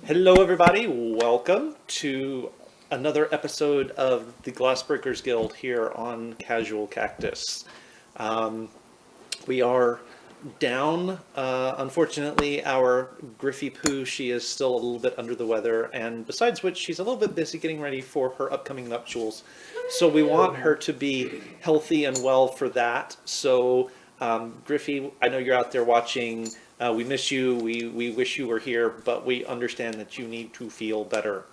Hello everybody, welcome to another episode of the Glassbreakers Guild here on Casual Cactus. We are down, unfortunately, our Griffy Poo, she is still a little bit under the weather, and besides which she's a little bit busy getting ready for her upcoming nuptials. So we want her to be healthy and well for that. So Griffy, I know you're out there watching. We miss you, we wish you were here, but we understand that you need to feel better.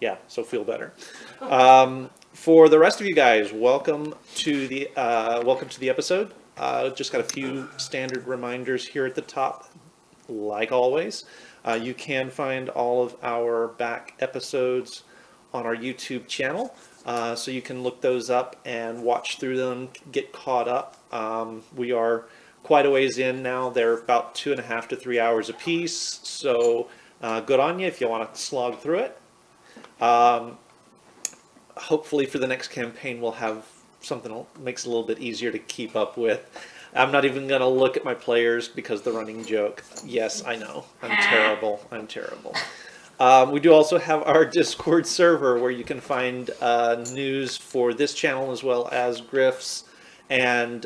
Yeah, so feel better. For the rest of you guys, welcome to the episode. Just got a few standard reminders here at the top, like always. You can find all of our back episodes on our YouTube channel, so you can look those up and watch through them, get caught up. We are quite a ways in now. They're about 2.5 to 3 hours a piece, so good on you if you want to slog through it. Hopefully for the next campaign we'll have something that makes it a little bit easier to keep up with. I'm not even going to look at my players because the running joke. Yes, I know. I'm terrible. I'm terrible. We do also have our Discord server where you can find news for this channel as well as Griff's and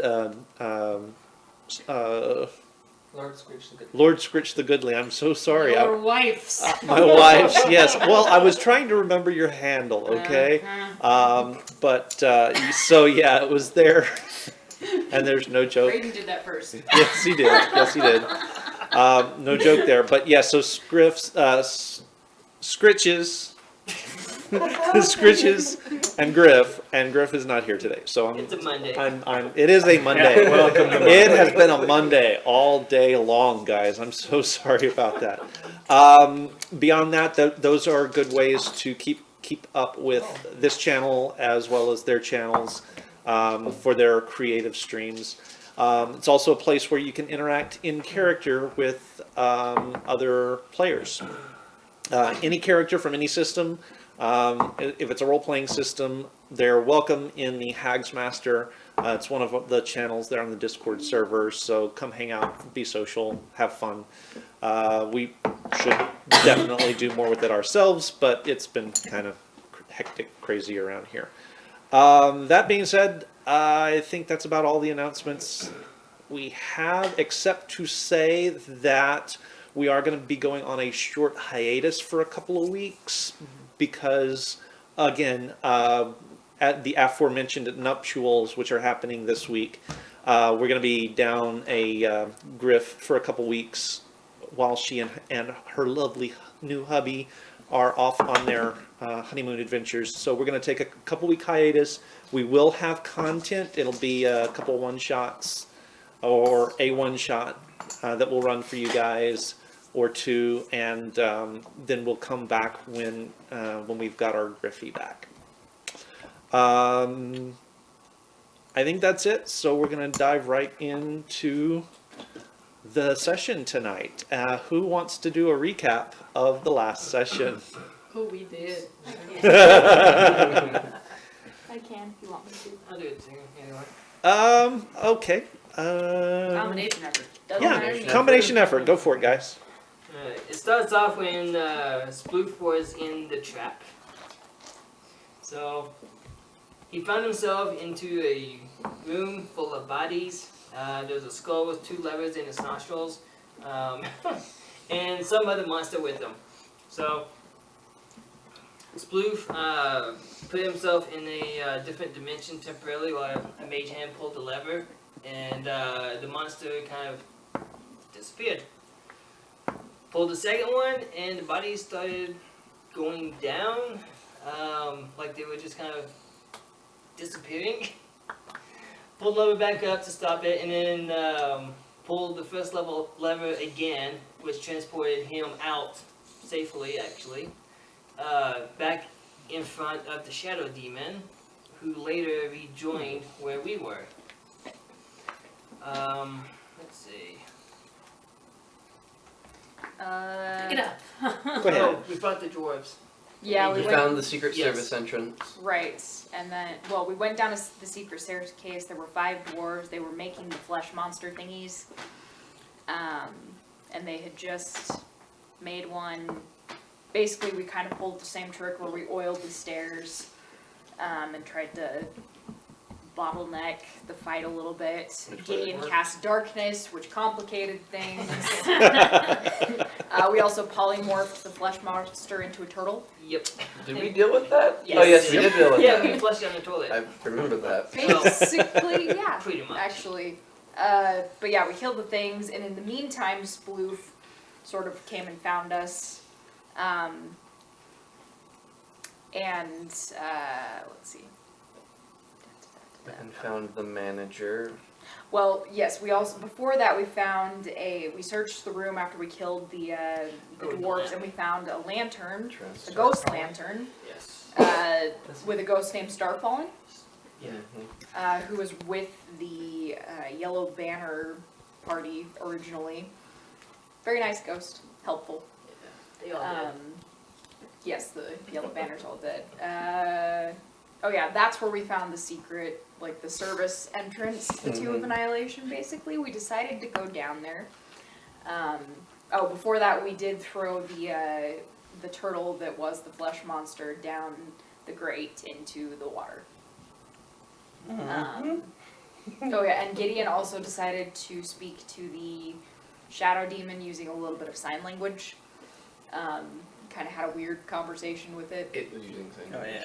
Lord Scritch the Goodly. I'm so sorry. Your wife's. My wife's, yes. Well, I was trying to remember your handle, okay? So yeah, it was there. And there's no joke. Brayden did that first. Yes, he did. Yes, he did. No joke there. But yeah, so Scritches, Scritches, and Griff is not here today. So it's a Monday. It is a Monday. Welcome to Monday. It has been a Monday all day long, guys. I'm so sorry about that. Beyond that, those are good ways to keep up with this channel as well as their channels for their creative streams. It's also a place where you can interact in character with other players. Any character from any system. If it's a role-playing system, they're welcome in the Hags Master. It's one of the channels there on the Discord server, so come hang out, be social, have fun. We should definitely do more with it ourselves, but it's been kind of hectic, crazy around here. That being said, I think that's about all the announcements we have, except to say that we are going to be going on a short hiatus for a couple of weeks because, again, at the aforementioned nuptials, which are happening this week, we're going to be down a Griff for a couple weeks while she and her lovely new hubby are off on their honeymoon adventures. So we're going to take a couple week hiatus. We will have content. It'll be a couple one-shots or a one-shot that we'll run for you guys, or two, and then we'll come back when we've got our Griffy back. I think that's it. So we're going to dive right into the session tonight. Who wants to do a recap of the last session? Oh, we did. I can if you want me to. I'll do it too, anyway. Okay. Combination effort. Yeah, combination effort. Go for it, guys. It starts off when Sploof was in the trap. So he found himself into a room full of bodies. There's a skull with 2 levers in its nostrils, and some other monster with them. So Sploof put himself in a different dimension temporarily while a mage hand pulled the lever, and the monster kind of disappeared. Pulled the second one, and the bodies started going down, like they were just kind of disappearing. Pulled the lever back up to stop it, and then pulled the first lever again, which transported him out safely, actually, back in front of the Shadow Demon, who later rejoined where we were. Let's see. Pick it up. Go ahead. Oh, we fought the dwarves. Yeah, we we went, found the Secret Yes. Service entrance. right, and then, well, we went down to the secret staircase. There were 5 dwarves. They were making the flesh monster thingies, and they had just made one basically we kind of pulled the same trick where we oiled the stairs and tried to bottleneck the fight a little bit. Gideon cast darkness, which complicated things. We also polymorphed the flesh monster into a turtle. Yep. Did we deal with that? Yes. Oh yes, we did deal with Yeah, that. we flushed down the toilet. I remember that. Basically, yeah. Pretty much. Actually. But yeah, we killed the things, and in the meantime, Sploof sort of came and found us. Let's see. And found the manager. Well, yes, we also, before that, we searched the room after we killed the dwarves, and we found a lantern, a ghost lantern, Yes. with a ghost named Starfallen, Yeah. who was with the Yellow Banner party originally. Very nice ghost, helpful. They all did. Yes, the Yellow Banner's all dead. Oh yeah, that's where we found the secret, like the service entrance to the Tomb of Annihilation, basically. We decided to go down there. Before that we did throw the turtle that was the flesh monster down the grate into the water. Oh yeah, and Gideon also decided to speak to the shadow demon using a little bit of sign language. Kind of had a weird conversation with it. It was using things. Oh yeah.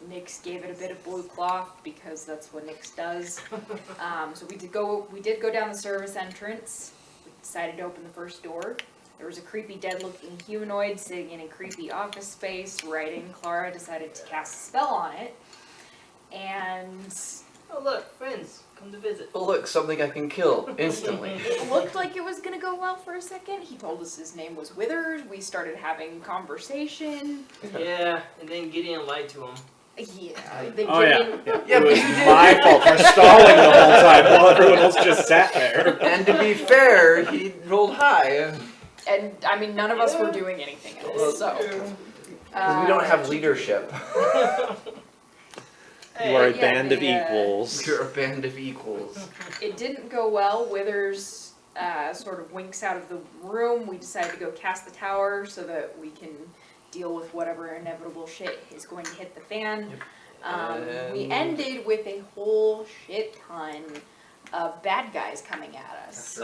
Nyx gave it a bit of blue cloth because that's what Nyx does. So we did go down the service entrance. We decided to open the first door. There was a creepy dead-looking humanoid sitting in a creepy office space writing. Clara decided to cast a spell on it. And Oh look, friends, come to visit. Oh look, something I can kill instantly. it looked like it was gonna go well for a second. He told us his name was Withers. We started having conversation. Yeah, and then Gideon lied to him. Yeah. Oh yeah. Yeah, It but was you did. my fault for stalling the whole time while everyone else just sat there. And to be fair, he rolled high. And I mean, none of us were doing anything else, so. Because we don't have leadership. You are a yeah, band of equals. You're a band of equals. It didn't go well. Withers sort of winks out of the room. We decided to go cast the tower so that we can deal with whatever inevitable shit is going to hit the fan. We ended with a whole shit ton of bad guys coming at us.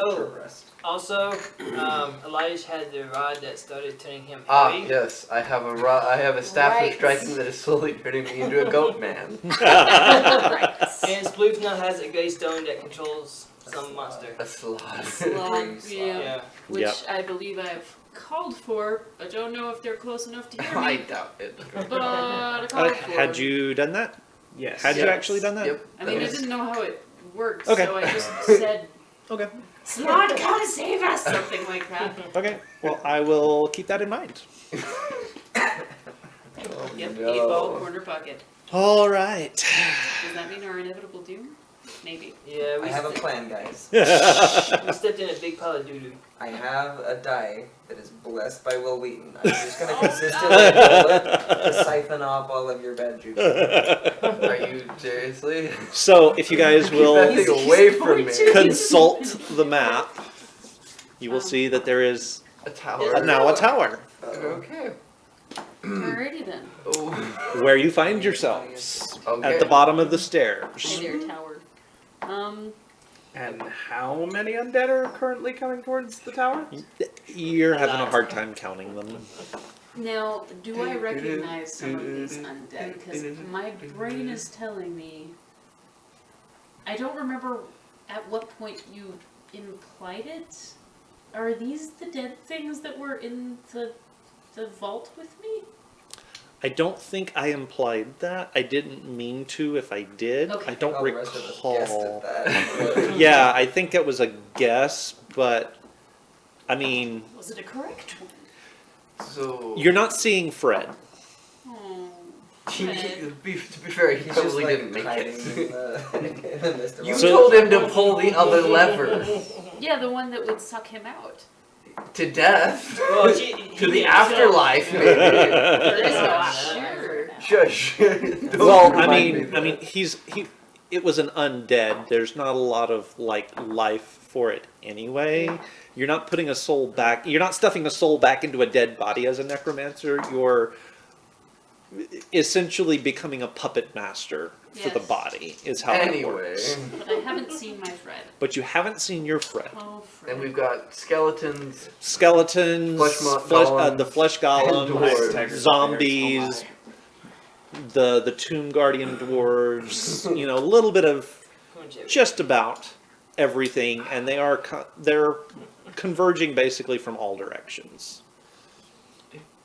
Also, Elias had the rod that started turning him Ah, heavy. yes, I have a staff Right. of striking that is slowly turning me into a goat man. Right. And Sploof now has a gray stone that controls some monster. A slot. Slug, yeah. Yeah. Which Yep. I believe I've called for. I don't know if they're close enough to hear I me. doubt it. But I called for. Had you done that? Yes. Had you actually done that? Yep. I mean, I that was- didn't know how it worked, Okay. so I just said, Okay. Slot, come save us! Something like that. Okay. Well, I will keep that in mind. Oh, Yep, no. 8-ball corner pocket. All right. Does that mean our inevitable doom? Maybe. Yeah, I have a plan, guys. we stepped in a big pile of doo-doo. I have a die that is blessed by Will Wheaton. I'm just going to consistently roll it to siphon off all of your bad juice. Are you seriously? So, if you guys Keep that will thing away from me. consult the map, you will see that there is A tower. now a tower Okay. Alrighty then. Oh. where you find yourselves Okay. at the bottom of the stairs. Their tower. And how many undead are currently coming towards the tower? You're having a hard time counting them. Now, do I recognize some of these undead? Because my brain is telling me. I don't remember at what point you implied it. Are these the dead things that were in the vault with me? I don't think I implied that. I didn't mean to if I did. Okay. I don't All the rest of us recall. guessed at that. Yeah, I think it was a guess, but I mean, Was it a correct one? So. you're not seeing Fred. Oh. To Fred. be fair, he He's just probably like didn't make hiding it. in the midst of You all So- told him to pull the other lever. Yeah, the one that would suck him out. To death. Well, To the afterlife, maybe. There is no Yeah. sure. Shush. Don't Well, remind me I of mean, that. it was an undead. There's not a lot of like life for it anyway. You're not putting a soul back. You're not stuffing a soul back into a dead body as a necromancer. You're essentially becoming a puppet master for the Yes. body. Is how it Anyway, works. But I haven't seen my Fred. But you haven't seen your friend. Oh, Fred. and we've got skeletons. Skeletons, Golems, the flesh and golem, dwarves. zombies, the tomb guardian dwarves. You know, a little bit of just about everything, and they're converging basically from all directions.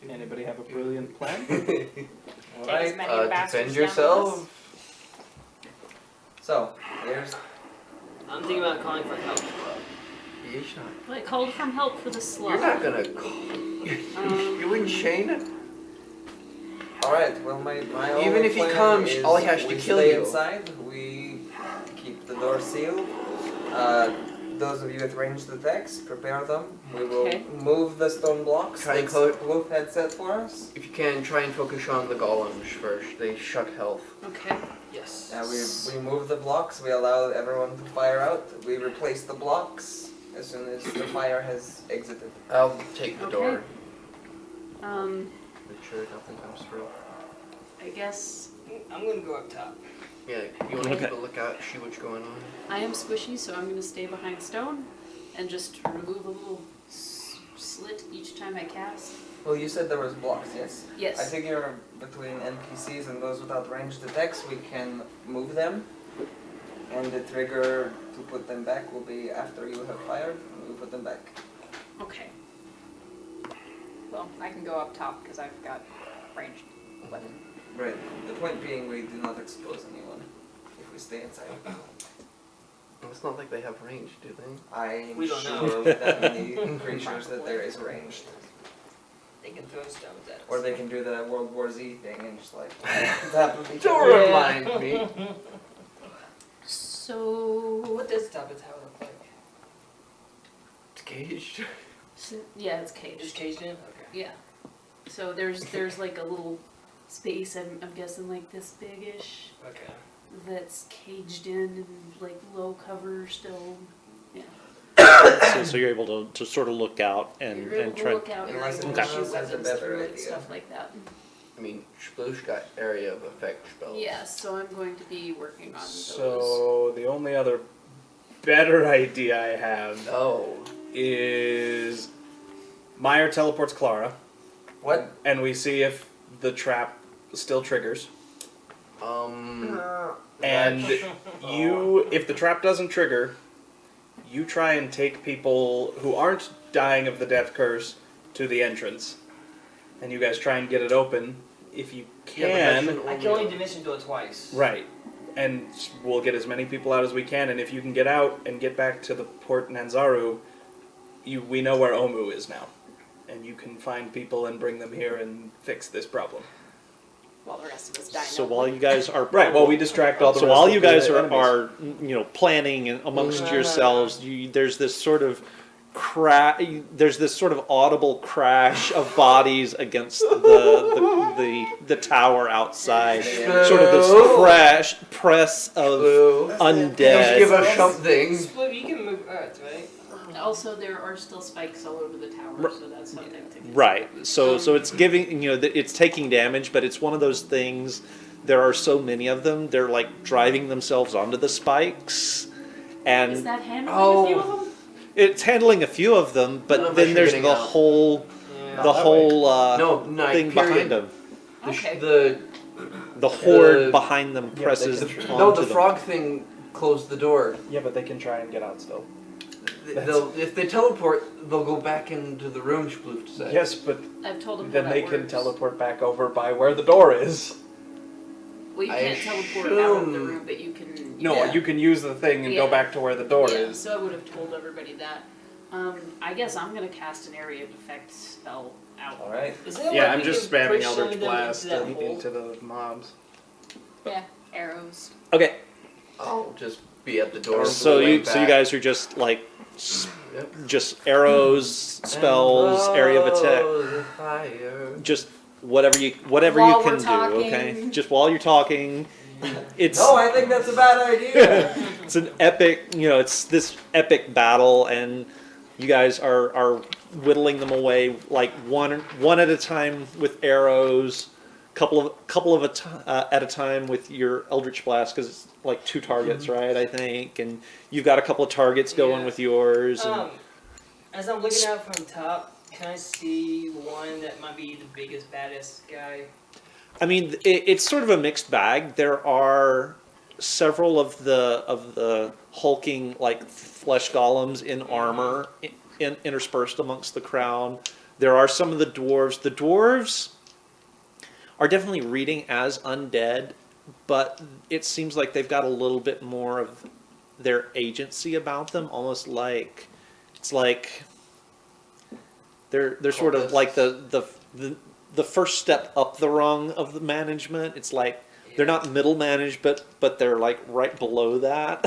Anybody have a brilliant plan? Take as Alright, many bastards Defend down yourself. so here's I'm thinking about calling for help. You should- Well, I called from help for the slug. You're not gonna call. You and Shane? alright, well my Even only if he plan comes, is all he has to we kill stay you. inside, we keep the door sealed. Those of you with ranged attacks, prepare them. We will Okay. move the stone blocks Try and that close- Wolf had set for us. If you can, try and focus on the golems first. They shuck health. Okay. Yes. We move the blocks, we allow everyone to fire out, we replace the blocks as soon as the fire has exited. I'll take the Okay. door. Make Make sure nothing comes through. I guess I'm gonna go up top. Yeah, you want to Okay. keep a lookout, see what's going on. I am squishy, so I'm gonna stay behind stone and just remove a little slit each time I cast. Well, you said there was blocks, yes? Yes. I figure between NPCs and those without ranged attacks, we can move them. And the trigger to put them back will be after you have fired, and we put them back. Okay. Well, I can go up top because I've got ranged weapon. Right. The point being, we do not expose anyone if we stay inside. It's not like they have range, do they? I'm We don't sure know. with that many creatures that there is ranged. They can throw stones at us. Or they can do the World War Z thing and just like tap with each Don't other. remind me. So What does top of the tower look like? It's caged. yeah, it's Is caged. caged in? Okay. Yeah. So there's like a little space. I'm guessing like this big-ish Okay. that's caged in and like low cover still. Yeah. So you're able to sort of look out and You're able to try. look out. You're Unless able it to has shoot a weapons better through it, idea. stuff like that. I mean, Sploosh got area of effect spells. Yeah. So I'm going to be working on those. So the only other better idea I have Oh. is Meyer teleports Clara, What? and we see if the trap still triggers. And if the trap doesn't trigger, you try and take people who aren't dying of the death curse to the entrance. And you guys try and get it open if you Yeah, but that can. shouldn't I can only dimension door twice. Right. And we'll get as many people out as we can, and if you can get out and get back to the Port Nanzaru, we know where Omu is now. And you can find people and bring them here and fix this problem. While the rest of us die. So while you guys are Right, well, we distract all the so rest while of you the guys enemies. are planning amongst yourselves, there's this sort of there's this sort of audible crash of bodies against the tower outside. Sort of this press of Blue. undead. Just give us something. Split, you can move Earth, right? Also, there are still spikes all over the tower, so that's something to consider. Right. So it's giving it's taking damage, but it's one of those things. There are so many of them. They're like driving themselves onto the spikes, Is and that handling a few of them? it's handling a few of them. But None of us then are there's getting the out. whole Yeah. the whole No, night thing period. behind them. Okay. The horde The- behind them Yeah, presses they onto No, the them. frog thing closed the door. Yeah, but they can try and get out still. If they teleport, they'll go back into the room, Sploosh said. Yes, but I've told them how then that they can works. teleport back over by where the door is. Well, you I can't teleport out of the assume- room, but you can. No, yeah. you can use the thing and go Yeah. back to where the door Yeah, is. so I would have told everybody that. I guess I'm gonna cast an area of effect spell out. Alright. Is there Yeah, one I'm we just can spamming push Eldritch them Blast into that hole? into the mobs. Yeah, arrows. Okay, I'll just be at the door. so way you back. guys are just like Yep. just arrows, spells, area of attack, the fire. just whatever you While can we're do. talking. Okay, just while you're talking, it's No, I think that's a bad idea. it's an epic, it's this epic battle, and you guys are whittling them away like one at a time with arrows, couple of at a time with your Eldritch Blast, because it's like 2 targets, right? I think, and you've got a couple of targets going Yeah. with yours. And, As I'm looking out from top, can I see one that might be the biggest, baddest guy? I mean, it's sort of a mixed bag. There are several of the hulking like flesh golems in armor interspersed amongst the crowd. There are some of the dwarves. The dwarves are definitely reading as undead, but it seems like they've got a little bit more of their agency about them, almost like it's like they're sort of like the first step up the rung of the management. It's like they're not middle managed, but they're like right below that.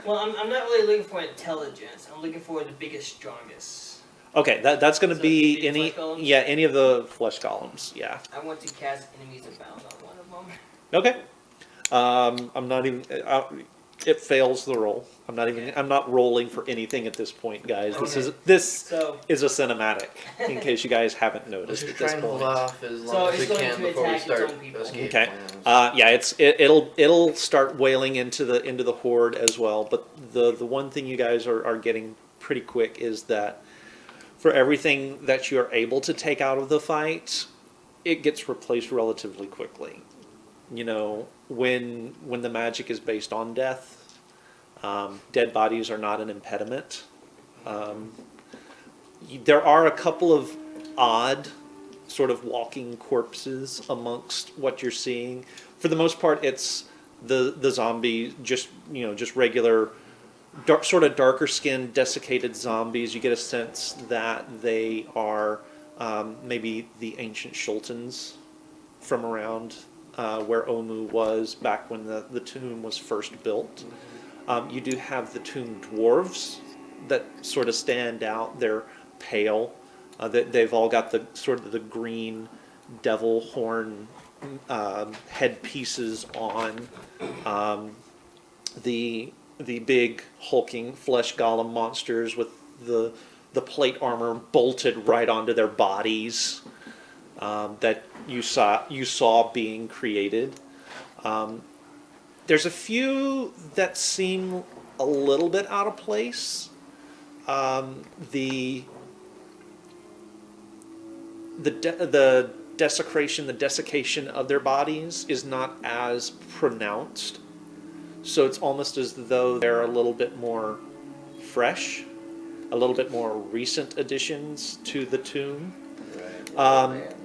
Well, I'm not really looking for intelligence. I'm looking for the biggest, strongest. Okay, that's going to So be the any flesh golems? any of the flesh golems. Yeah. I want to cast enemies abound on one of them. Okay. I'm not even. It fails the roll. I'm not rolling for anything at this point, guys. Okay. This So, is a cinematic, in case you guys haven't noticed Let's at try this and hold point. off as So long as it's we going can to before we attack its start own people. escape Okay. plans. Yeah, it'll start wailing into the horde as well. But the one thing you guys are getting pretty quick is that for everything that you're able to take out of the fight, it gets replaced relatively quickly. When the magic is based on death, dead bodies are not an impediment. There are a couple of odd sort of walking corpses amongst what you're seeing. For the most part, it's the zombie, just regular, sort of darker skinned, desiccated zombies. You get a sense that they are maybe the ancient Shultans from around where Omu was back when the tomb was first built. You do have the tomb dwarves that sort of stand out. They're pale. They've all got the sort of the green devil horn head pieces on. The big hulking flesh golem monsters with the plate armor bolted right onto their bodies that you saw being created. There's a few that seem a little bit out of place. The desiccation of their bodies is not as pronounced. So it's almost as though they're a little bit more fresh, a little bit more recent additions to the tomb.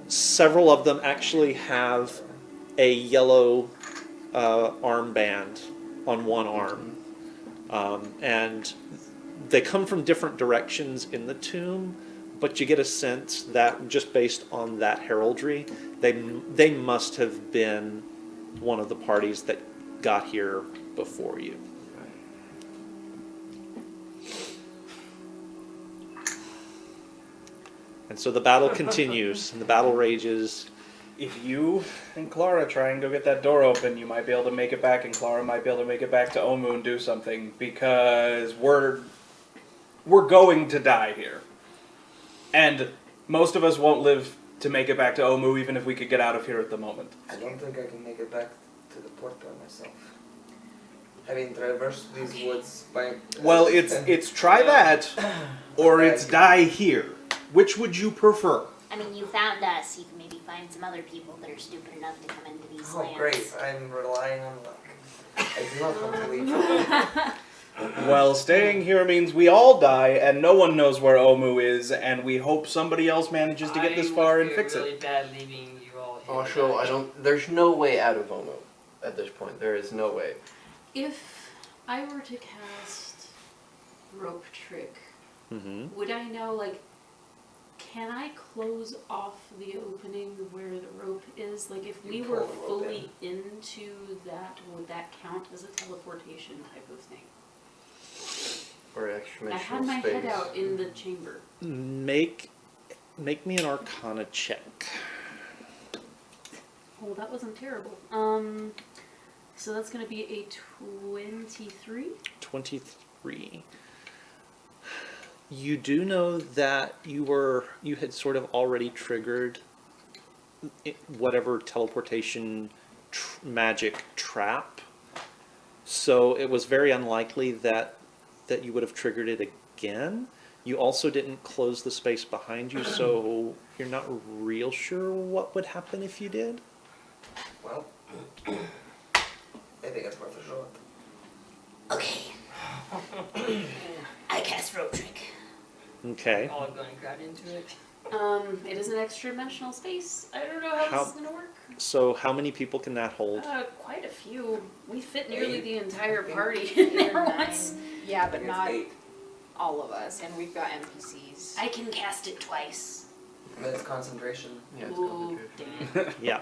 Several of them actually have a yellow armband on one arm. And they come from different directions in the tomb, but you get a sense that just based on that heraldry, they must have been one of the parties that got here before you. And so the battle continues, and the battle rages. If you and Clara try and go get that door open, you might be able to make it back, and Clara might be able to make it back to Omu and do something, because we're going to die here. And most of us won't live to make it back to Omu, even if we could get out of here at the moment. I don't think I can make it back to the port by myself. Having traversed these woods by... Well, it's try that, or it's die here. Which would you prefer? I mean, you found us. You can maybe find some other people that are stupid enough to come into these Oh, lands. great. I'm relying on luck. I do not want to leave. Well, staying here means we all die, and no one knows where Omu is, and we hope somebody else manages to get this far and fix really it. bad leaving you all here. Also, there's no way out of Omu at this point. There is no way. If I were to cast rope trick, Mm-hmm. would I know, like, can I close off the opening where the rope is? Like, if we You were pull the rope fully into that, would that count as a teleportation type of thing? Or extra I had my head out in the chamber. Make me an Arcana check. Oh, that wasn't terrible. So that's gonna be a 23? 23. You do know that you had sort of already triggered whatever teleportation magic trap. So it was very unlikely that you would have triggered it again. You also didn't close the space behind you, so you're not real sure what would happen if you did. Well, I think it's worth a shot. Okay. I cast rope trick. Okay. All going to grab into it. It is an extra dimensional space. I don't know how How- this is gonna work. So how many people can that hold? Quite a few. We fit nearly 8. the entire party in 8 or there 9. once. Yeah, I but think not it's 8. all of us, and we've got NPCs. I can cast it twice. That's concentration. Yeah, it's Ooh, concentration. dang it. Yeah.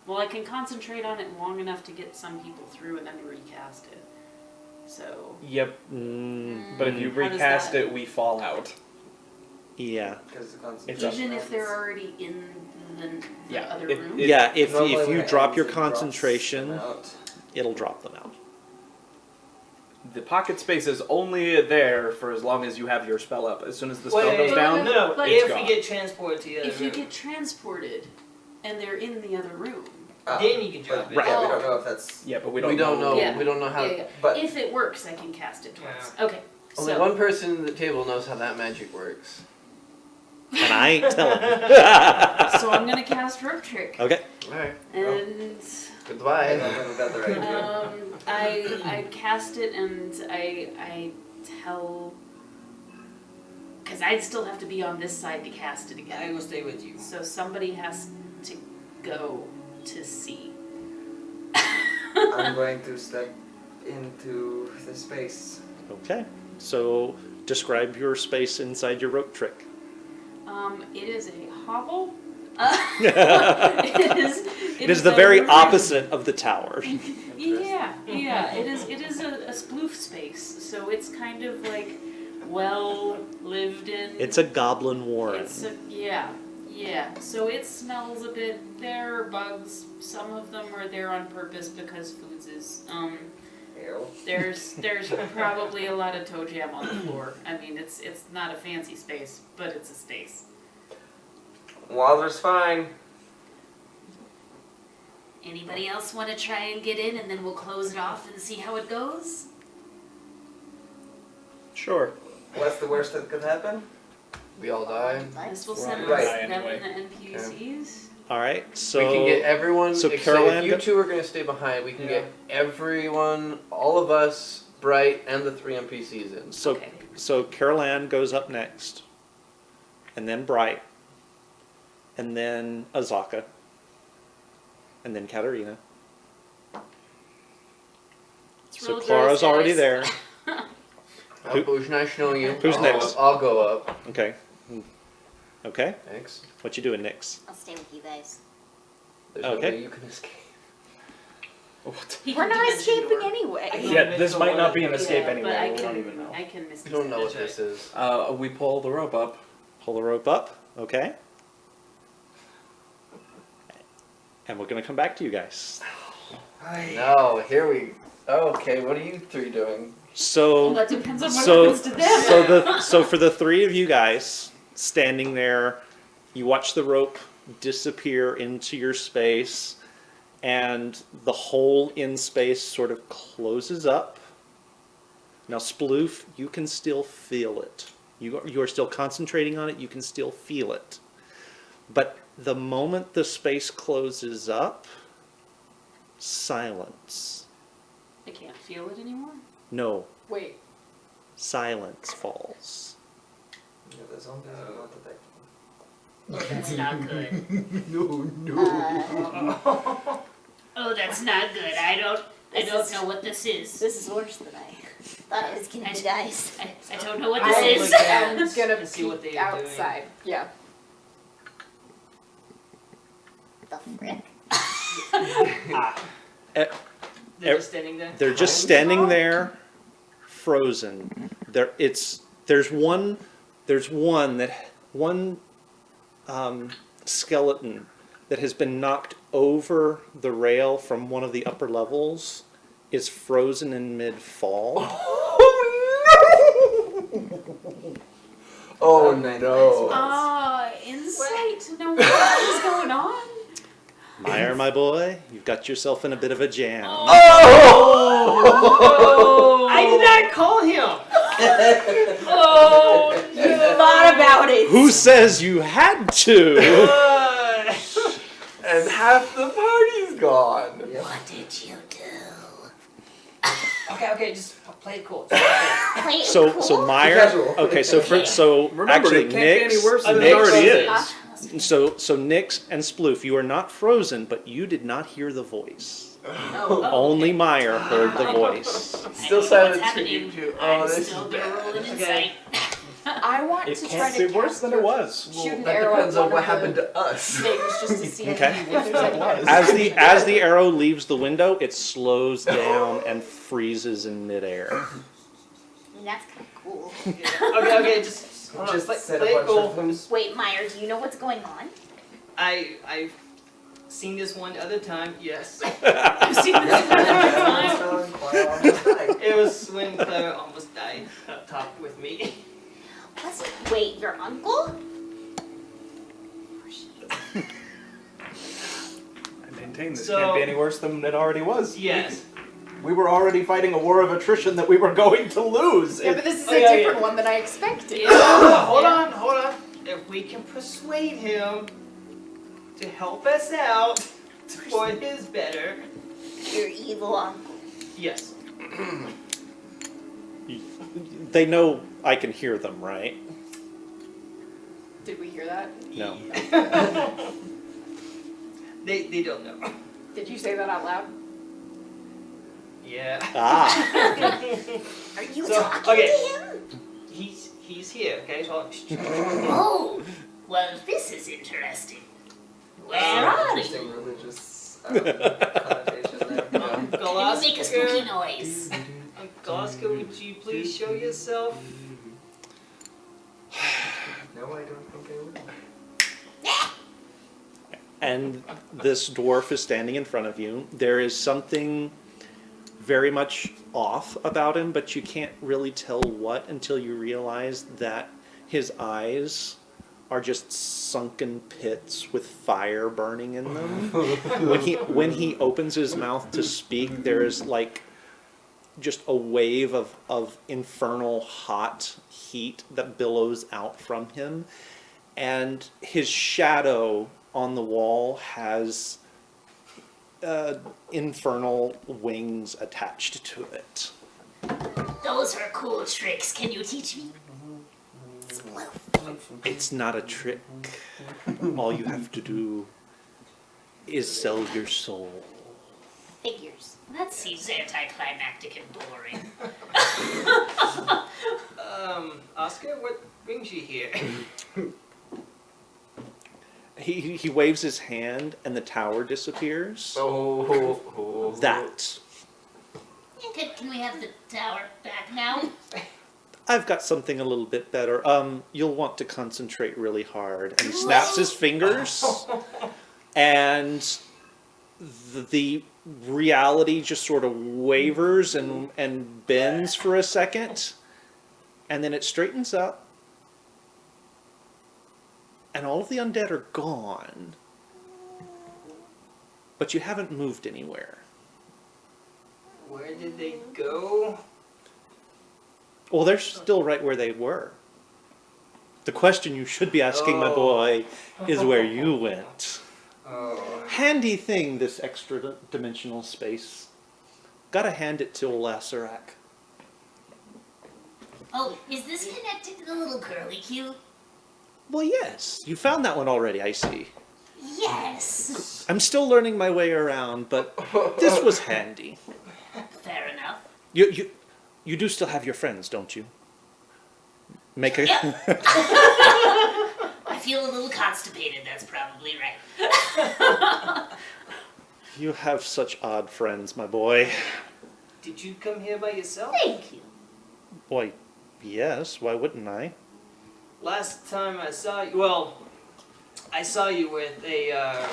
Well, I can concentrate on it long enough to get some people through and then recast it. So, Yep. But if you How does recast that- it, we fall out. Yeah. Because the It's concentration. even if they're already in the Yeah, other if- room? Yeah, if Normally when you it drop ends, your it drops concentration, them out. it'll drop them out. The pocket space is only there for as long as you have your spell up. As soon as the spell Wait, goes down, No, But it's if gone. we get transported to the other If you room, get transported and they're in the other room, then you can drop it. Right. Yeah, we don't know if that's. Yeah, but We don't know. Yeah. We don't know how. yeah. But If it works, I can cast it twice. Okay. Only So, one person at the table knows how that magic works. And I ain't telling. so I'm gonna cast rope trick, Okay. All right. and I Goodbye. don't think we got the right idea. I cast it, and I tell, because I'd still have to be on this side to cast it I again. will stay with you. So somebody has to go to see. I'm going to step into the space. Okay. So describe your space inside your rope trick. It is a hovel. It is the very opposite of the tower. Yeah, yeah. It is a sploof space, so it's kind of like well lived in. It's a goblin warren. Yeah. So it smells a bit. There are bugs. Some of them are there on purpose because foods is. Ew. There's probably a lot of toe jam on the floor. I mean, it's not a fancy space, but it's a space. Water's fine. Anybody else want to try and get in, and then we'll close it off and see how it goes? Sure. What's the worst that could happen? We all die. This will We're send on Right. them anyway. the NPCs. All right. So we can get everyone. so except Caroline if you go- two are going to stay behind, we can Yeah. get everyone, all of us, Bright, and the 3 NPCs in. so Okay. so Carol Ann goes up next, and then Bright, and then Azaka, and then Katarina. It's So real Clara's gross, already guys. there. Who- It was nice knowing you. Who's I'll- next? I'll go up. Okay. Okay. Thanks. What you doing, Nix? I'll stay with you guys. There's Okay. no way you can escape. He We're can not dimension escaping door. anyway. Yeah, this might not be an escape Yeah, anyway. but I We can, don't even know. I can miss You don't know what That's this is. We pull the rope up. Pull the rope up. Okay. And we're gonna come back to you guys. No, here we. Okay, what are you 3 doing? Well, So that depends on what so happens to them. so for the 3 of you guys standing there, you watch the rope disappear into your space, and the hole in space sort of closes up. Now, Sploof, you can still feel it. You are still concentrating on it. You can still feel it. But the moment the space closes up, silence. I can't feel it anymore. No, Wait, silence falls. Yeah, the zombies are not detectable. That's not good. No. Oh, that's not good. I don't know what this is. this is worse than I. Thought it was gonna be dice. I don't know what I this will is. look I'm gonna and see what peek they are doing. outside. Yeah. The frick? They're just standing there. They're just standing there, frozen. There's one skeleton that has been knocked over the rail from one of the upper levels is frozen in mid-fall. Oh Okay, no. Insight to know what is going on? Meyer, my boy, you've got yourself in a bit of a jam. Oh! I did not call him. Oh You thought about it. Who says you had to? no! And half the party's gone. What did you do? Okay, just play it cool. Play it So cool? Meyer. Casual. Okay, so Remember, actually it can't be any worse than it Nix, already is. so Nix and Sploof, you are not frozen, but you did not hear the voice. Only Meyer heard the voice. Still I know silent what's speaking happening. to. Oh, I'm this still is gonna roll bad. an insight. I want It to try can't to be worse cast than it was. shoot an That arrow depends at on one what of happened the to us. things just to see Okay. if there's any As the arrow leaves the window, it slows down and freezes in midair. I mean, that's kind of cool. Okay, just hold on, Just play said it a bunch cool. of them. Wait, Meyer, do you know what's going on? I've seen this one other time. Yes, I've seen this another time. it was when Clara almost died up top with me. Was it? Wait, your uncle? I maintain this So- can't be any worse than it already was. Yes. We were already fighting a war of attrition that we were going to lose. Yeah, but this is Oh, a yeah, different yeah. one than I expected. Hold on. If we can persuade him to help us out for his better, Your evil uncle. yes. They know I can hear them, right? Did we hear that? No. They don't know. Did you say that out loud? Yeah. Ah. Are you So, talking okay. to him? He's here. Okay, so Oh, well, this is interesting. Where Some are Interesting you? religious connotation there. Uncle Can you make a spooky Oscar, noise? Uncle Oscar, would you please show yourself? No, I don't think I will. And this dwarf is standing in front of you. There is something very much off about him, but you can't really tell what until you realize that his eyes are just sunken pits with fire burning in them. when he opens his mouth to speak, there is like just a wave of infernal hot heat that billows out from him, and his shadow on the wall has infernal wings attached to it. Those are cool tricks. Can you teach me? It's not a trick. All you have to do is sell your soul. Figures. That seems anticlimactic and boring. Oscar, what brings you here? He waves his hand and the tower disappears. Oh. That. Can we have the tower back now? I've got something a little bit better. You'll want to concentrate really hard. And he snaps his fingers, and the reality just sort of wavers and bends for a second, and then it straightens up, and all of the undead are gone, but you haven't moved anywhere. Where did they go? Well, they're still right where they were. The question you should be asking, my boy, is where you went. Oh. Handy thing, this extra dimensional space. Gotta hand it to Laserac. Oh, is this connected to the little curly cue? Well, yes, you found that one already, I see. Yes. I'm still learning my way around, but this was handy. Fair enough. You do still have your friends, don't you? Make a... I feel a little constipated, that's probably right. You have such odd friends, my boy. Did you come here by yourself? Thank you. Why, yes, why wouldn't I? Last time I saw you, well, I saw you with a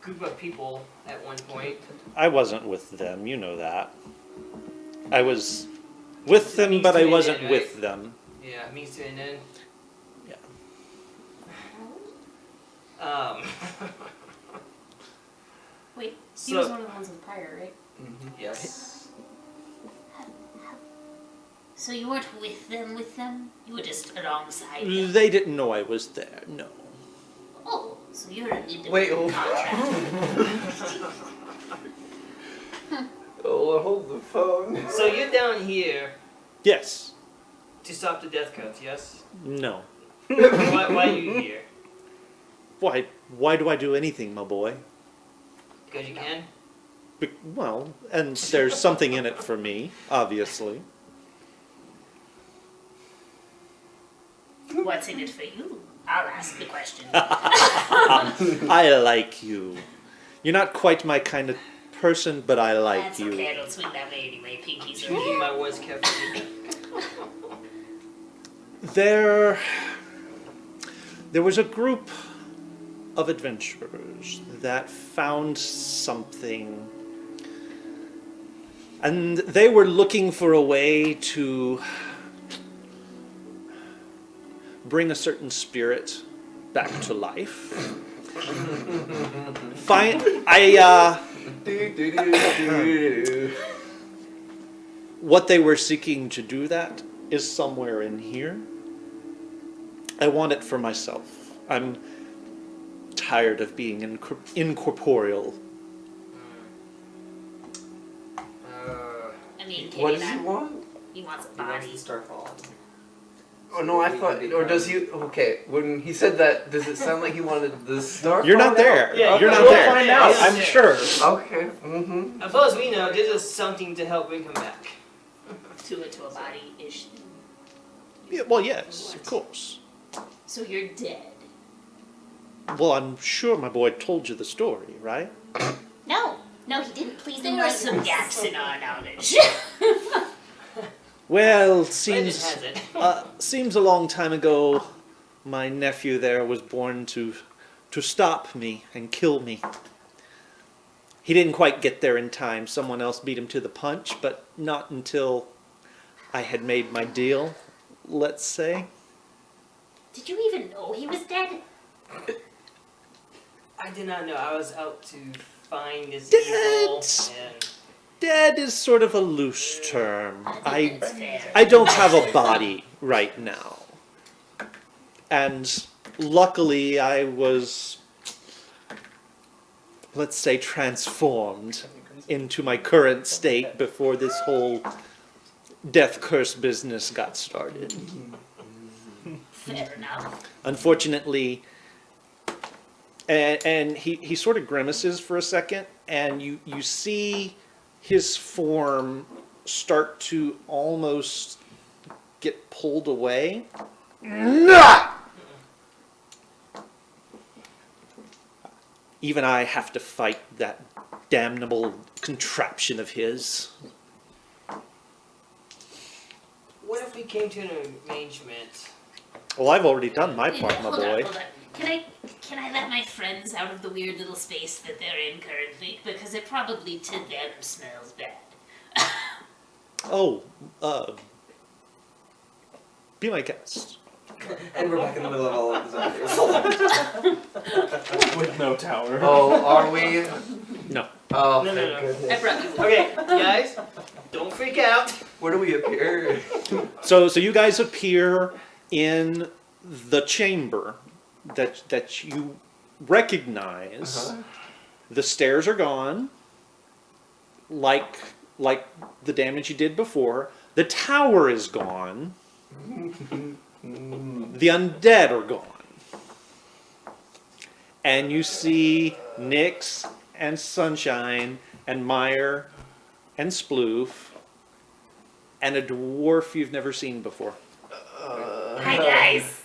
group of people at one point. I wasn't with them, you know that. I was with them, Means but to I an wasn't end, with them. Yeah, means to an end. Yeah. Wait, he So- was one of the ones with fire, right? Yes. So you weren't with them? You were just alongside them? They didn't know I was there, no. Oh, so you're an independent Wait, contractor. Oh, hold the phone. So you're down here Yes. to stop the death cuts, yes? No. Why are you here? Why do I do anything, my boy? Because you can? Well, and there's something in it for me, obviously. What's in it for you? I'll ask the question. I like you. You're not quite my kind of person, but I like That's you. okay, I don't swing that way anyway. Pinkies are Choosing here. my words carefully. There was a group of adventurers that found something, and they were looking for a way to bring a certain spirit back to life. What they were seeking to do that is somewhere in here. I want it for myself. I'm tired of being incorporeal. I mean, can What you does he not? want? He wants a He wants body. to start falling. Oh no, I thought, or does he? Okay, when he said that, does it sound like he wanted the star? You're not there. Yeah, You're not We'll there. find out, I'm sure. Okay. Mm-hmm. As far as we know, this is something to help bring him back. To a body-ish. Yeah, well, yes, of course. So you're dead. Well, I'm sure my boy told you the story, right? No, he didn't. Please there are some gaps in our knowledge. Well, Legend seems has it. seems a long time ago, my nephew there was born to stop me and kill me. He didn't quite get there in time. Someone else beat him to the punch, but not until I had made my deal, let's say. Did you even know he was dead? I did not know. I was out to find this Dead. evil and Dead is sort of a loose term. I think that's fair. I don't have a body right now. And luckily I was, let's say, transformed into my current state before this whole death curse business got started. Fair enough. Unfortunately, and he sort of grimaces for a second, and you see his form start to almost get pulled away. Even I have to fight that damnable contraption of his. what if we came to an arrangement? Well, I've already done my part, my Hold boy. on. Can I let my friends out of the weird little space that they're in currently? Because it probably to them smells bad. Oh, be my guest. And we're back in the middle of all of this. With no tower. Oh, are we? No. Oh, No, no, thank no. goodness. I brought you. Okay, guys, don't freak out. Where do we appear? So you guys appear in the chamber that you recognize. Uh-huh. The stairs are gone, like the damage you did before. The tower is gone. The undead are gone. And you see Nyx and Sunshine and Meyer and Sploof and a dwarf you've never seen before. Hi guys.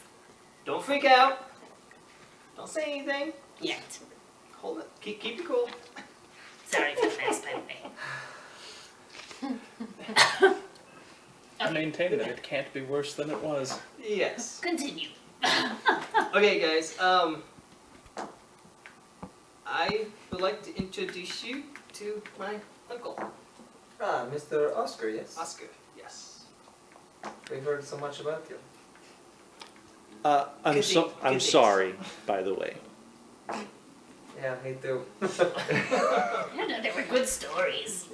Don't freak out. Don't say anything. Yet. Hold it. Keep it cool. Sorry for the mess, by the way. I maintain that it can't be worse than it was. Yes. Continue. Okay, guys. I believe like to introduce you to my uncle, Ah, Mr. Oscar, yes. Oscar. Yes. We've heard so much about you. I'm Good things. sorry, by the way. Yeah, me too. I don't know, there were good stories.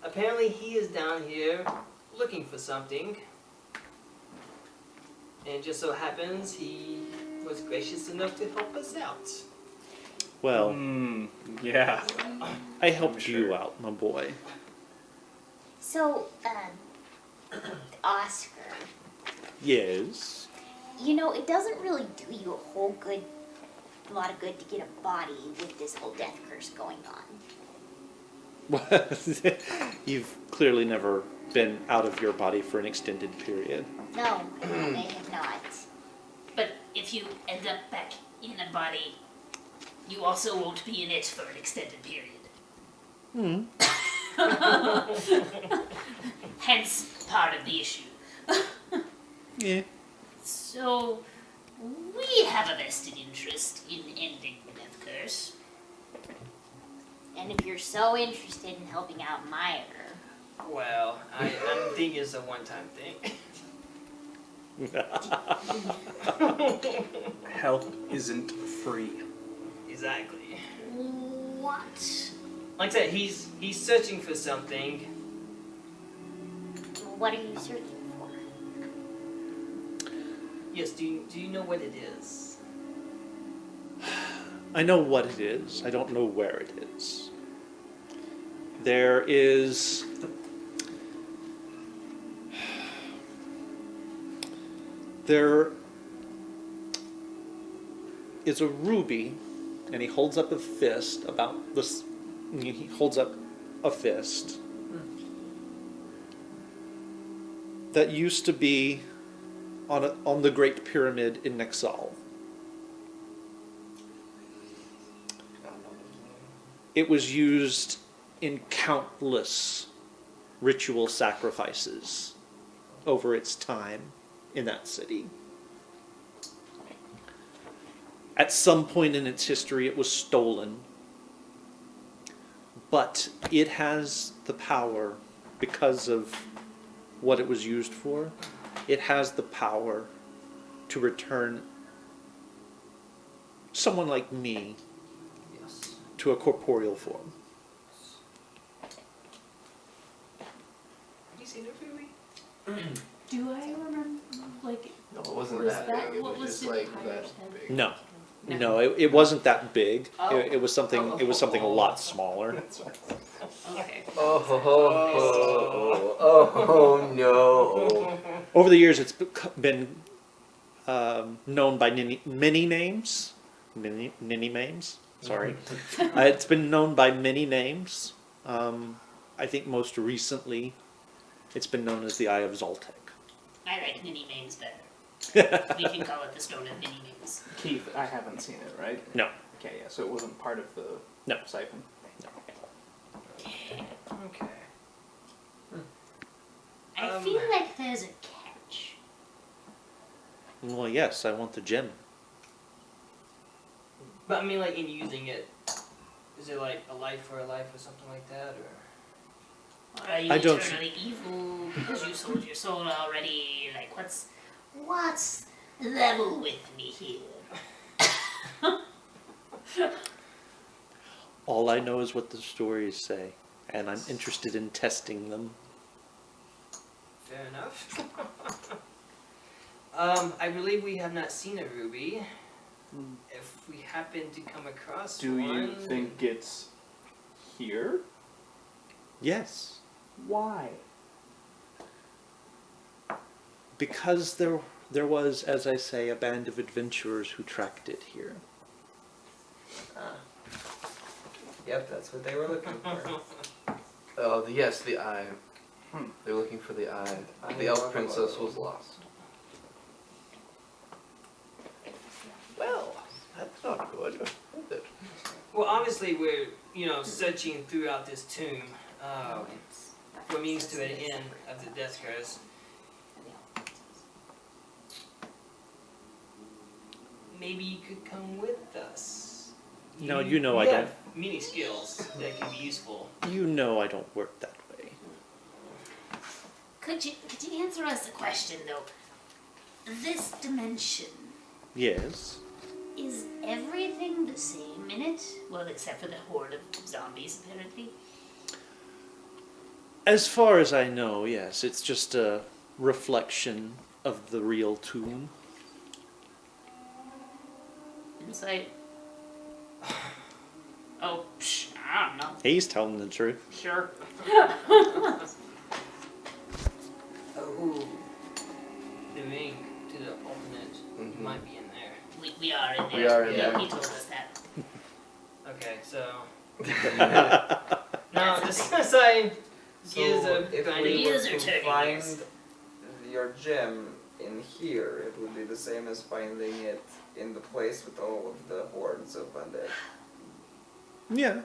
Apparently, he is down here looking for something, and just so happens he was gracious enough to help us out. Well, Yeah. I helped Sure. you out, my boy. So, Oscar, Yes. you know, it doesn't really do you a lot of good to get a body with this whole death curse going on. You've clearly never been out of your body for an extended period. No, I have not. But if you end up back in a body, you also won't be in it for an extended period. Hence part of the issue. Yeah. So, we have a vested interest in ending the death curse. And if you're so interested in helping out Meyer, Well, I'm thinking it's a one-time thing. Help isn't free. Exactly. what? Like I said, he's searching for something. What are you searching for? Yes, do you know what it is? I know what it is. I don't know where it is. There is... There is a ruby, and he holds up a fist about this. He holds up a fist that used to be on the Great Pyramid in Nexal. It was used in countless ritual sacrifices over its time in that city. At some point in its history, it was stolen, but it has the power, because of what it was used for, it has the power to return someone like me Yes. to a corporeal form. Have you seen a movie? Do I remember, like, No, it wasn't was that that big. It what was was just in like Pyre's that head? big. No, No. no, it wasn't that big. Oh. It was something. It was something a lot smaller. Okay. Oh no. Over the years, it's been known by many names. Many names. Sorry, it's been known by many names. I think most recently, it's been known as the Eye of Zoltek. I like mini names better. We can call it the Stone of Mini Names. Keith, I haven't seen it, right? No. Okay, yeah, so it wasn't part of the No. siphon. Okay. I feel like there's a catch. Well, yes, I want the gem. But I mean, like, in using it, is it like a life for a life or something like that, or? Or are you I don't- eternally evil because you sold your soul already? Like, what's level with me here? All I know is what the stories say, and I'm interested in testing them. Fair enough. I believe we have not seen a ruby. If we happen to come across Do one, you think it's here? Yes, Why? because there was, as I say, a band of adventurers who tracked it here. Yep, that's what they were looking for. Oh, yes, the eye. They're looking for the eye. The elf princess was lost. Well, that's not good, is it? Well, obviously we're searching throughout this tomb for means to an end of the death curse. Maybe you could come with us. No, you know I have don't. many skills that can be useful. You know I don't work that way. Could you answer us a question though? This dimension, Yes. is everything the same in it? Well, except for the horde of zombies, apparently. As far as I know, yes. It's just a reflection of the real tomb. Insight. Oh, I don't know. He's telling the truth. Sure. Oh, the ring to the alternate might be in there. We are in there. We are in Yeah, there. he told us that. Okay, so now the sign gives So a if kind we of were Gears are to turning, find yes. your gem in here, it would be the same as finding it in the place with all of the hordes of undead. Yeah,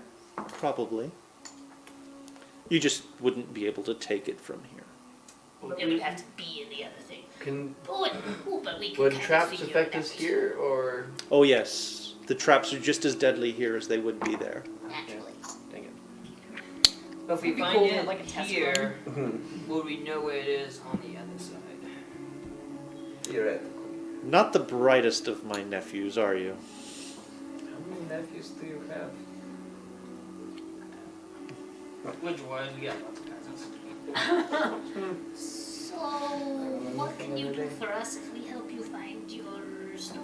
probably. You just wouldn't be able to take it from here. It would have to be in the other thing. But we could would kind traps of figure affect it out us here, or Oh yes, the traps are just as deadly here as they would be there. naturally. Dang it. But if we It'd be find cool to it have, like, a test here, will we know where it is on the other side? Theoretically. Not the brightest of my nephews, are you? How many nephews do you have? Which one? We got lots of cousins. So, what can you do for us if we help you find your store?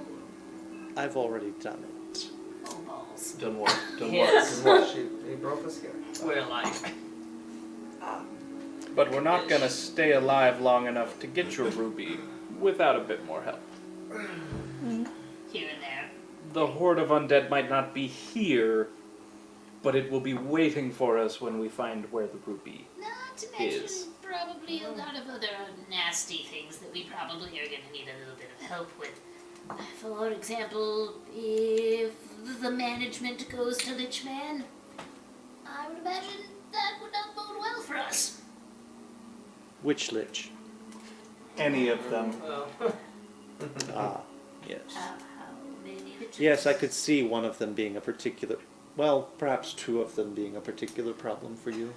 I've already done it. Oh, balls. done what? Done Yes. what? He brought us here. We're alive. But we're not gonna stay alive long enough to get your ruby without a bit more help. Here and there. The horde of undead might not be here, but it will be waiting for us when we find where the ruby Not to mention is. probably a lot of other nasty things that we probably are going to need a little bit of help with. For example, if the management goes to Lichman, I would imagine that would not bode well for us. Which lich? Any of them. Well, Ah, yes. How many the Yes, I could see one of them being a particular, well, perhaps two of them being a particular problem for you.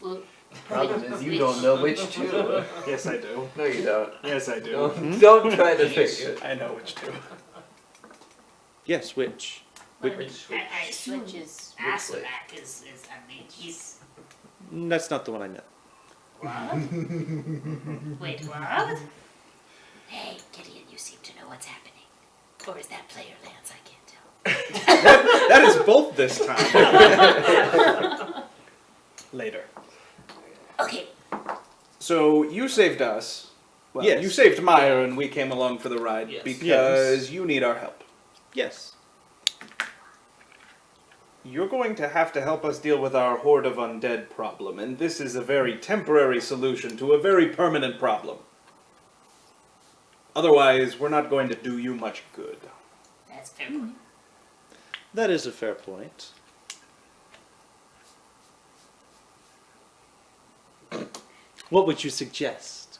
Well, Problem is you don't know which two. Yes, I do. No, you don't. Yes, I do. Don't try to fake it. I know which two. Yes, which? Which? I assume Asarak is, I mean, he's... That's not the one I meant. What? Wait, what? Hey, Gideon, you seem to know what's happening. Or is that player Lance? I can't tell. That is both this time. Later. Okay, So you saved us. Well, Yes. you saved Meyer, and we came along for the ride Yes. because you need our help. Yes. You're going to have to help us deal with our horde of undead problem, and this is a very temporary solution to a very permanent problem. Otherwise, we're not going to do you much good. that's fair point. That is a fair point. What would you suggest?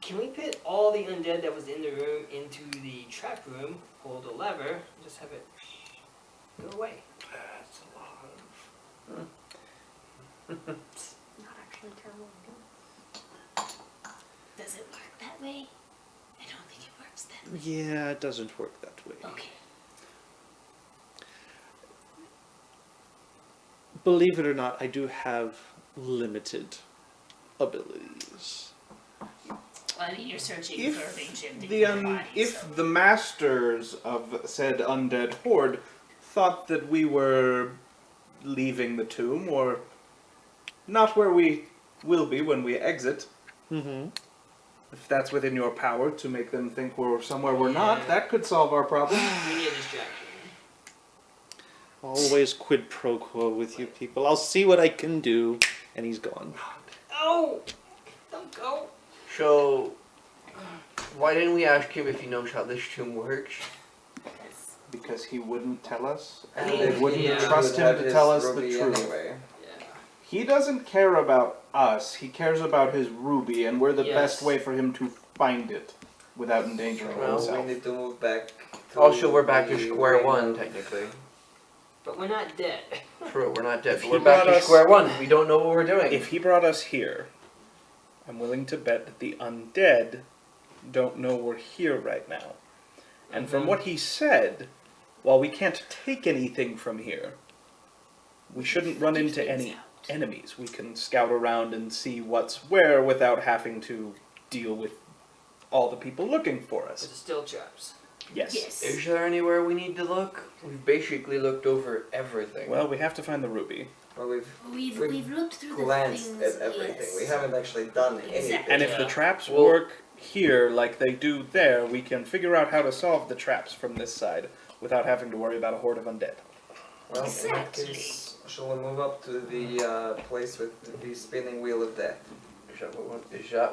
can we fit all the undead that was in the room into the trap room, pull the lever, and just have it go away? That's a lot of. Not actually terrible. Does it work that way? I don't think it works that way. Yeah, it doesn't work that way. Okay. Believe it or not, I do have limited abilities. Well, I mean, you're searching If for things shifting the in your body, if so... the masters of said undead horde thought that we were leaving the tomb, or not where we will be when we exit, Mm-hmm. if that's within your power to make them think we're somewhere we're not, that could solve our problem. We need a distraction. Always quid pro quo with you people. I'll see what I can do. And he's gone. Oh! Don't go! So, why didn't we ask him if he knows how this tomb works? Because he wouldn't tell us, and mean, they wouldn't yeah. trust Would him have to his tell us the ruby truth. Anyway. Yeah. He doesn't care about us, he cares about his ruby, and we're the Yes. best way for him to find it. without endangering Well, himself. we need to move back. To Also, we're back to the square ring one, of- technically. But we're not dead. True, we're not dead, If but he we're back brought to us- square one. We don't know what we're doing. If he brought us here, I'm willing to bet that the undead don't know we're here right now. And from what he said, while we can't take anything from here, we shouldn't run into any enemies. We can scout around and see what's where without having to deal with all the people looking for With us. the still traps. Yes. Yes. Is there anywhere we need to look? We've basically looked over everything. Well, we have to find the ruby. Well, we've We've looked through the glanced things. at everything. Yes. We haven't actually done anything. Exactly. And if the Yeah. traps Well- work here like they do there, we can figure out how to solve the traps from this side without having to worry about a horde of undead. Well, in that Exactly. case, shall we move up to the place with the spinning wheel of death? Is that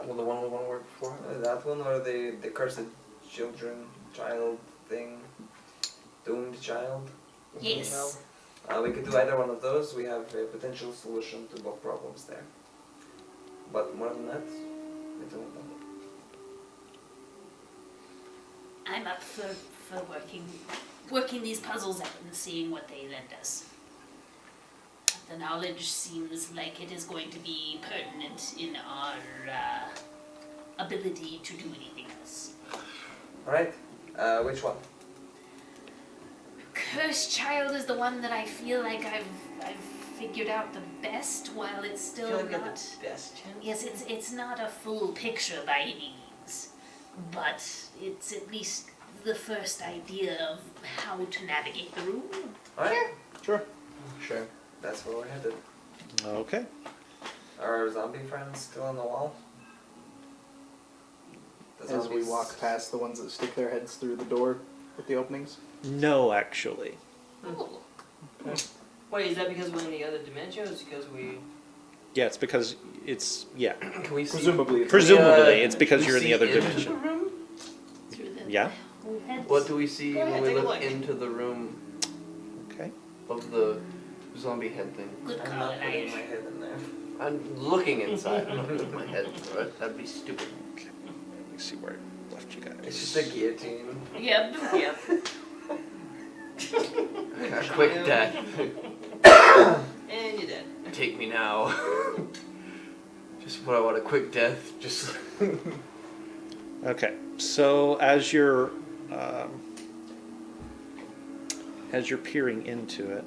the one we want to work for? That one or the cursed child thing? Doomed child? Yes. We could do either one of those. We have a potential solution to both problems there. But more than that, I don't know. I'm up for working these puzzles out and seeing what they lend us. The knowledge seems like it is going to be pertinent in our ability to do anything else. Alright, which one? Cursed Child is the one that I feel like I've figured out the best, while it's still Feel like you're not. the best chance. Yes, it's not a full picture by any means, but it's at least the first idea of how to navigate the room. Alright, Sure. Sure. that's where we're headed. Okay. Are our zombie friends still on the wall? The As we zombies- walk past the ones that stick their heads through the door with the openings. No, actually. Ooh. Wait, is that because we're in the other dimension, or is it because we... Yeah, it's because it's yeah. Can we see? Presumably. it's- Presumably, it's because we you're in the see other into dimension. the room? Through the Yeah. heads. What do we see Go ahead, when we take a look look. into the room Okay. of the zombie head thing? Good I'm call, not putting Elijah. my head in there. I'm looking inside. I'm not putting my head through it. That'd be stupid. Let me see where I left you guys. It's just a guillotine. Yep, yep. A quick death. And you're dead. Take me now. Just what I want, a quick death. Just. Okay, so as you're peering into it,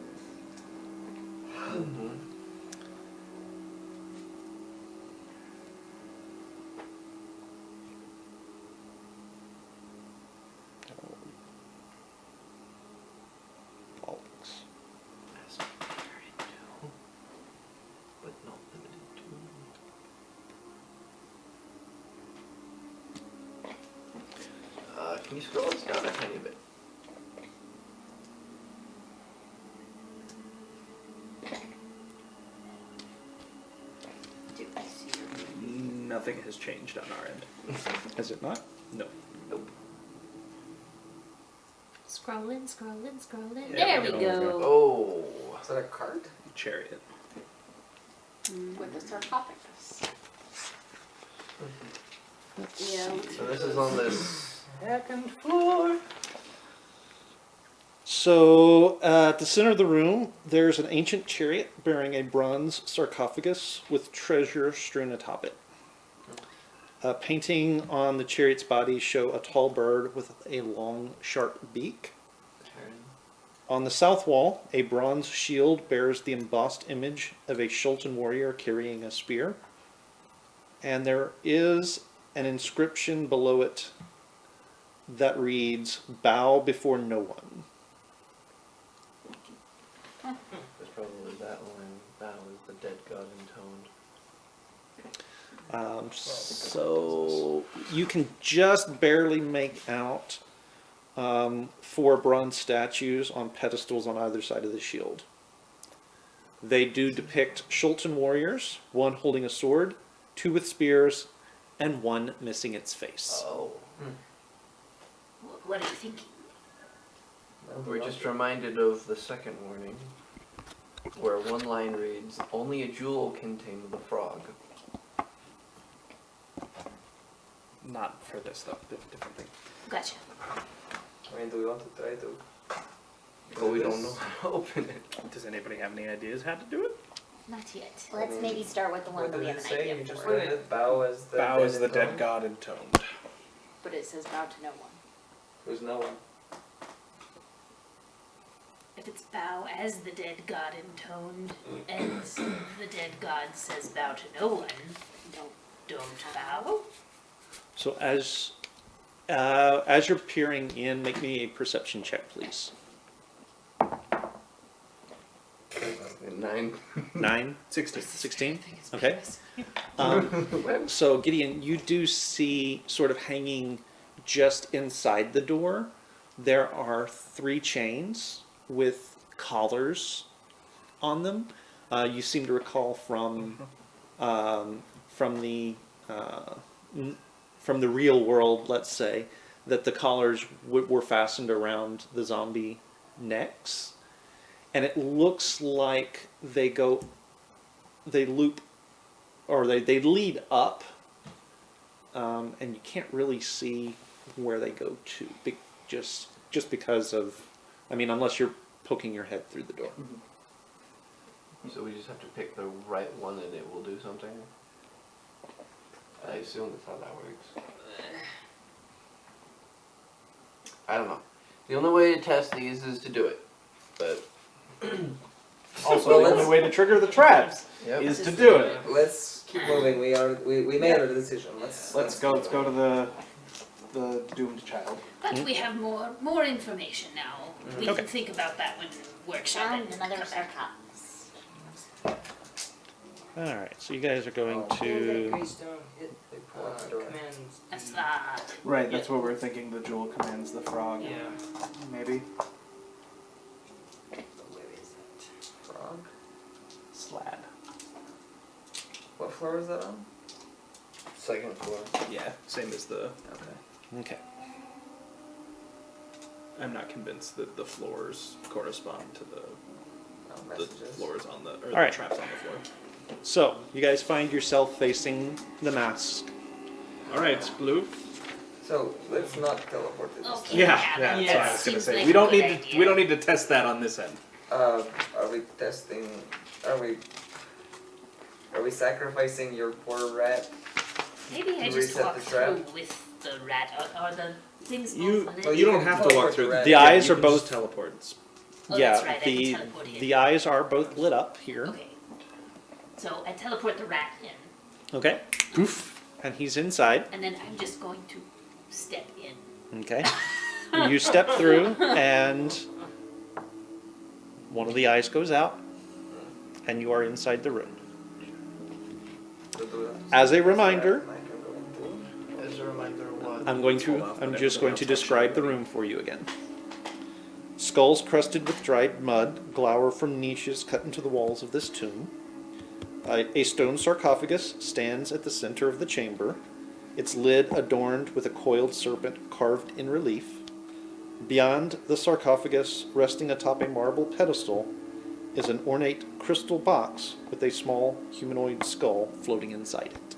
bollocks. But not limited to. Can you scroll us down a tiny bit? Do I see your Nothing has changed on our end. Has it not? No. Scrolling, scrolling, scrolling. Yeah, There we we go. go. Oh. Is that a card? Chariot. With the sarcophagus. Yeah. So this is on this second floor. So at the center of the room, there's an ancient chariot bearing a bronze sarcophagus with treasure strewn atop it. A painting on the chariot's body show a tall bird with a long, sharp beak. On the south wall, a bronze shield bears the embossed image of a Shulton warrior carrying a spear. And there is an inscription below it that reads, "Bow before no one." There's probably that one. That was the dead god intoned. So you can just barely make out 4 bronze statues on pedestals on either side of the shield. They do depict Shulton warriors, one holding a sword, 2 with spears, and 1 missing its face. Oh. What are you thinking? We're just reminded of the second warning, where one line reads, "Only a jewel can tame the frog." Not for this though. Different thing. Gotcha. I mean, do we want to try to? But we don't know how to open it. Does anybody have any ideas how to do it? Not yet. Let's maybe start with the one What that did we have it an say? idea You just for. read it. Bow as the Bow is the in dead tone? god intoned. But it says bow to no one. There's no one. If it's bow as the dead god intoned, and the dead god says bow to no one, don't bow. So as you're peering in, make me a perception check, please. 9. 9, 16. 16? Okay. So Gideon, you do see sort of hanging just inside the door, there are 3 chains with collars on them. You seem to recall from the real world, let's say, that the collars were fastened around the zombie necks, and it looks like they loop, or they lead up, and you can't really see where they go to, just because of, I mean, unless you're poking your head through the door. So we just have to pick the right one and it will do something? I assume that's how that works. I don't know. The only way to test these is to do it. But Also, Well, the only let's- way to trigger the traps Yep. is to do it. Let's keep moving. We made our decision. Let's go to the doomed child. But we have more information now. We Okay. can think about that when workshop And it. another sarcophagus. All right, so you guys are going That to. Greystone hit commands. That's that. Right, that's what we're thinking. The jewel commands the frog. Yeah. Maybe. Where is that? Frog. Slad. What floor is that on? second floor. Yeah, same as the. Okay. Okay. I'm not convinced that the floors correspond to the Messages. floors on the or All right. the traps on the floor. So you guys find yourself facing the mask. All right, Blue. So let's not teleport it. this Okay. Yeah, Yeah, that's that what I was gonna seems say. like We a don't good need to. idea. We don't need to test that on this end. time. Are we testing? Are we sacrificing your poor rat? Maybe I just Reset walk the trap. through with the rat. Are the things You- both lit? Well, You don't can have to walk teleport through. the rat. The Yeah, eyes you are can both. just teleport. Oh, Yeah, that's right. I can the teleport in. the eyes are both lit up here. Okay. So I teleport the rat in, Okay. Oof. And he's inside. and then I'm just going to step in. Okay. You step through, and one of the eyes goes out, and you are inside the room. As a reminder, As a reminder, what? I'm just going to describe the room for you again. Skulls crusted with dried mud glower from niches cut into the walls of this tomb. A stone sarcophagus stands at the center of the chamber, its lid adorned with a coiled serpent carved in relief. Beyond the sarcophagus, resting atop a marble pedestal, is an ornate crystal box with a small humanoid skull floating inside it.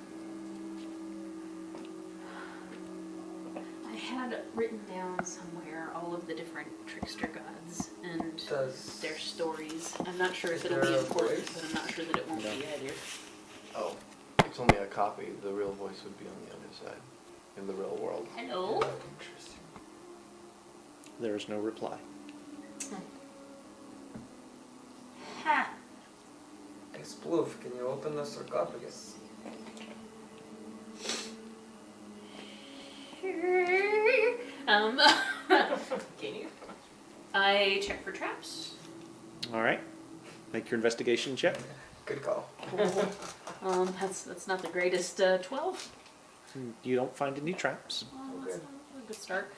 I had written down somewhere all of the different trickster gods and Does their stories. I'm not sure if Is it'll be there a important, voice? but I'm not sure that it won't be either. Oh, it's only a copy. The real voice would be on the other side, in the real world. Hello? Interesting. There is no reply. Ha! Hey, Sploof, can you open the sarcophagus? Can you? I check for traps. All right. Make your investigation check. Good call. That's not the greatest 12. You don't find any traps. That's not a good start.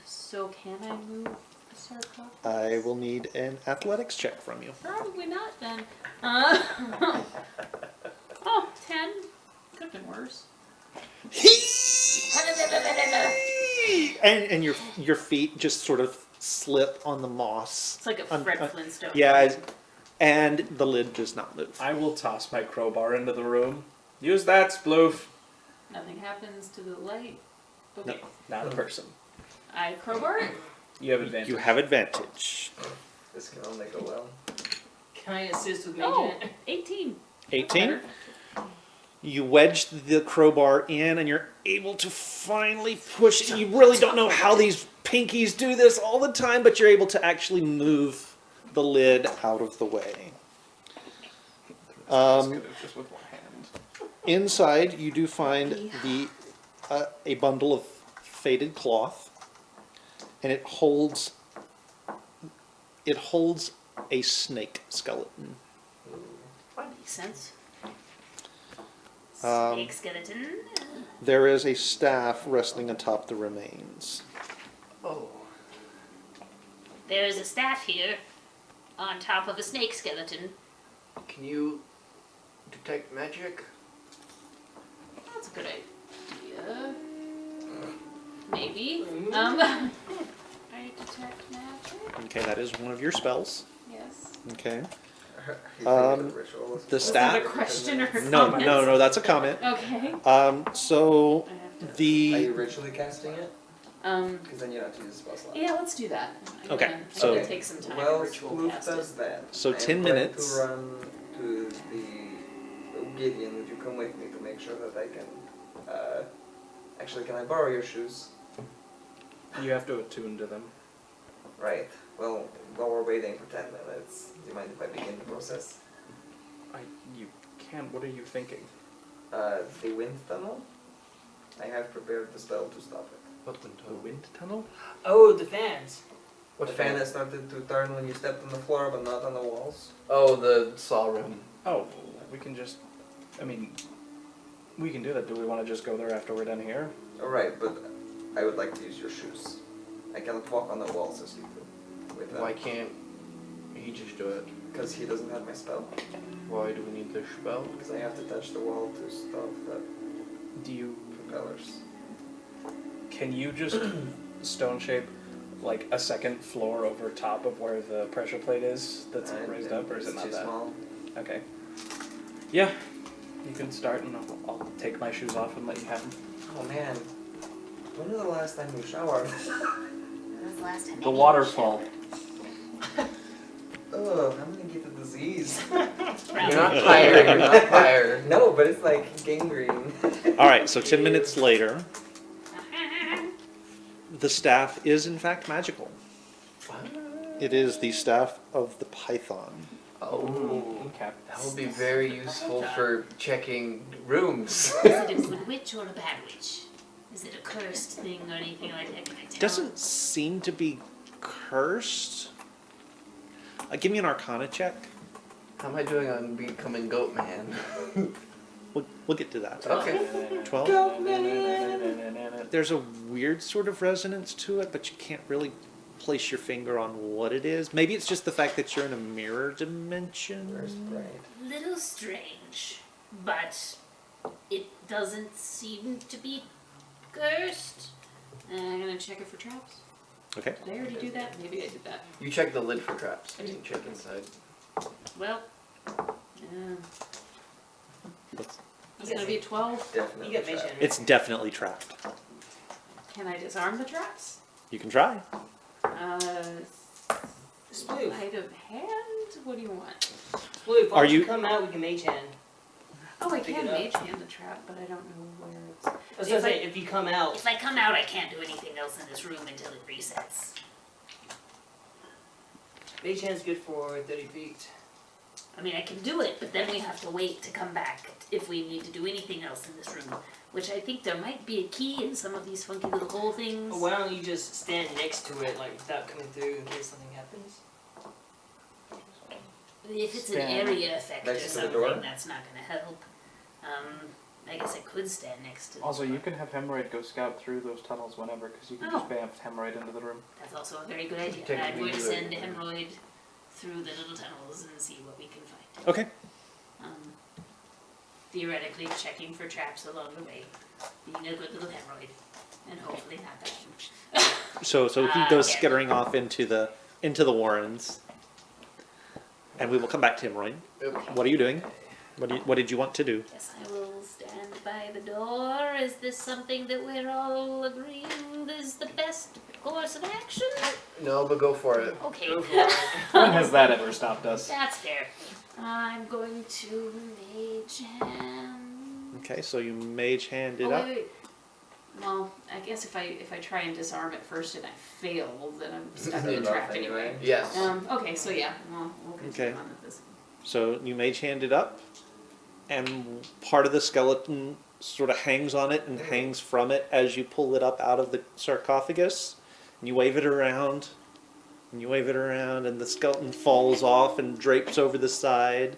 So can I move the sarcophagus? I will need an athletics check from you. Probably not then. 10. Could have been worse. And your feet just sort of slip on the moss. It's like a Fred Flintstone. Yeah, and the lid does not move. I will toss my crowbar into the room. Use that, Sploof. Nothing happens to the light. Okay. Not a person. I crowbar it. You have advantage. You have advantage. This can only go well. Can I assist with mage Oh, hand? 18. 18. You wedge the crowbar in, and you're able to finally push it. You really don't know how these pinkies do this all the time, but you're able to actually move the lid out of the way. Just with one hand. Inside, you do find a bundle of faded cloth, and it holds a snake skeleton. Makes sense. Snake skeleton. There is a staff resting atop the remains. Oh. There is a staff here on top of a snake skeleton. Can you detect magic? That's a good idea. Maybe. I detect magic. Okay, that is one of your spells. Yes. Okay. You think the ritual is- The Was that a staff. question or a No, comment? no, that's a comment. Okay. So I have to. Are the you ritually casting it? Um. Because then you don't have to use a spell slot. Yeah, let's do that. I'm Okay, gonna- so- I'm gonna take some time Well, to ritual Sploof cast it. does that. So I am 10 going minutes. to run to the Gideon. Would you come with me to make sure that I can? Actually, can I borrow your shoes? You have to attune to them. Right. Well, while we're waiting for 10 minutes, do you mind if I begin the process? You can. What are you thinking? The wind tunnel. I have prepared the spell to stop it. What wind The tunnel? wind tunnel? Oh, the fans. The fan has started to turn when you stepped on the floor, but not on the walls. Oh, the saw room. Oh, we can just. I mean, we can do that. Do we want to just go there after we're done here? Alright, but I would like to use your shoes. I cannot walk on the walls as you do. With Why can't he just do it? Because he doesn't have my spell. Why do we need the spell? Because I have to touch the wall to stop the Do you? propellers. Can you just stone shape like a second floor over top of where the pressure plate is that's raised up, or is it It's not too that? small. Okay. Yeah, you can start, and I'll take my shoes off and let you have them. Oh man. When was the last time you showered? When was the last time The anyone waterfall. Ugh, I'm gonna get the disease. You're not tired. You're not tired. No, but it's like gangrene. All right. So 10 minutes later, the staff is in fact magical. It is the staff of the Python. Oh, Cap. that will be very useful for checking rooms. Is it a good witch or a bad witch? Is it a cursed thing or anything like that? Can I tell? Doesn't seem to be cursed. Give me an Arcana check. How am I doing on becoming Goat Man? We'll get to that. Okay. 12. There's a weird sort of resonance to it, but you can't really place your finger on what it is. Maybe it's just the fact that you're in a mirror dimension. Right. Little strange, but it doesn't seem to be cursed. I'm gonna check it for traps. Okay. Did I already do that? Maybe I did that. You check the lid for traps. You can check inside. Well, it's gonna be a 12. Definitely. You get mage trapped. hand. It's definitely trapped. Can I disarm the traps? You can try. Sploof. Height of hand? What do you want? Sploof, Are why don't you- come out, we can mage hand. Oh, I Pick can it up. mage hand the trap, but I don't know where it's. I was gonna say, if you come out, If I come out, I can't do anything else in this room until it resets. mage hand's good for 30 feet. I mean, I can do it, but then we have to wait to come back if we need to do anything else in this room. Which I think there might be a key in some of these funky little hole things. Or why don't you just stand next to it, like, without coming through in case something happens? If it's an Stand area effect or next to the something, door? that's not gonna help. I guess I could stand next to the Also, door. you can have Hemorrhoid go scout through those tunnels whenever, because you can just Oh. bamf Hemorrhoid into the room. That's also a very good idea. I'm Technically going to do send it. Hemorrhoid through the little tunnels and see what we can find. Okay. Theoretically, checking for traps along the way, being a good little hemorrhoid, and hopefully not dying. So he goes Yeah. skittering off into the warrens, and we will come back to him, Roy. Okay. What are you doing? What did you want to do? Yes, I will stand by by the door? Is this something that we're all agreeing is the best course of action? No, but go for it. Okay. Go for it. When has that ever stopped us? That's fair. I'm going to mage hand. Okay, so you mage hand it Oh, up. wait. Well, I guess if I try and disarm it first and I fail, then I'm stuck in the Enough trap anyway. Yes. Okay, so yeah, we'll continue Okay. on with this. So you mage hand it up, and part of the skeleton sort of hangs on it and hangs from it as you pull it up out of the sarcophagus. And you wave it around, and you wave it around, and the skeleton falls off and drapes over the side,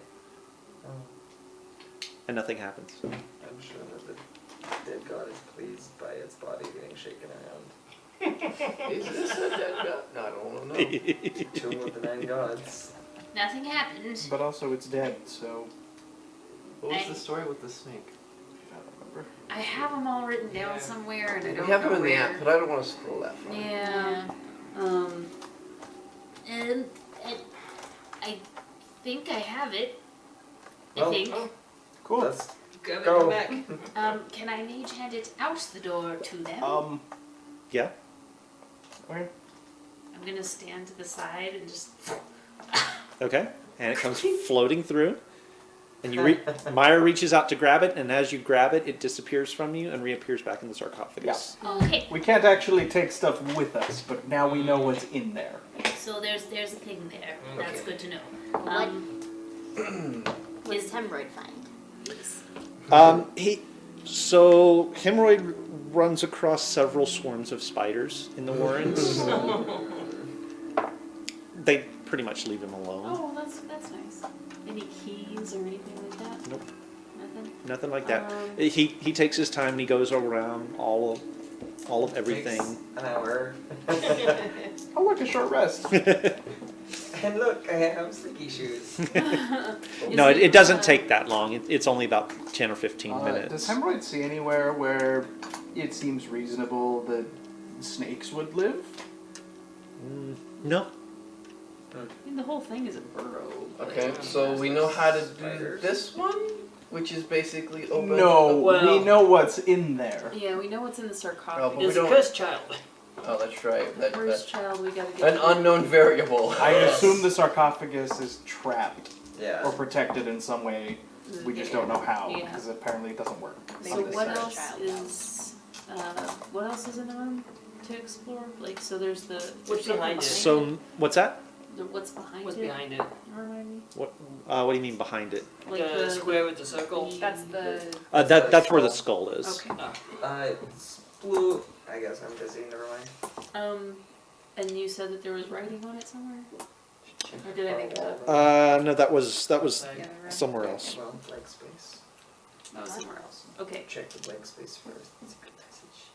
and nothing happens. I'm sure that the dead god is pleased by its body being shaken around. Is this a dead god? No, I don't know. Tomb of the 9 gods. Nothing happened. But also it's dead, so What was the story with the snake? I don't remember. I have them all written down Yeah. somewhere, and I We don't have know them in the where. app, but I don't want to scroll that far. Yeah. And I think I have it. I Well, think. Cool. Let's Grab it Go. and back. Can I mage hand it out the door to them? Yeah. Okay. I'm gonna stand to the side and just. Okay. And it comes floating through, and you Maya reaches out to grab it, and as you grab it, it disappears from you and reappears back in the sarcophagus. Okay. We can't actually take stuff with us, but now we know what's in there. So there's a thing there. That's Okay. good to know. What does hemorrhoid find? Please. Hemorrhoid runs across several swarms of spiders in the warrens. They pretty much leave him alone. Oh, that's nice. Any keys or anything like that? Nope. Nothing. Nothing like that. Um, He takes his time and he goes around all of everything. Takes an hour. Oh, look, a short rest. And look, I have sticky shoes. No, it doesn't take that long. It's only about 10 or 15 Does minutes. Hemorrhoid see anywhere where it seems reasonable that snakes would live? No. I mean, the whole thing is a burrow. but- Okay, so we know how to do this one, which is basically open. No, Well- we know what's in there. Yeah, we know what's in the Oh, sarcophagus. but we There's a don't- cursed child. Oh, that's right. First child, we gotta get. An unknown variable. I assume the sarcophagus is trapped Yeah. or protected in some way. We just don't know how, Yeah. because apparently it doesn't work. So Maybe the what first else child is? What else is in the room to explore? Like, so there's the. What's there's something behind it? So what's that? What's behind What's it? behind it? Remind me. What do you mean behind it? Like the square with the circle. That's the. That's where the skull is. Okay. It's blue. I guess I'm busy. Never mind. And you said that there was writing on it somewhere? Or did I make that up? No, that was Yeah, right. somewhere else. Well, blank space. That was somewhere else. Okay, Check the blank space first. Secret passage.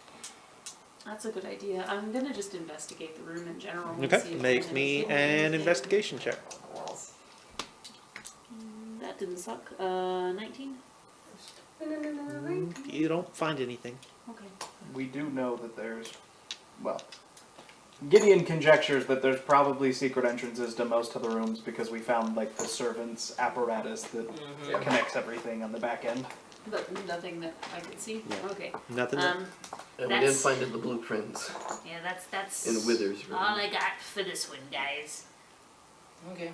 that's a good idea. I'm gonna just investigate the room in general. And Okay, see if make there's me anything- an anything- investigation check. Walls. That didn't suck. 19? You don't find anything. Okay. We do know that there's, well, Gideon conjectures that there's probably secret entrances to most of the rooms because we found like the servant's apparatus that Mm-hmm. connects everything on the back end. But nothing that I could see? Yeah. Okay. Nothing. And we didn't That's- find it in the blueprints Yeah, that's in Wither's room. all I got for this one, guys. Okay.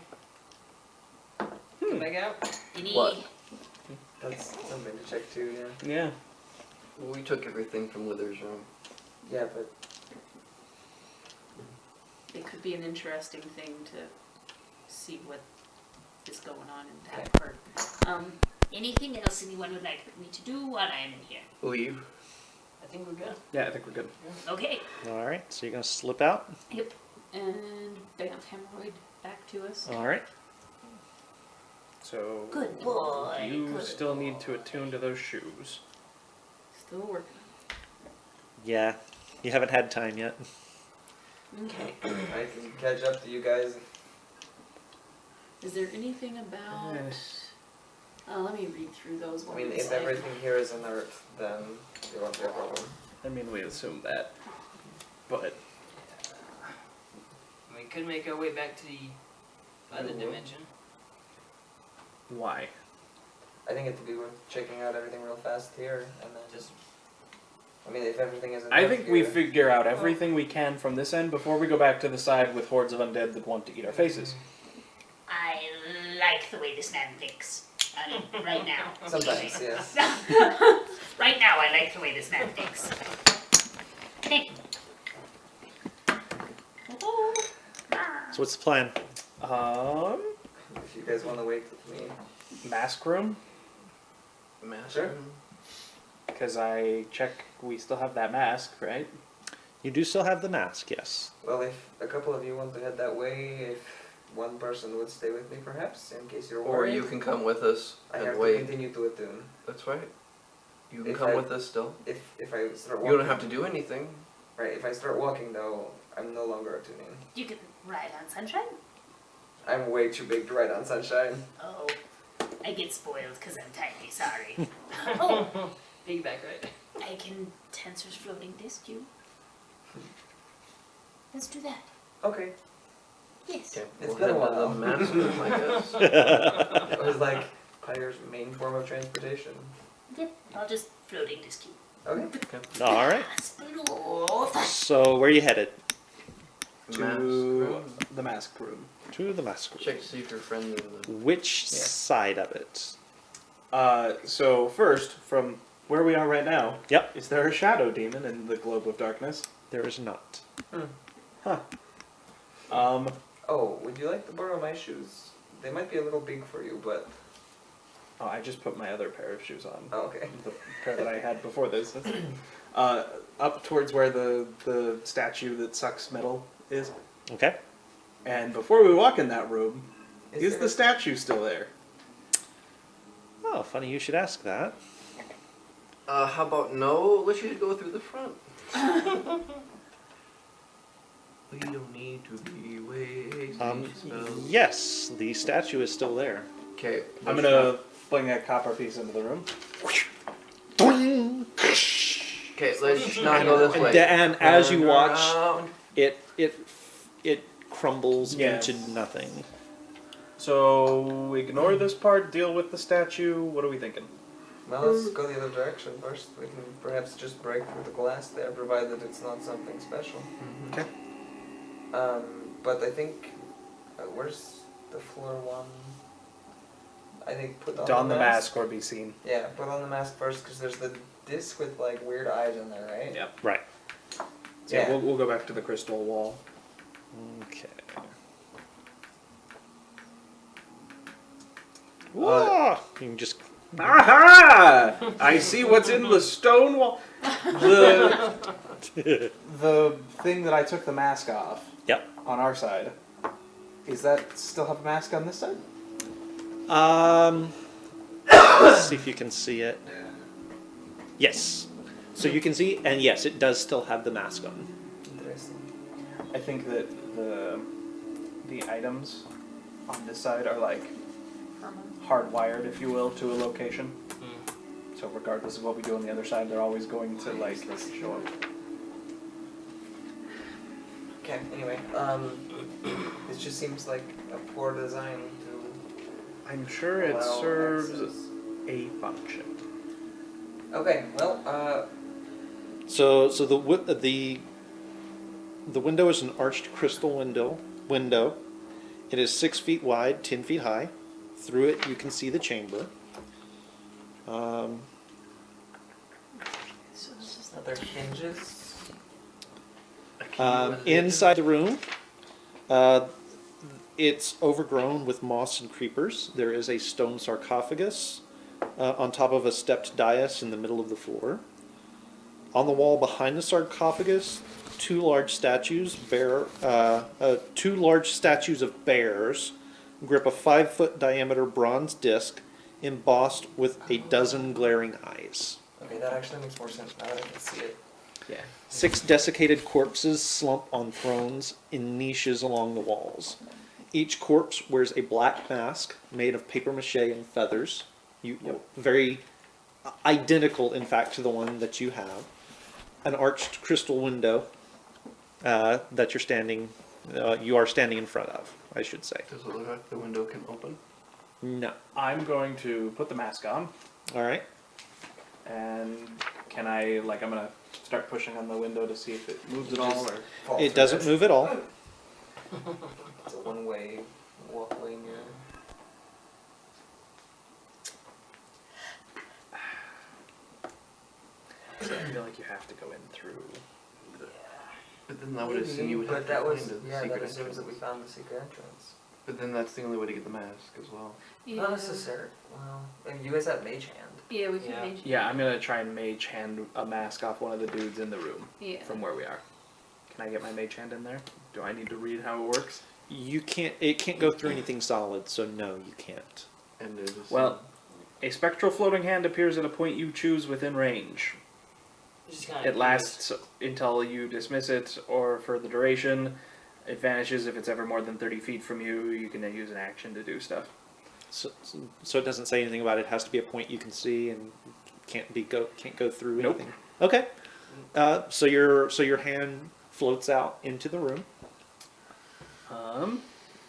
Come back out. Any What? That's something to check too. Yeah. Yeah. Well, we took everything from Wither's room. Yeah, but It could be an interesting thing to see what is going on in that part. anything else anyone would like me to do while I am in here? Leave. I think we're good. Yeah, I think we're good. Okay. All right, so you're gonna slip out. Yep. And bamf hemorrhoid back to us. All right. So Good boy. you good still need boy. to attune to those shoes. Still working. Yeah, you haven't had time yet. Okay. I can catch up to you guys. Is there anything about? Let me read through those I ones. mean, if like- everything here is inert, then it won't be a problem. I mean, we assume that, but We could make our way back to the other Mhm. dimension. why? I think it'd be worth checking out everything real fast here, and then just. I mean, if everything isn't. I think we figure out everything we can from this end before we go back to the side with hordes of undead that want to eat our faces. I like the way this man thinks. Right now. Sometimes, yes. Right now, I like the way this man thinks. So what's the plan? If you guys want to wait with me. Mask room, Master. Sure. because I check we still have that mask, right? You do still have the mask, yes. Well, if a couple of you want to head that way, if one person would stay with me, perhaps, in case you're Or worried. you can come with us I and have to wait. continue to attune. That's right. You can If come I- with us still. If I start You walking. don't have to do anything. Right. If I start walking, though, I'm no longer attuning. You can ride on sunshine? I'm way too big to ride on sunshine. Oh, I get spoiled because I'm tiny, sorry. Oh, Piggyback, right? I can Tensor's floating disc you. Let's do that. Okay. Yes. Okay. It's We'll been a head to the while. master room, I guess. It was like Pyre's main form of transportation. Yep, I'll just floating disc you. Okay. All right. Smooth. So where are you headed? To Mask room. the mask room. To the mask room. Check to see if you're friendly with them. Which Yeah. side of it? So first, from where we are right now, Yep. is there a shadow demon in the globe of darkness? There is not. Huh. Oh, would you like to borrow my shoes? They might be a little big for you, but Oh, I just put my other pair of shoes on. oh, okay. The pair that I had before this. Up towards where the statue that sucks metal is. Okay. And before we walk in that room, is there the a- statue still there? Oh, funny you should ask that. How about no? Let's just go through the front. We don't need to be wasting spells. Yes, the statue is still there. Okay. I'm gonna fling a copper piece into the room. Okay, let's just not go this way. And as you Turn watch, around. it crumbles Yes. into nothing. So ignore this part. Deal with the statue. What are we thinking? Well, let's go the other direction first. We can perhaps just break through the glass there, provided it's not something special. Okay. But I think, where's the floor one? I think put on Don the the mask or be seen. Yeah, put on the mask first, because there's the disc with like weird eyes in there, right? Yeah. Right. So yeah, we'll go back to the crystal wall. Okay. Whoa! You can just Aha! I see what's in the stone wall. The thing that I took the mask off. Yep. On our side. Is that still have a mask on this side? let's see if you can see it. Yes. So you can see, and yes, it does still have the mask on. Interesting. I think that the items on this side are like hardwired, if you will, to a location. So regardless of what we do on the other side, they're always going to like show up. Okay, anyway, it just seems like a poor design to I'm sure it allow serves access. a function. Okay, well, So the window is an arched crystal window. It is 6 feet wide, 10 feet high. Through it, you can see the chamber. are there hinges? Inside the room, it's overgrown with moss and creepers. There is a stone sarcophagus on top of a stepped dais in the middle of the floor. On the wall behind the sarcophagus, two large statues of bears grip a 5-foot diameter bronze disc embossed with a dozen glaring eyes. Okay, that actually makes more sense now that I can see it. Yeah. 6 desiccated corpses slump on thrones in niches along the walls. Each corpse wears a black mask made of paper mache and feathers. Very identical, in fact, to the one that you have. An arched crystal window that you are standing in front of, I should say. Does it look like the window can open? No. I'm going to put the mask on, All right. and can I, like, I'm gonna start pushing on the window to see if it moves at all, or... Fall It through doesn't move at all. It's a one-way walkway in here. So I feel like you have to go in through. But then I would assume you would have But to that was, find the yeah, secret that assumes entrance. that we found the secret entrance. But then that's the only way to get the mask as well. Not necessary. Well, and you guys have mage hand. Yeah, we can Yeah. make. Yeah, I'm gonna try and mage hand a mask off one of the dudes in the room Yeah. from where we are. Can I get my mage hand in there? Do I need to read how it works? You can't. It can't go through anything solid, so no, you can't. And there's a Well, a spectral floating hand appears at a point you choose within range. Just kind It lasts until you dismiss it, or for the duration. It vanishes if it's ever more than 30 feet from you. You can then use an action to do stuff. So it doesn't say anything about it. It has to be a point you can see and can't go through Nope. anything. Okay. So your hand floats out into the room.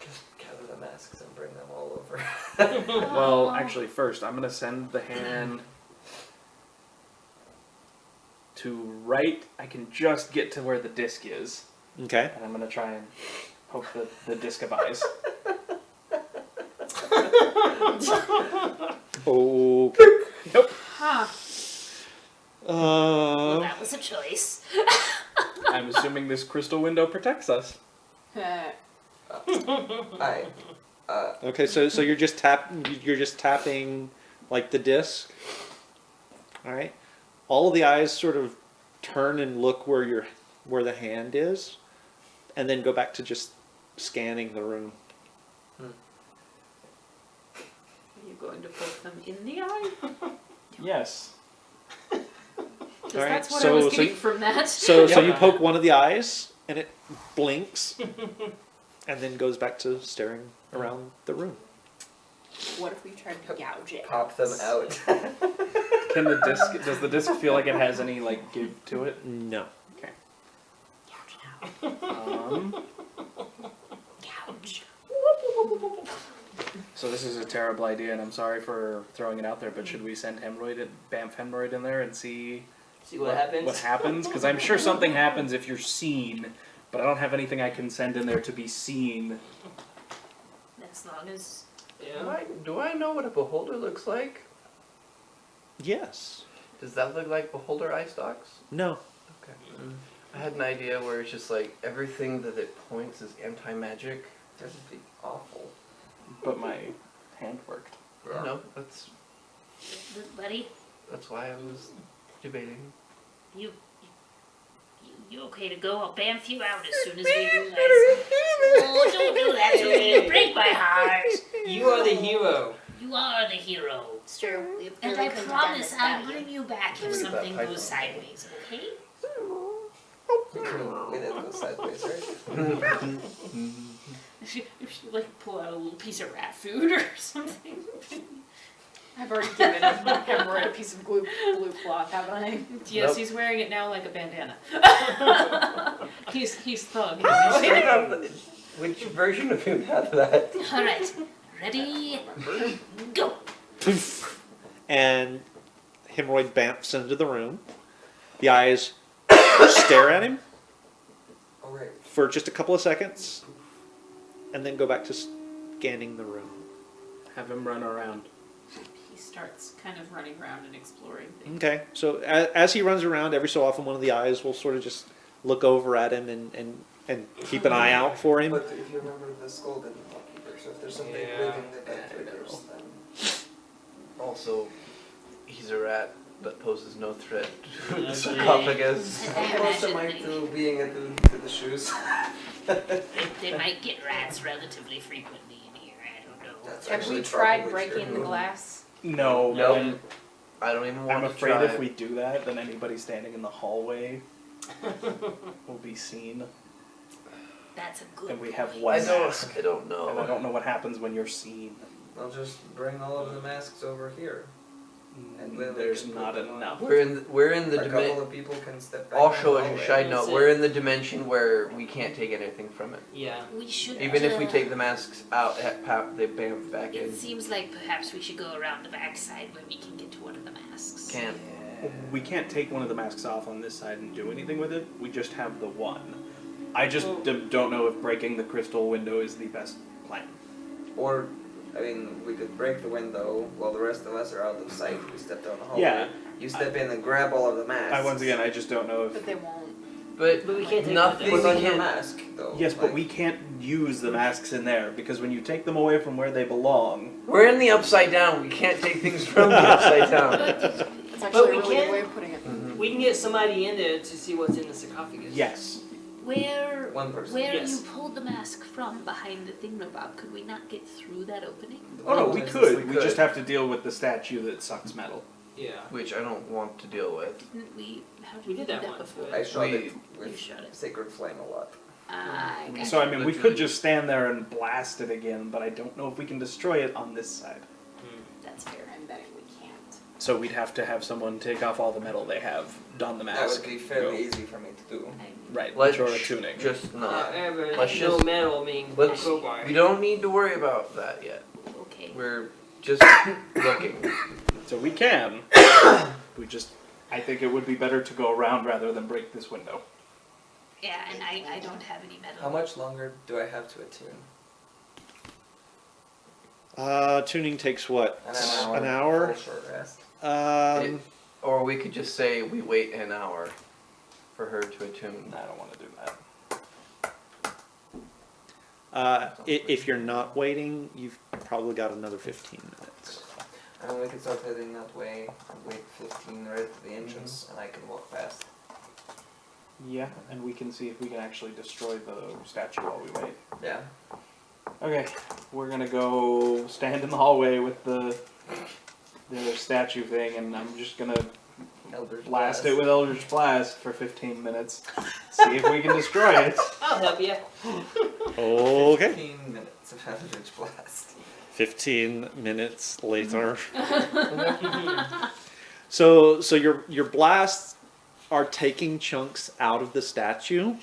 Just gather the masks and bring them all over. Well, actually, first, I'm gonna send the hand to right. I can just get to where the disc is, Okay. and I'm gonna try and poke the disc of eyes. Oh. Nope. Huh. Well, Uh, that was a choice. I'm assuming this crystal window protects us. I, okay. So you're just tapping like the disc. All right. All of the eyes sort of turn and look where the hand is, and then go back to just scanning the room. Are you going to poke them in the eye? Yes. Because Alright, that's what so- I was so getting you- from that. So Yep. you poke one of the eyes, and it blinks, and then goes back to staring around the room. What if we tried to gouge it? pop them out. Can the disc? Does the disc feel like it has any like give to it? No. Okay. Gouge it out. Gouge. So this is a terrible idea, and I'm sorry for throwing it out there. But should we send Banff Hemorrhoid in there and see See what happens. What happens? Because I'm sure something happens if you're seen, but I don't have anything I can send in there to be seen. As long as. Yeah. Do I know what a beholder looks like? Yes. Does that look like beholder eye stalks? No. Okay. I had an idea where it's just like everything that it points is anti-magic. That would be awful. But my hand worked. Yeah. No, that's Buddy, why I was debating. you okay to go? I'll bamf you out as soon as we realize. Oh, don't do that to me. You break my heart. You are the hero. You are the hero. It's true. We And really I couldn't have promise done I'll this without bring you back if Look at that something python. goes sideways, okay? We didn't go sideways, right? If you like pull out a little piece of rat food or something. I've already given him a piece of blue cloth, haven't I? Yes, Nope. he's wearing it now like a bandana. he's thug. Which version of him had that? All right, ready, go. And hemorrhoid bamfs into the room. The eyes stare at him Oh, right. for just a couple of seconds, and then go back to scanning the room. Have him run around. He starts kind of running around and exploring things. Okay, so as he runs around, every so often one of the eyes will sort of just look over at him and keep an eye out for him. But if you remember the skull didn't lock either, so if there's something Yeah. living that triggers, then... Also, he's a rat that poses no threat to the Okay. sarcophagus. I How close am I imagine to being at the shoes? they might get rats relatively frequently in here. I don't know. That's Have actually we tried probably breaking true. the glass? No. Nope. I'm- I don't even want I'm to afraid try. if we do that, then anybody standing in the hallway will be seen, That's a good. and we have I one don't. mask. I don't And I know. don't know what happens when you're seen. I'll just bring all of the masks over here. And then we There's can not put them on. enough. We're in the A couple dimension. of people can step back. Also, in as the a hallway. side note, That's we're it. in the dimension where we can't take anything from it. Yeah. We should. Even if we take the masks out, they bam back in. It seems like perhaps we should go around the backside where we can get to one of the masks. Can't. We can't take one of the masks off on this side and do anything with it. We just have the one. I just don't know if breaking the crystal window is the best plan. Or, I mean, we could break the window while the rest of us are out of sight. We step down the hallway. Yeah. You step in and grab all of the masks. Once again, I just don't know if. But they won't. But But we can't take nothing. Put We on your can't. mask, though. Yes, but we can't use the masks in there because when you take them away from where they belong, We're in the upside down. We can't take things from the upside down. It's actually we a really can- good way of putting it. We can get somebody in there to see what's in the sarcophagus. yes. Where One person. where Yes. you pulled the mask from behind the thingamabob, could we not get through that opening? Oh no, we Yes, could. we We just could. have to deal with the statue that sucks metal. Yeah. Which I don't want to deal with. Didn't we? How did We we, did do that that once, before? right? I shot We- it You with shot it. Sacred Flame a lot. I got So I you. mean, we could just stand there and blast it again, but I don't know if we can destroy it on this side. That's fair. I'm betting we can't. So we'd have to have someone take off all the metal they have, don the That mask. would be fairly go. easy for me to do. Right, Let's or a tuning. just not. However, Let's no just- metal means let's- crowbar. We don't need to worry about that yet. Okay. We're just looking. So we can. We just, I think it would be better to go around rather than break this window. Yeah, and I don't have any metal. How much longer do I have to attune? Tuning takes what? An An hour? Full short rest. Um, Or we could just say we wait an hour for her to attune. I don't want to do that. if you're not waiting, you've probably got another 15 minutes. I mean, we could start heading that way and wait 15 right at the entrance, and I can walk past. Yeah, and we can see if we can actually destroy the statue while we wait. Yeah. Okay, we're gonna go stand in the hallway with the statue thing, and I'm just gonna Eldritch blast it with Eldritch Blast for 15 minutes. See if we can destroy it. I'll help you. Okay. 15 minutes of Eldritch Blast. 15 minutes later. So your blasts are taking chunks out of the statue,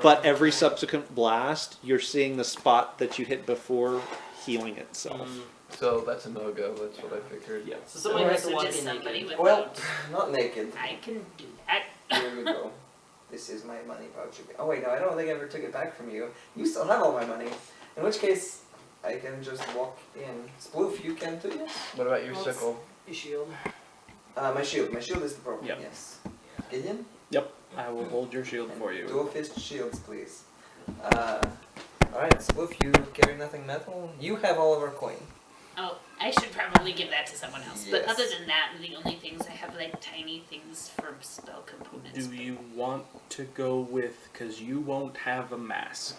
but every subsequent blast, you're seeing the spot that you hit before healing itself. So that's a no-go, that's what I figured. Yeah. So somebody has to So walk just in somebody naked. with Well, not naked. I can do that. Here we go. This is my money pouch again. Oh wait, no, I don't think I ever took it back from you. You still have all my money. In which case, I can just walk in. Sploof, you can too, yes? What about your Well, sickle? Your shield. My shield. My shield is the problem, Yep. yes. Gideon? I will hold your shield for you. Dual fist shields, please. Alright, Sploof, you carry nothing metal. You have all of our coin. Oh, I should probably give that to someone else. But Yes. other than that, the only things I have like tiny things for spell components. Do you want to go with, because you won't have a mask?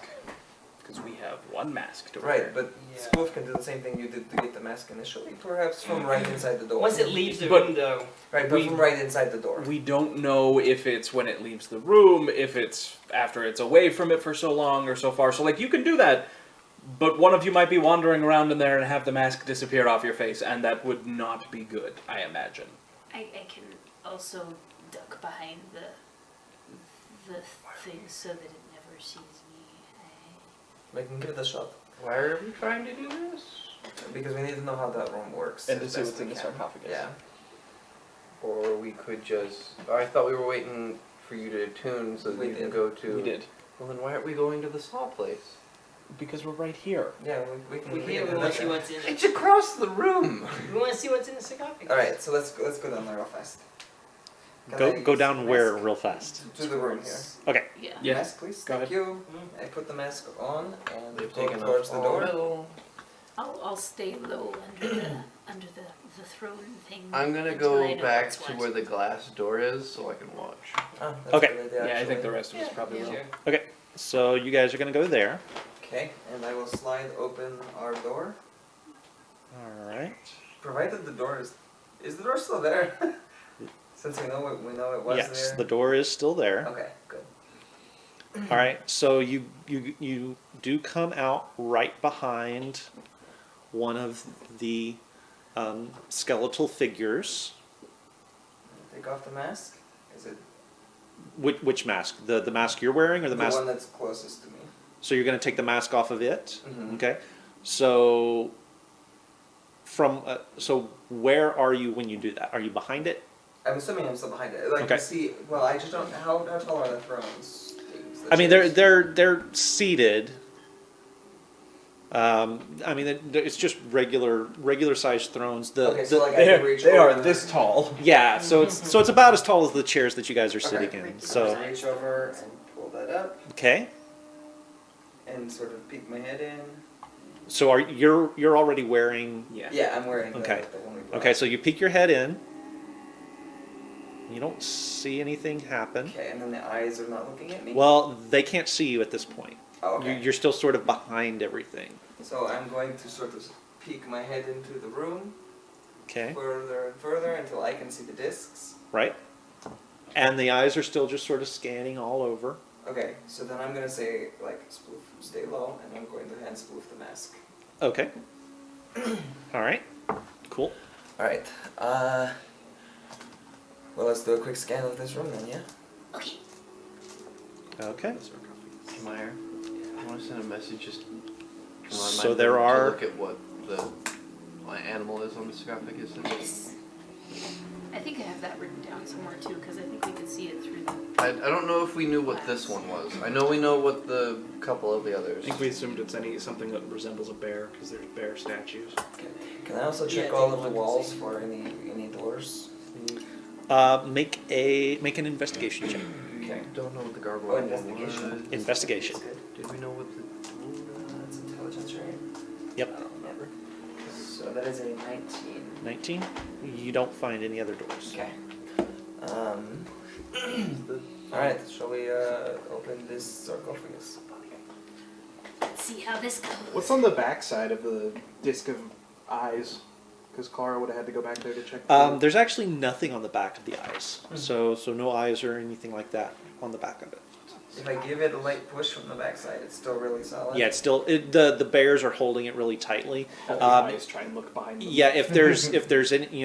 Because we have one mask to wear. Right, but Yeah. Sploof can do the same thing you did to get the mask initially, perhaps from right inside the door. Once it leaves the But- room, though. Right, but we- from right inside the door. We don't know if it's when it leaves the room, if it's after it's away from it for so long or so far. So, like, you can do that, but one of you might be wandering around in there and have the mask disappear off your face, and that would not be good, I imagine. I can also duck behind the thing so that it never sees me. We can give it a shot. Why are we trying to do this? Because we need to know how that room works. And to as see best what's in we the can. sarcophagus. Yeah. Or we could just... I thought we were waiting for you to attune so that We you can did. go to... We did. Well, then why aren't we going to the saw place? Because we're right here. Yeah, we can. We can can't do want that to see then. what's in it. It's across the room! We want to see what's in the sarcophagus. Alright, so let's go down there real fast. Can I Go use down the where mask? real fast? To the room here. Okay. Yeah. Yeah. Mask, please. Go Thank ahead. you. I put the mask on and They've go taken towards off the all door. metal. I'll stay low under the throne thing. I'm gonna until I go know back what's to what. where the glass door is so I can watch. Ah, that's Okay. a good idea, Yeah, I think the actually. rest of us probably will. Sure. So you guys are going to go there. Okay, and I will slide open our door. All right. Provided the door is the door still there? Since we know it was Yes, there. the door is still there. Okay, good. All right. So you do come out right behind one of the skeletal figures. Take off the mask. Is it Which mask? The mask you're wearing, or the mask? one that's closest to me? So you're going to take the mask off of it. Mhm. Okay. So so where are you when you do that? Are you behind it? I'm assuming I'm still behind it. Like Okay. you see, well, I just don't. How tall are the thrones? The I mean, chairs? they're seated. I mean, it's just regular sized thrones. Okay, so like I can reach They are over- this tall. Yeah, so it's about as tall as the chairs that you guys are sitting Okay. in. So So reach over and pull that up okay, and sort of peek my head in. so you're already wearing. Yeah. Yeah, I'm wearing Okay. the one we brought. Okay, so you peek your head in. You don't see anything happen. Okay, and then the eyes are not looking at me. Well, they can't see you at this point. Oh, okay. You're still sort of behind everything. So I'm going to sort of peek my head into the room Okay, further and further until I can see the discs. right? And the eyes are still just sort of scanning all over. Okay, so then I'm gonna say like spoof, stay low, and I'm going to hand spoof the mask. Okay. All right. Cool. All right. Well, let's do a quick scan of this room then, yeah. Okay. Okay. Meyer, I want to send a message just to remind So them there to are- look at what the animal is on the sarcophagus. Yes. I think I have that written down somewhere too, because I think we could see it through the. I don't know if we knew what this one was. I know we know what the couple of the I others. think we assumed it's something that resembles a bear because there's bear statues. Okay. Can I also check Yeah, all take of the one to walls see. for any doors? Make an investigation check. Okay. Don't know what the Oh, gargoyle one investigation. was. Investigation. That's good. Did we know what the That's intelligence, right? Yep. I don't remember. So that is a 19. 19. You don't find any other doors. Okay. All right. Shall we open this sarcophagus? Let's see how this goes. What's on the back side of the disc of eyes? Because Clara would have had to go back there to check. There's actually nothing on the back of the eyes, so no eyes or anything like that on the back of it. If I give it a light push from the backside, it's still really solid. Yeah, it's still the bears are holding it really tightly. All the eyes try and look behind them. Yeah, if there's any,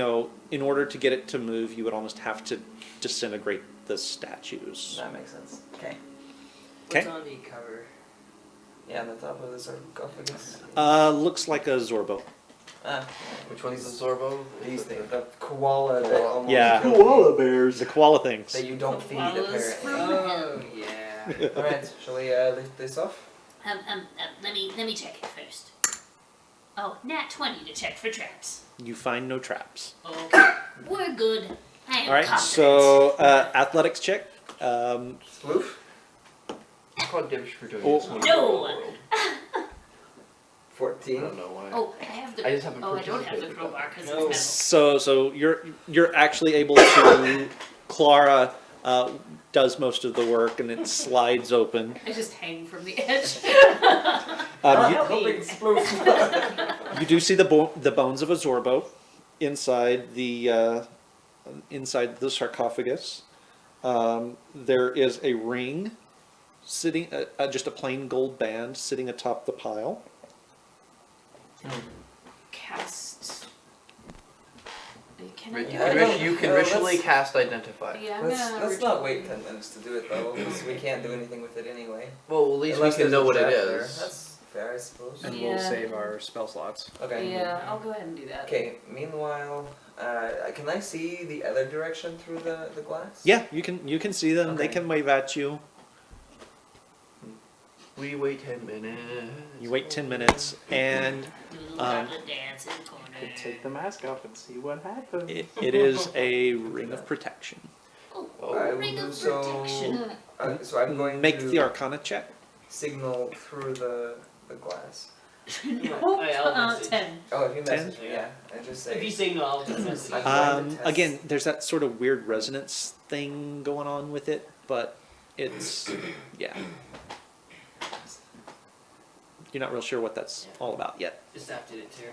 in order to get it to move, you would almost have to disintegrate the statues. That makes sense. Okay. What's Okay. on the cover? Yeah, on the top of the sarcophagus. Looks like a Zorbo. Ah, Which one's the Zorbo? these things. The koala that almost Yeah. killed Koala me, bears. The koala things. that you don't feed Koalas apparently. Oh yeah. All right. Shall we lift this off? Let me check it first. Oh, nat 20 to check for traps. You find no traps. Okay, we're good. I am All right, confident. so athletics check. Spoof. It's called Divish for doing Oh. this one. No. I 14. don't know why. Oh, I have the. I just haven't Oh, I don't have the participated. crowbar because No. it's metal. So you're actually able to. Clara does most of the work, and it slides open. I just hang from the edge. You, Helping spoof. you do see the bones of a Zorbo inside the sarcophagus. There is a ring sitting, just a plain gold band sitting atop the pile. Cast. Can I? You I can, don't- you can no, ritually let's- cast Identify. Yeah, I'm Let's gonna. not wait 10 minutes to do it though, because we can't do anything with it anyway. Well, at least Unless we can there's know a what it trap there. is. That's fair, I suppose. And Yeah. we'll save our spell slots. Okay. Yeah, I'll go ahead and do that. Okay. Meanwhile, can I see the other direction through the glass? Yeah, you can see them. They Okay. can wave at you. We wait 10 minutes. You wait 10 minutes, and Do a little Um, chocolate dance in the corner. We'll take the mask off and see what happens. it is a ring of protection. Oh, I will ring do of so. protection. So I'm going Make to the Arcana check. signal through the glass. Nope. I'll message. 10. Oh, if you 10? message me, yeah, and just If you say. signal, I'll just message. I'm going to test. Again, there's that sort of weird resonance thing going on with it, but it's yeah. You're not real sure what that's all about yet. Just after it too.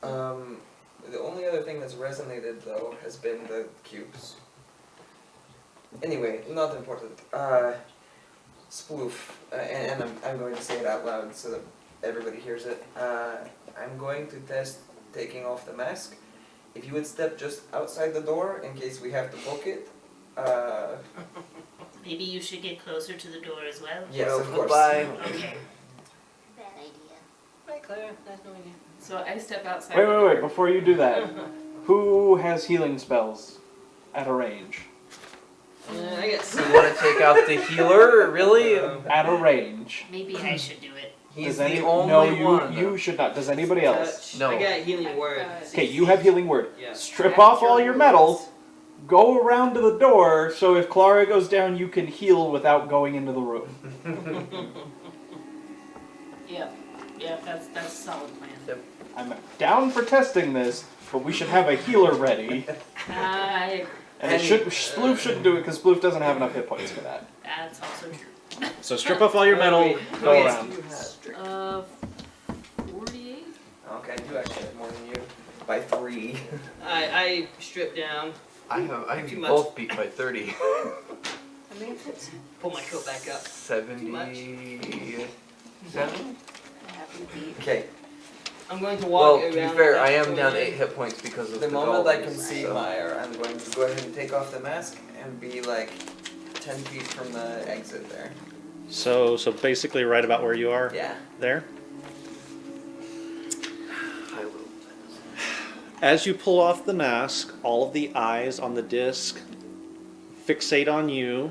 The only other thing that's resonated though has been the cubes. Anyway, not important. Spoof, and I'm going to say it out loud so that everybody hears it. I'm going to test taking off the mask. If you would step just outside the door in case we have to book it. Maybe you should get closer to the door as well. Yes, Well, of course. goodbye. Okay. Bad idea. Hi, Claire. Nice knowing you. So I step outside. Wait. Before you do that, who has healing spells at a range? I get So you want to take out the healer? Really? At a range. Maybe I should do it. He's Does the no, only you, one. you should not. Does anybody else? touch. No. I got healing word. Okay, you have healing word. Yeah. Strip off all your metal. Go around to the door, so if Clara goes down, you can heal without going into the room. Yeah, that's a solid plan. I'm down for testing this, but we should have a healer ready. I And Sploof shouldn't do it because Sploof doesn't have enough hit points for that. That's also true. So strip off all your metal, go Okay. around. 48. Okay, I do actually have more than you. By 3. I strip down, I Too can much. both beat by 30. I mean, it's pull my coat back up. 77? I have you beat. Okay, I'm going to Well, walk to be around. fair, that I am door. down 8 hit points because of the moment I can goblins, see so- Meyer, I'm going to go ahead and take off the mask and be like 10 feet from the exit there. So basically right about where you are Yeah. there. I will. As you pull off the mask, all of the eyes on the disc fixate on you,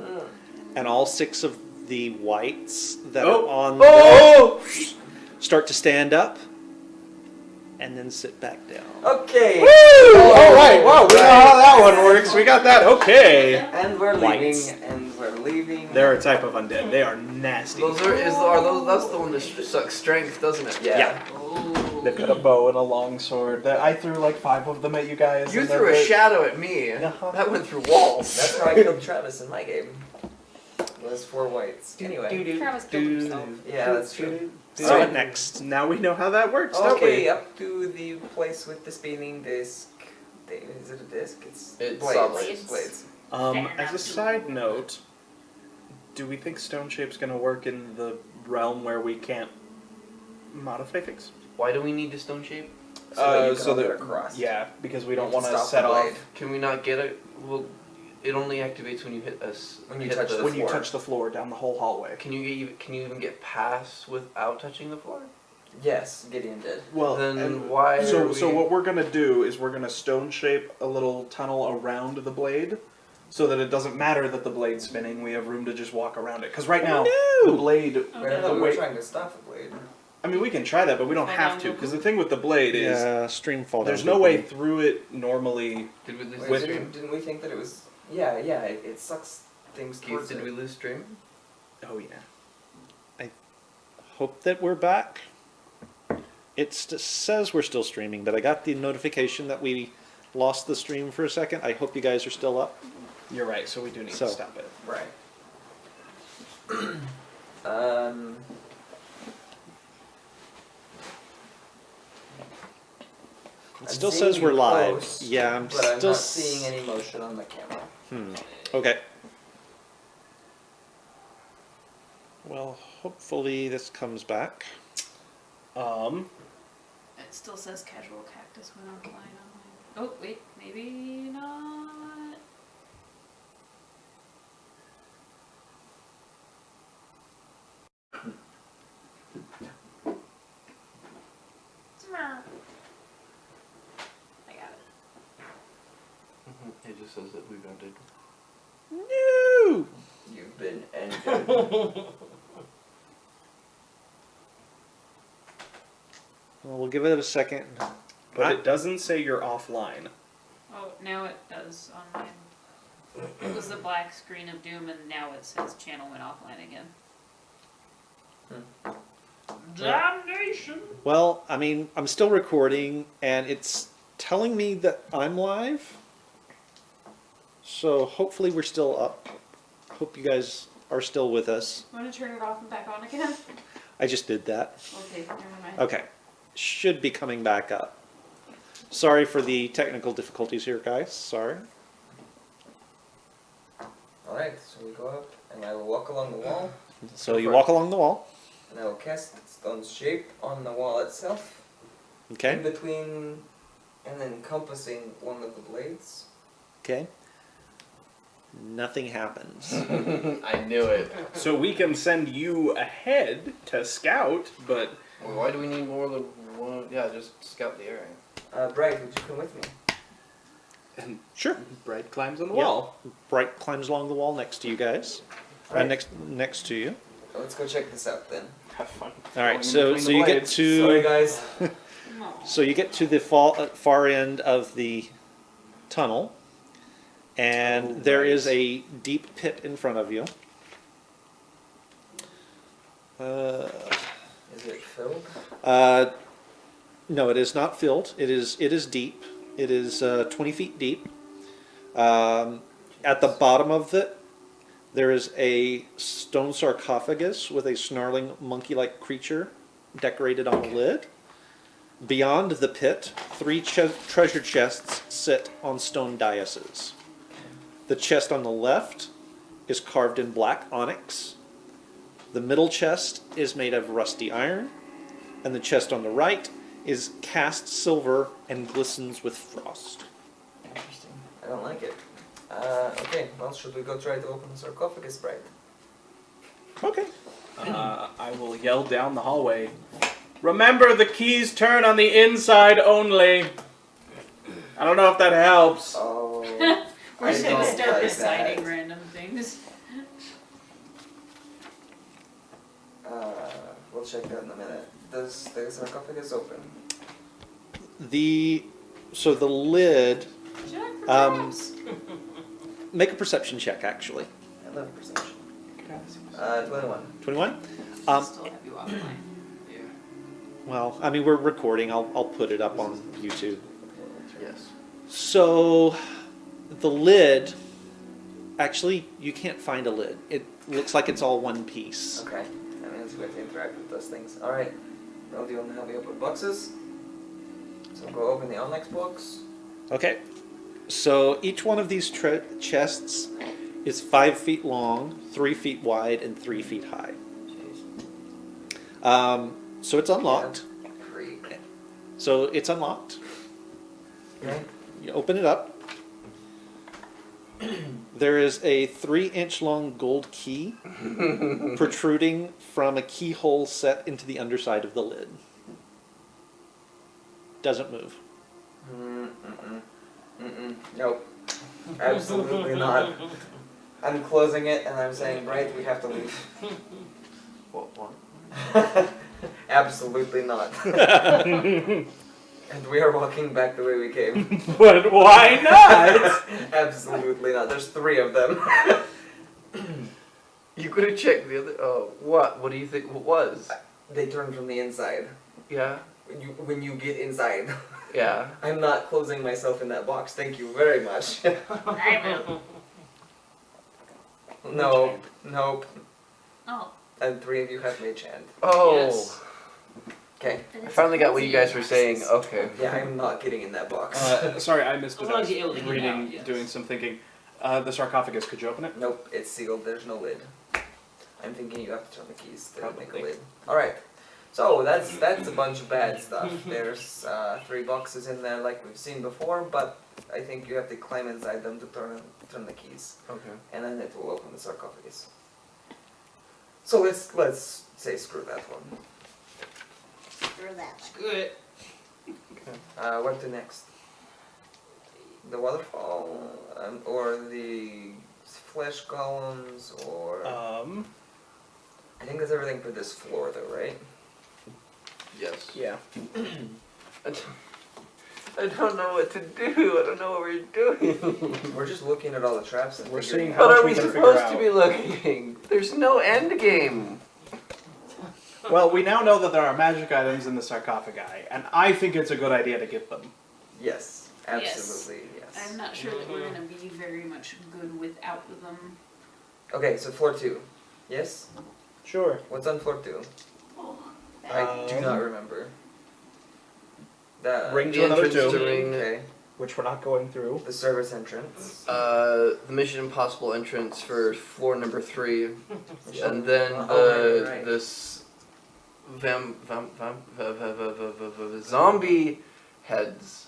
and all 6 of the whites that are on the start to stand up and then sit back down. Okay. Alright, wow, we know how that one works. We got that, okay. And we're Whites. leaving, and we're leaving. They're a type of undead. They are nasty. Those are those? That's the one that sucks strength, doesn't it? Yeah. Oh. They've got a bow and a long sword. I threw like 5 of them at you guys. You and threw a they're- shadow at me. Uh-huh. That went through walls. That's how I killed Travis in my game. Was 4 whites. Anyway. Travis killed himself. Yeah, that's true. So what next? Now we know how that works, don't Okay, we? up to the place with the spinning disc. Is it a disc? It's It's blades. blades. Blades. Fair As a enough. side note, do we think Stone Shape's gonna work in the realm where we can't modify things? Why do we need a stone shape? So that you can so all that- get across. Yeah, because we don't You want can to stop set the off blade. Can we not get it? Well, it only activates when you hit us. When you touch the when you floor. touch the floor down the whole hallway. Can you even get past without touching the floor? Yes, Gideon did. Well, Then why? are so we... what we're gonna do is we're gonna stone shape a little tunnel around the blade, so that it doesn't matter that the blade's spinning. We have room to just walk around it. Because right now the blade. But I thought we were trying to stop the blade. I mean, we can try that, but we don't Fall have down to. Goku? Because the thing with the blade is Yeah, stream fall down. there's no way through it normally. Did we lose Wait, the stream? didn't we think that it was? Yeah, it sucks things Keith, towards did it. we lose stream? Oh yeah. Hope that we're back. It says we're still streaming, but I got the notification that we lost the stream for a second. I hope you guys are still up. You're right. So we do need So- to stop it. Right. It I'm still seeing says we're you live. close, Yeah, I'm but I'm still not seeing any motion on the camera. Okay. Well, hopefully this comes back. It still says casual cactus went offline on mine. Oh, wait, maybe not. I got it. It just says that we've ended. No! You've been ended. Well, we'll give it a second. But it doesn't say you're offline. Oh, now it does on mine. It was the black screen of doom, and now it says channel went offline again. Damnation! Well, I mean, I'm still recording, and it's telling me that I'm live. So hopefully we're still up. Hope you guys are still with us. Want to turn it off and back on again? I just did that. Okay, never mind. Okay. Should be coming back up. Sorry for the technical difficulties here, guys. Sorry. Alright, so we go up, and I will walk along the wall, So you walk along the wall. and I will cast Stone's shape on the wall itself. In Okay. between and encompassing one of the blades. Okay. Nothing happens. I knew it. So we can send you ahead to scout, but Well, why do we need more than one? Yeah, just scout the area. Bright, would you come with me? and Sure. Bright climbs on the Yeah. wall. Bright climbs along the wall next to you guys. Right. Next to you. Let's go check this out then. Have fun. All right. Going So between so the you get blades. Sorry, to guys. so you get to the far end of the tunnel, and there is a deep pit in front of you. Is it filled? No, it is not filled. It is deep. It is 20 feet deep. At the bottom of it, there is a stone sarcophagus with a snarling monkey-like creature decorated on the lid. Beyond the pit, 3 treasure chests sit on stone daises. The chest on the left is carved in black onyx. The middle chest is made of rusty iron, and the chest on the right is cast silver and glistens with frost. Interesting. I don't like it. Okay, well, should we go try to open the sarcophagus, Bright? Okay. I will yell down the hallway. Remember, the keys turn on the inside only. I don't know if that helps. Oh. We're just I gonna don't start like reciting that. random things. We'll check that in a minute. Does the sarcophagus open? So the lid. Check for Um, traps. Make a perception check, actually. I love perception. 21. 21. Still have you offline. Yeah. Well, I mean, we're recording. I'll put it up on YouTube. Yes. So the lid. Actually, you can't find a lid. It looks like it's all one piece. Okay. That means we have to interact with those things. Alright. Well, do you want to help me open boxes? So go open the Onyx box. Okay. So each one of these chests is 5 feet long, 3 feet wide, and 3 feet high. Jeez. So it's unlocked. Creep. So it's unlocked. Okay. You open it up. There is a 3-inch long gold key protruding from a keyhole set into the underside of the lid. Doesn't move. Nope. Absolutely not. I'm closing it and I'm saying, Bright, we have to leave. What? Absolutely not. And we are walking back the way we came. But why not? Absolutely not. There's 3 of them. You could have checked the other. Oh, what? What do you think it was? They turn from the inside. Yeah. When you get inside. Yeah. I'm not closing myself in that box. Thank you very much. I will. No. Nope. Oh, And 3 of you have made chant. Oh. Yes. Okay. then I it's finally got what you cozy. guys were saying. Okay. Yeah, I'm not getting in that box. Sorry, I missed it. As I long was as you're able to get reading, out, yes. doing some thinking. The sarcophagus, could you open it? Nope, it's sealed. There's no lid. I'm thinking you have to turn the keys to make a Probably. lid. Alright. So that's a bunch of bad stuff. There's 3 boxes in there like we've seen before, but I think you have to climb inside them to turn the keys. Okay. And then it will open the sarcophagus. So let's say screw that one. Screw that one. Screw it. What to next? The waterfall, or the flesh columns, or I think that's everything for this floor, though, right? Yes. Yeah. I don't know what to do. I don't know what we're doing. We're just looking at all the traps and We're figuring seeing out. how What much are we we can figure supposed out. to be looking? There's no end game. Well, we now know that there are magic items in the sarcophagi, and I think it's a good idea to get them. Yes, absolutely, yes. I'm not sure that we're gonna be very much good without them. Okay, so floor 2. Yes? Sure. What's on floor 2? Oh, I do not remember. The Ring to The another entrance two, to ring. Okay. which we're not going through. The service entrance. The Mission Impossible entrance for floor number 3, and then right. this zombie heads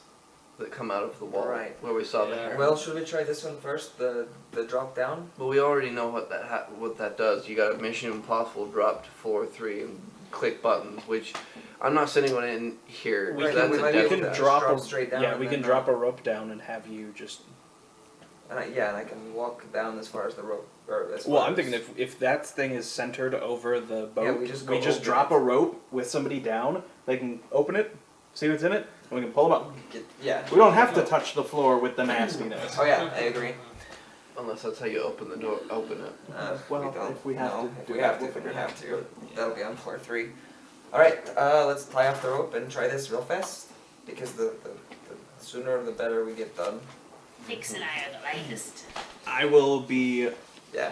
that come out of the wall. Right. Where we saw the Yeah. hair. Well, should we try this one first? The drop down. But we already know what that does. You got a Mission Impossible drop to floor 3 and click buttons, which I'm not sending one in here. We Right, that's we a might death be can able to drop drop a- straight down. Yeah, and we then, can drop a rope down and have you just. And I can walk down as far as the rope. Or as Well, far I'm thinking as- if that thing is centered over the boat, Yeah, we just go open drop it. a rope with somebody down. They can open it, see what's in it, and we can pull them up. Yeah. We don't have to touch the floor with the nastiness. Oh yeah, I agree. Unless that's how you open the door. Open it. Well, we don't. if we have no, to if do we that, have we'll to, figure we it out. have to. That'll be on floor 3. All right, let's tie off the rope and try this real fast because the sooner the better we get done. Nix and I are the lightest. I will be Yeah.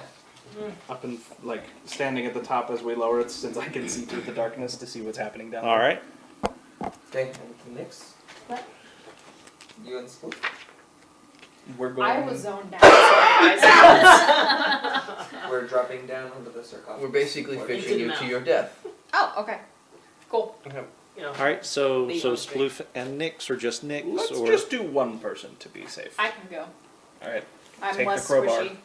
up and like standing at the top as we lower it, since I can see through the darkness to see what's happening down All there. right. Okay, and next. What? You and Spook. We're going. I was zoned out. Sorry, guys. We're dropping down onto the sarcophagus. We're basically Or- fishing Into the you mouth. to your death. Oh, okay. Cool. You know, All right. So Leave so on three. Sploof and Nix, or just Nix, Let's or just do one person to be safe. I can go. All right. I'm Take the less crowbar. squishy.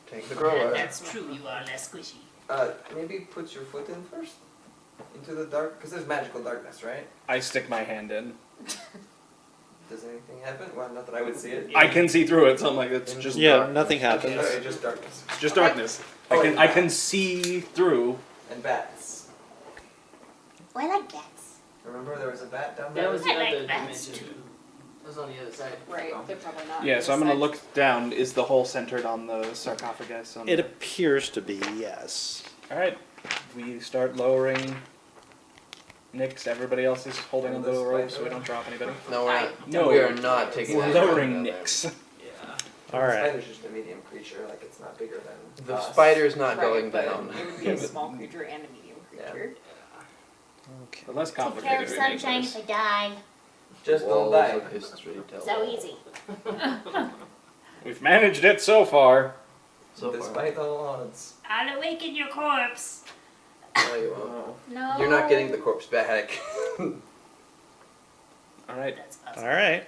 Take the crowbar. That's true, you are less squishy. Maybe put your foot in first into the dark, because there's magical darkness, right? I stick my hand in. Does anything happen? Well, not that I would see it. I can see through it, so I'm like, it's just yeah, dark. nothing happens. Okay, just darkness. It's just Okay. darkness. Oh, I can see through. And bats. Oh, I like bats. Remember there was a bat down there? that was the I like other bats dimension. too. That was on the other side. Right, they're probably not. Yeah, so I'm gonna inside. look down. Is the hole centered on the sarcophagus? It appears to be, yes. All right. We start lowering. Nix. Everybody else is holding on to the rope, so we don't drop anybody. No, we're not. No. We are not taking. We're that lowering down there. Nix. Yeah. All right. Spider's just a medium creature, like it's not bigger than The us. spider's not Right, going but down. It would be a small creature and a medium Yeah. creature. Okay. The less Take care complicated of we make sunshine this. if I die. Just don't Walls die. of history tell So all. easy. We've managed it so far. So far. Despite all odds. I'll awaken your corpse. No, you won't. No. You're not getting the corpse back. All right. That's awesome. All right.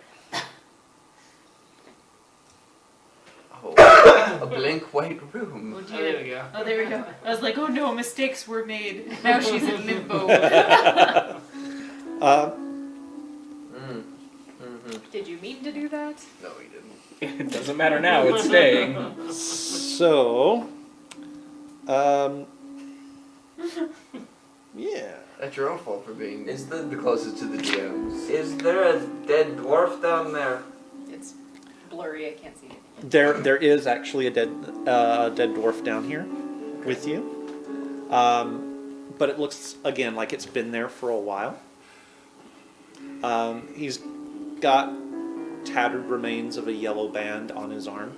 Oh, a blank white room. Oh Oh, there dear. we go. Oh, there we go. I was like, oh no, mistakes were made. Now she's in limbo. Mm. Mm-hmm. Did you mean to do that? No, he didn't. It doesn't matter now. It's staying. So, yeah. That's your own fault for being Is the- the closest to the DMs. Is there a dead dwarf down there? It's blurry, I can't see anything. There is actually a dead dwarf down here with you, but it looks again like it's been there for a while. He's got tattered remains of a yellow band on his arm.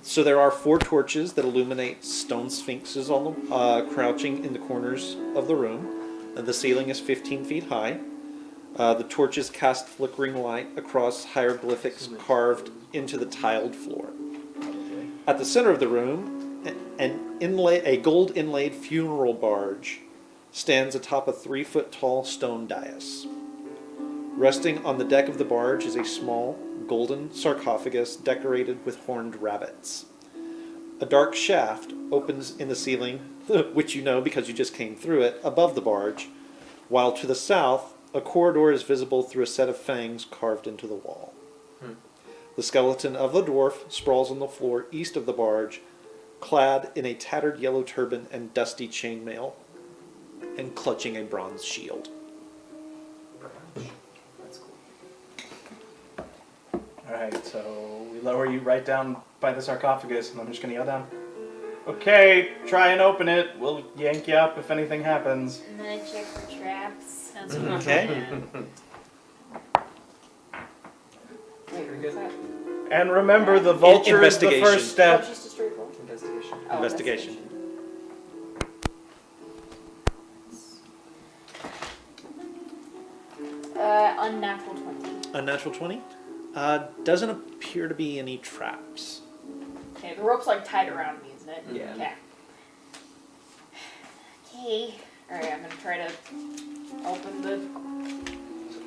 So there are 4 torches that illuminate stone sphinxes on the crouching in the corners of the room. The ceiling is 15 feet high. The torches cast flickering light across hieroglyphics carved into the tiled floor. At the center of the room, a gold inlaid funeral barge stands atop a 3-foot tall stone dais. Resting on the deck of the barge is a small, golden sarcophagus decorated with horned rabbits. A dark shaft opens in the ceiling, which you know because you just came through it, above the barge, while to the south, a corridor is visible through a set of fangs carved into the wall. The skeleton of the dwarf sprawls on the floor east of the barge, clad in a tattered yellow turban and dusty chainmail, and clutching a bronze shield. That's cool. All right. So we lower you right down by the sarcophagus, and I'm just gonna yell down. Okay, try and open it. We'll yank you up if anything happens. And then I check for traps. Sounds like Okay. Wait, Pretty what's good. that? And remember, the vulture is the Investigation. first Oh, step. it's just a straight roll. Investigation. Oh, Investigation. Unnatural 20. Unnatural 20? Doesn't appear to be any traps. Okay, the rope's like tied around me, isn't it? Yeah. Okay. Okay. Alright, I'm gonna try to open the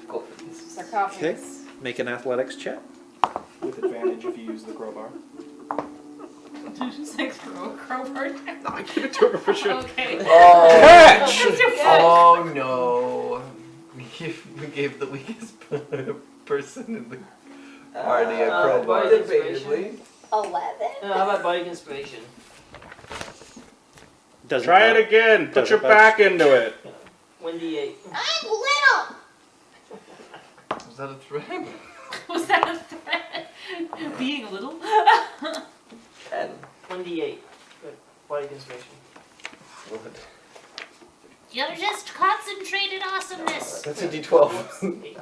Go for this. sarcophagus. Make an athletics check. With advantage if you use the crowbar. Just like throw a crowbar down. No, I give it to her for sure. Okay. Oh, Catch! oh no. We gave the weakest person in the party a crowbar. Debatably. 11. How about bardic inspiration? Doesn't Try budge. it again. Put Doesn't your budge. back into it. 1d8. I'm little. Was that a threat? Was that a threat? Being little? 10. 1d8. Good. Bardic inspiration. You're just concentrated awesomeness. That's a d12. 8.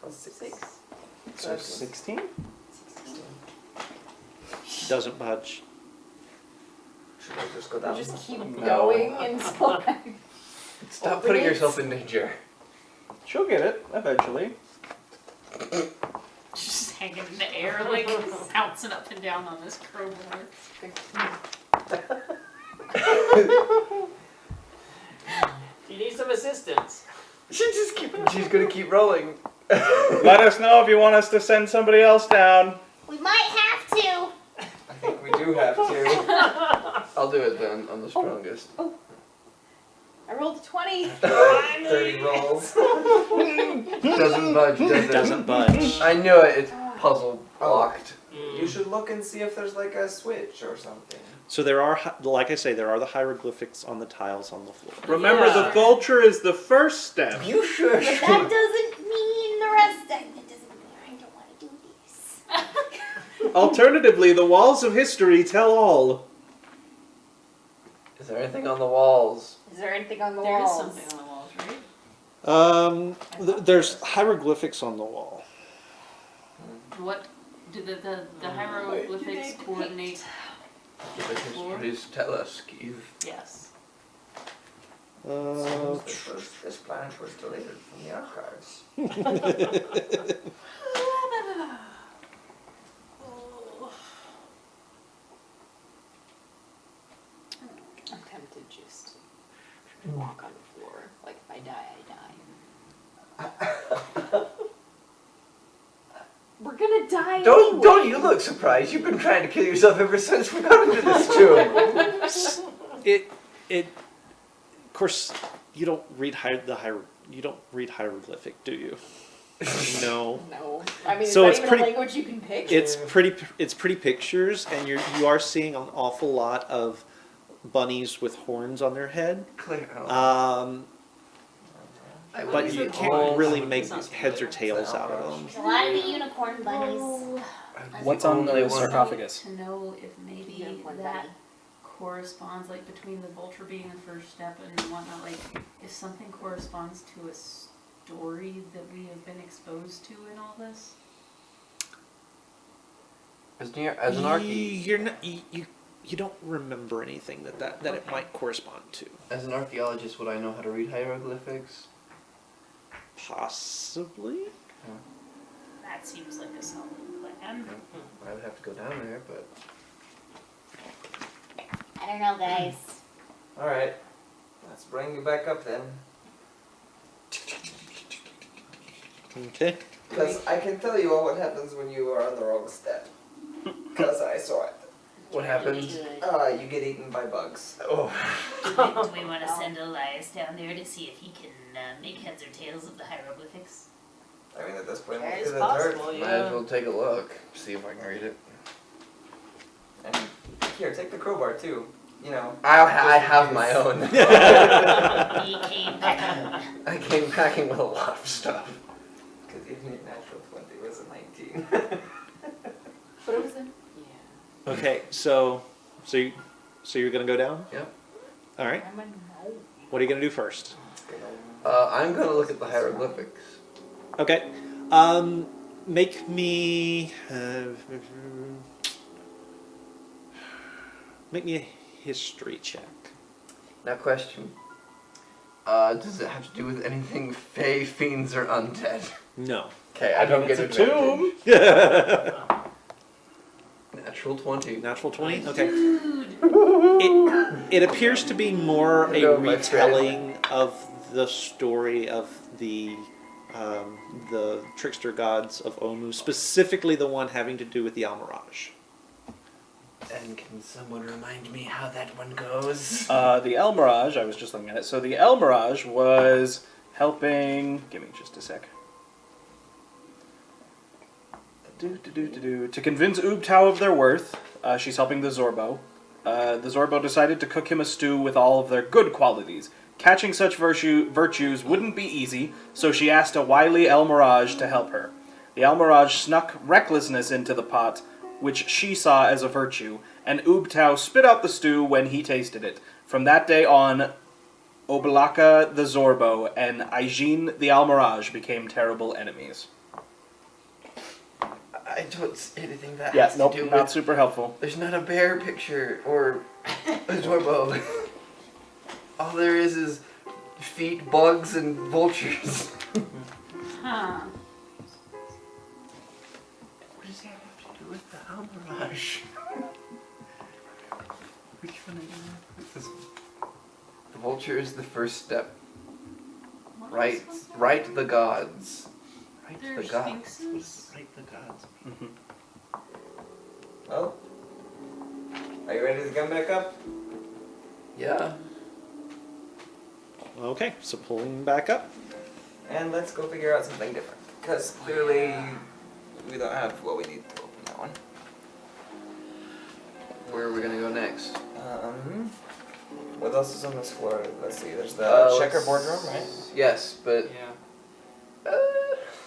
Plus 6. So 16? Doesn't budge. Should I just go down? Just keep No. going until Stop putting yourself in danger. She'll get it eventually. Just hanging in the air, like bouncing up and down on this crowbar. You need some assistance. She's gonna keep rolling. Let us know if you want us to send somebody else down. We might have to. I think we do have to. I'll do it then. I'm the strongest. I rolled a 20. 30 rolls. Doesn't budge, does it? Doesn't budge. I knew it. It's puzzle blocked. You should look and see if there's like a switch or something. So there are, like I say, there are the hieroglyphics on the tiles on the floor. Remember, the vulture is the first step. You sure? But that doesn't mean the rest. That doesn't mean I don't want to do this. Alternatively, the walls of history tell all. Is there anything on the walls? Is there anything on the There is walls? something on the walls, right? There's hieroglyphics on the wall. What do the hieroglyphics coordinate? The histories tell us, Keith. Yes. This planet was deleted from the archives. I'm tempted just to walk on the floor. Like if I die, I die. We're gonna die anyway. Don't you look surprised? You've been trying to kill yourself ever since we got into this tomb. Of course, you don't read you don't read hieroglyphic, do you? No. No. I mean, So is it's that even pretty- a language you can pick? It's pretty pictures, and you are seeing an awful lot of bunnies with horns on their head. Clear. But you can't really make heads or tails out of them. There's a lot of the unicorn bunnies. What's on the sarcophagus? To know if maybe Unicorn that bunny. corresponds, like between the vulture being the first step and whatnot, like if something corresponds to a story that we have been exposed to in all this. As an You're not, you don't remember anything that it might correspond to. As an archaeologist, would I know how to read hieroglyphics? Possibly. That seems like a solid plan. I would have to go down there, but I don't know, guys. Alright. Let's bring you back up then. Okay. Because I can tell you all what happens when you are on the wrong step. Because I saw it. what happens? Good. You get eaten by bugs. Oh, Do we want to send Elias down there to see if he can make heads or tails of the hieroglyphics? I mean, at this point, That we'll is do the dirt. possible, might yeah. as well take a look, see if I can read it. And here, take the crowbar too. You know. I have my own. He came back. I came packing with a lot of stuff. Because even your natural 20 was a 19. But it was in. Yeah. Okay. So you're gonna go down? Yep. All right. I'm a no. What are you gonna do first? I'm gonna look at the hieroglyphics. Okay. Make me a history check. Now, question. Does it have to do with anything fae, fiends, or undead? No. Okay, I don't get It's a tomb. Natural 20. Natural 20? Okay. It appears to be more a Hello, my retelling of the story of the the trickster gods of Omu, specifically the one having to do with the Almirage. And can someone remind me how that one goes? The El Mirage, I was just looking at it. So the El Mirage was helping. Give me just a sec. To convince Ubtao of their worth, she's helping the Zorbo. The Zorbo decided to cook him a stew with all of their good qualities. Catching such virtues wouldn't be easy, so she asked a wily El Mirage to help her. The El Mirage snuck recklessness into the pot, which she saw as a virtue, and Ubtao spit out the stew when he tasted it. From that day on, Obalaka the Zorbo and Aijin the El Mirage became terrible enemies. I don't see anything that Yeah, has nope, to do not with... super helpful. There's not a bear picture or a Zorbo. All there is feet, bugs, and vultures. Huh. What does that have to do with the Almirage? Which one is this? The vulture is the first step. What Right, else was there? right the gods. Right the There's gods. sphinxes? What does right the gods mean? Well, are you ready to come back up? Yeah. Okay, so pulling back up. And let's go figure out something different. Because clearly we don't have what we need to open that one. Where are we gonna go next? What else is on this floor? Let's see. There's the let's- checkerboard room, right? Yes, but Yeah.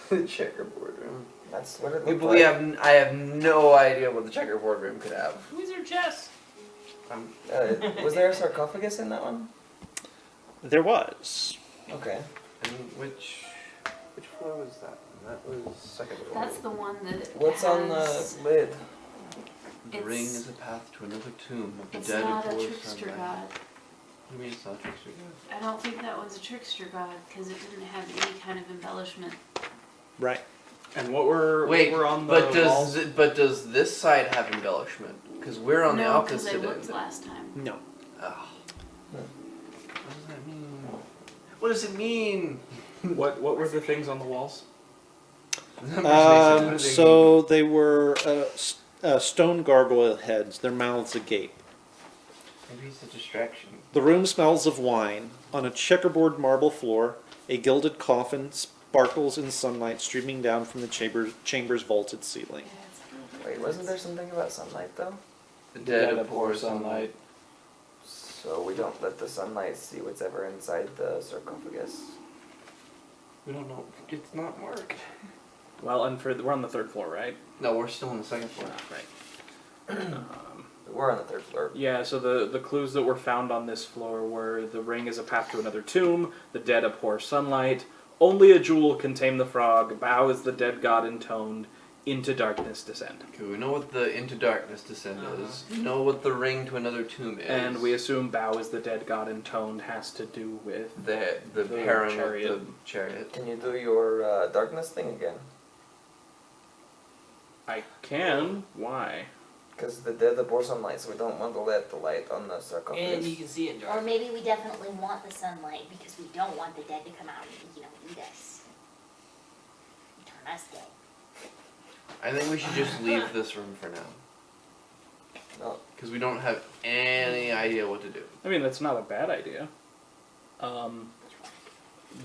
the checkerboard room. That's what it We looked believe like. I have no idea what the checkerboard room could have. Wizard chess. Was there a sarcophagus in that one? There was. Okay. And which floor was that? That was second floor. That's the one that What's on the has- lid? The ring it's- is a path to another tomb of the It's dead not a of war trickster sunlight. god. What do you mean it's not a trickster god? I don't think that one's a trickster god because it didn't have any kind of embellishment. Right. And what we're Wait, on the but walls? does this side have embellishment? Because we're on the No, because I opposite looked end. last time. No. Oh. What does that mean? What does it mean? What were the things on the walls? So they were stone gargoyle heads, their mouths agape. Maybe it's a distraction. The room smells of wine. On a checkerboard marble floor, a gilded coffin sparkles in sunlight streaming down from the chamber's vaulted ceiling. Yeah, it's a little bit Wait, wasn't there something about sunlight though? The dead of poor sunlight. So we don't let the sunlight see what's ever inside the sarcophagus. We don't know. It's not marked. Well, and we're on the third floor, right? No, we're still on the second floor. Right. We're on the third floor. Yeah, so the clues that were found on this floor were the ring is a path to another tomb, the dead abhor sunlight, only a jewel can tame the frog, bow is the dead god intoned, into darkness descend. Okay, we know what the into darkness descend is. We know what the ring to another tomb is. And we assume bow is the dead god intoned has to do with the the harem chariot. of the chariot. Can you do your darkness thing again? I can. Why? Because the dead abhor sunlight, so we don't want to let the light on the And sarcophagus. you can see it in Or dark. maybe we definitely want the sunlight because we don't want the dead to come out and, eat us. Turn us dead. I think we should just leave this room for now. No. Because we don't have any idea what to do. I mean, that's not a bad idea.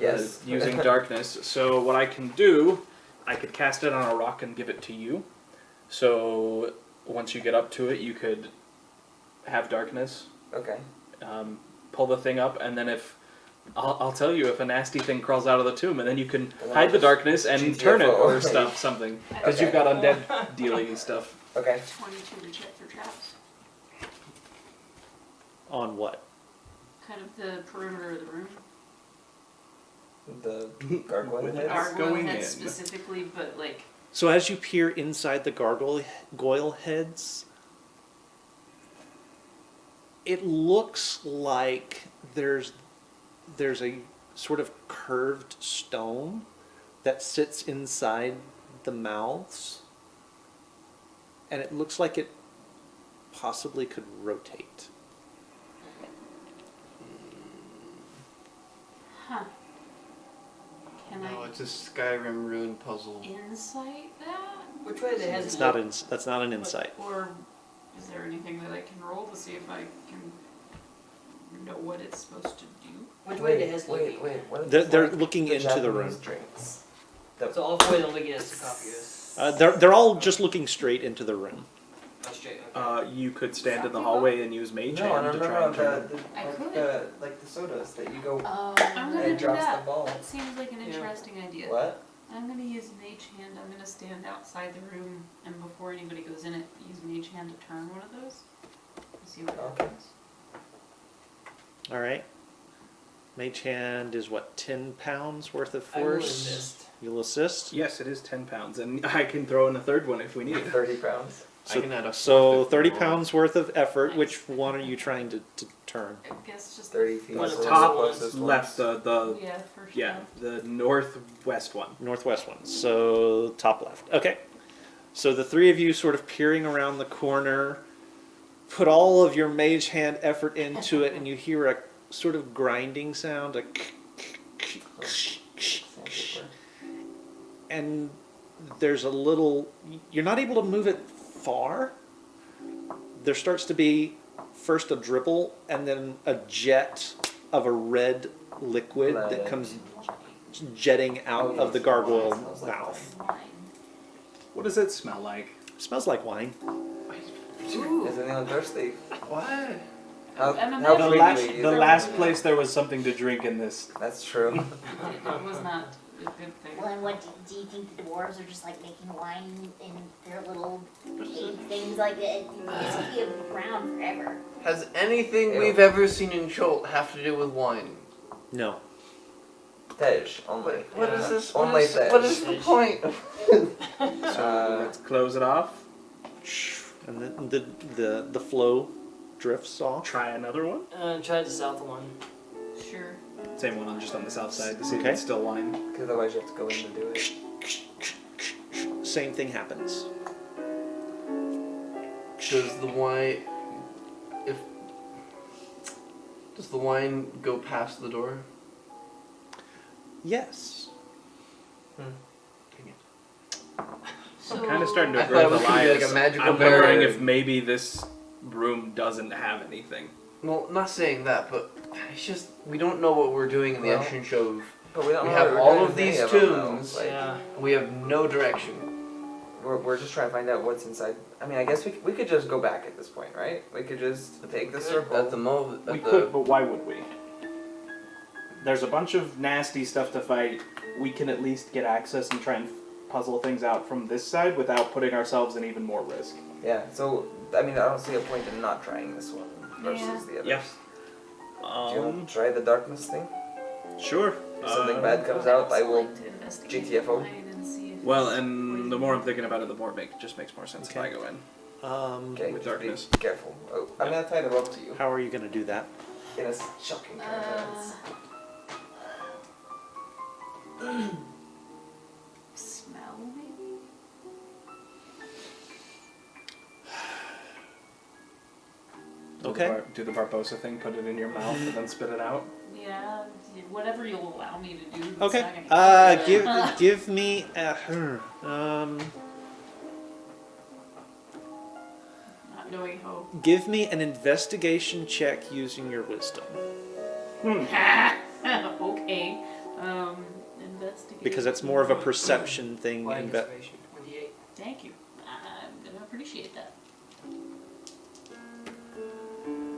Yes. Using darkness. So what I can do, I could cast it on a rock and give it to you. So once you get up to it, you could have darkness, Okay. pull the thing up, and then if I'll tell you if a nasty thing crawls out of the tomb, and then you can And then hide the just darkness and GTFO. turn it or stuff, something. Because Okay. you've got undead dealy stuff. Okay. 22 to check for traps. On what? Kind of the perimeter of the room. The gargoyle With heads. Gargoyle going heads in. specifically, but like So as you peer inside the gargoyle heads, it looks like there's a sort of curved stone that sits inside the mouths, and it looks like it possibly could rotate. huh. Can No, it's a Skyrim rune puzzle. insight that? Which way they has It's not that's not an insight. Or is there anything that I can roll to see if I can know what it's supposed to do? Which way they has Wait, looking? what is They're like looking into the Japanese room. drinks? So all four of them looking at sarcophagus. They're all just looking straight into the room. Oh, straight. Okay. You could stand in the hallway and use mage hand to try and turn. I could. Like the sodas that you go I'm and gonna it do drops that. the ball. That seems like an Yeah. interesting idea. What? I'm gonna use mage hand. I'm gonna stand outside the room, and before anybody goes in it, use mage hand to turn one of those. And see what Okay. happens. All right. Mage hand is what, 10 pounds worth of I will force? assist. You'll assist. Yes, it is 10 pounds, and I can throw in a third one if we need it. 30 pounds. I can add a So fourth if 30 you want. pounds worth of effort. Which one are you trying to turn? I guess just 30 feet. One of so the it's top closest Left, ones. Yeah, first yeah, one. the northwest one. Northwest one. So top left. Okay. So the three of you sort of peering around the corner, put all of your mage hand effort into it, and you hear a sort of grinding sound, and there's a little, you're not able to move it far. There starts to be first a dribble and then a jet of a red liquid that Right. comes jetting out of the gargoyle mouth. What does it smell like? Smells like wine. Ooh. Is anyone thirsty? What? How, I'm how imagining- frequently The is it? last place there was something to drink in this. That's true. It was not a good thing. Well, and what do you think the dwarves are just like making wine in their little cave things like it? This could be around forever. Has anything Ew. we've ever seen in Cholt have to do with wine? No. Tej only. What is this? Only What is, Tej. what is the point? So let's close it off. And then the flow drifts off. Try another one. Try the south one. Sure. Same one, just on the south side to see Okay. if it's still wine. Because otherwise you have to go in to do it. Same thing happens. Does the wine, does the wine go past the door? Yes. So, I'm kind of starting to I agree thought it with was gonna be like Elias. a magical I'm wondering barrier. if maybe this room doesn't have anything. Well, not saying that, but it's just we don't know what we're doing in the Well, entrance show. But we don't We know have what we're all doing of with any these of them, though. tombs. Like, Yeah. We have no direction. we're just trying to find out what's inside. I mean, I guess we could just go back at this point, right? We could just take the Could. circle. At the moment, We could, but why would we? There's a bunch of nasty stuff to fight. We can at least get access and try and puzzle things out from this side without putting ourselves in even more risk. Yeah, so, I mean, I don't see a point in not trying this one versus Yeah. the others. Yeah. Do you want to try the darkness thing? Sure. If something Uh, bad comes I'd out, I also will like to investigate GTFO. the wine and see if Well, it's and the more I'm thinking about it, the more it just makes more sense Okay. if I go in. Okay, With just darkness. be careful. Oh, I'm gonna tie the rope to you How are you going to do that? in a shocking turn of events. Smell, maybe? Okay. Do the Barbosa thing, put it in your mouth, and then spit it out. Yeah, whatever you'll allow me to do. It's Okay. not gonna Give me a not knowing how. give me an investigation check using your wisdom, Okay. Investigate. because it's more of a perception thing. Wine inspiration. 28. Thank you. I'm gonna appreciate that.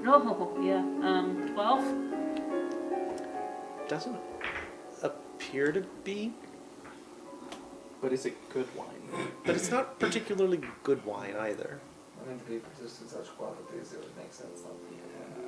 No, yeah. 12. Doesn't appear to be, But is it good wine? but it's not particularly good wine either. I mean, to be persistent such qualities, it would make sense.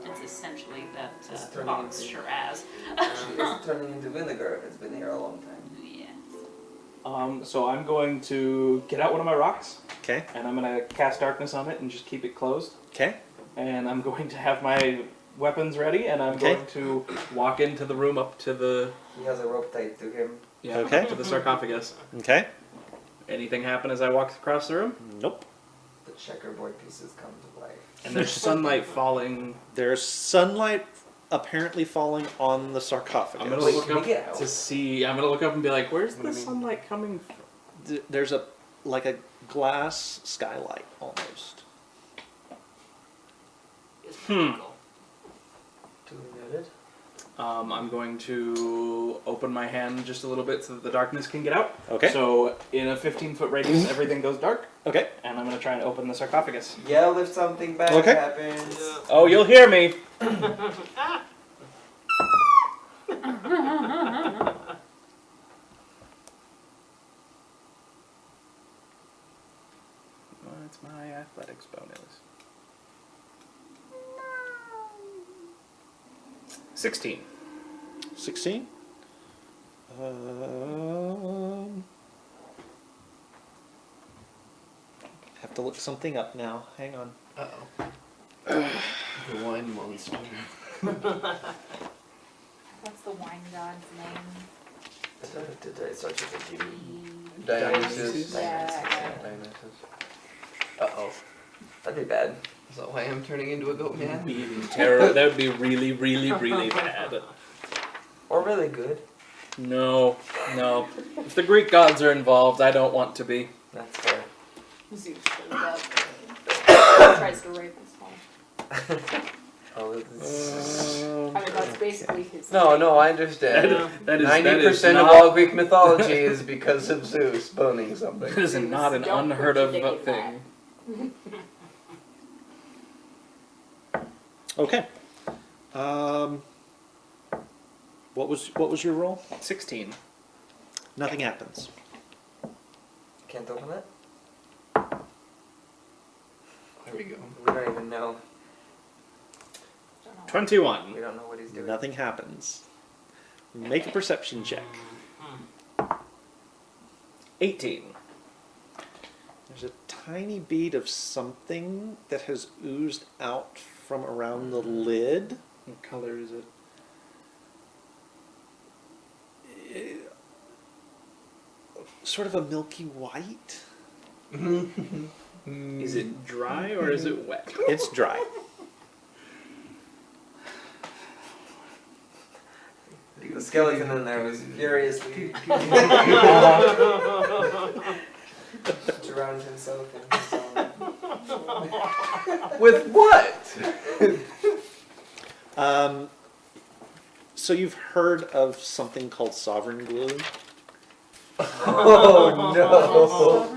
It's essentially that It's turning box into- Shiraz. It's turning into vinegar if it's been here a long time. Yeah. So I'm going to get out one of my rocks, Okay. and I'm going to cast darkness on it and just keep it closed. Okay. And I'm going to have my weapons ready, and I'm Okay. going to walk into the room up to the He has a rope tied to him. Okay. up to the sarcophagus. Okay. Anything happen as I walk across the room? Nope. The checkerboard pieces come to life. And there's sunlight falling. There's sunlight apparently falling on the sarcophagus. I'm gonna Wait, look can we up get out? to see. I'm gonna look up and be like, "Where's What do the you mean? sunlight coming from?" There's a glass skylight almost. It's pretty cool. Duly noted. I'm going to open my hand just a little bit so that the darkness can get out. Okay. So in a 15-foot radius, everything goes dark, Okay. and I'm gonna try and open the sarcophagus. Yell if something bad Okay. happens. Oh, you'll hear me. What's my athletics bonus? 16. 16. Have to look something up now. Hang on. Uh-oh. The wine monster. What's the wine god's name? It starts with a D. Dionysus. Yeah. Dionysus. Uh-oh. That'd be bad. Is that why I'm turning into a goat man? That would be really, really, really bad. Or really good. No. If the Greek gods are involved, I don't want to be. That's fair. Zeus shows up. Tries to rape us all. Oh, it's... I mean, that's basically his. No, I understand. That is 90% of not- all Greek mythology is because of Zeus boning something. That is not an Don't unheard put of your dick in thing. Okay. What was your roll? 16. Nothing happens. Can't open it? There we go. We don't even know. 21. We don't know what he's doing. Nothing happens. Make a perception check. 18. There's a tiny bead of something that has oozed out from around the lid. What color is it? Sort of a milky white. Is it dry or is it wet? It's dry. The skeleton in there was furiously drowned himself in his own. With what? So you've heard of something called sovereign glue? Oh no!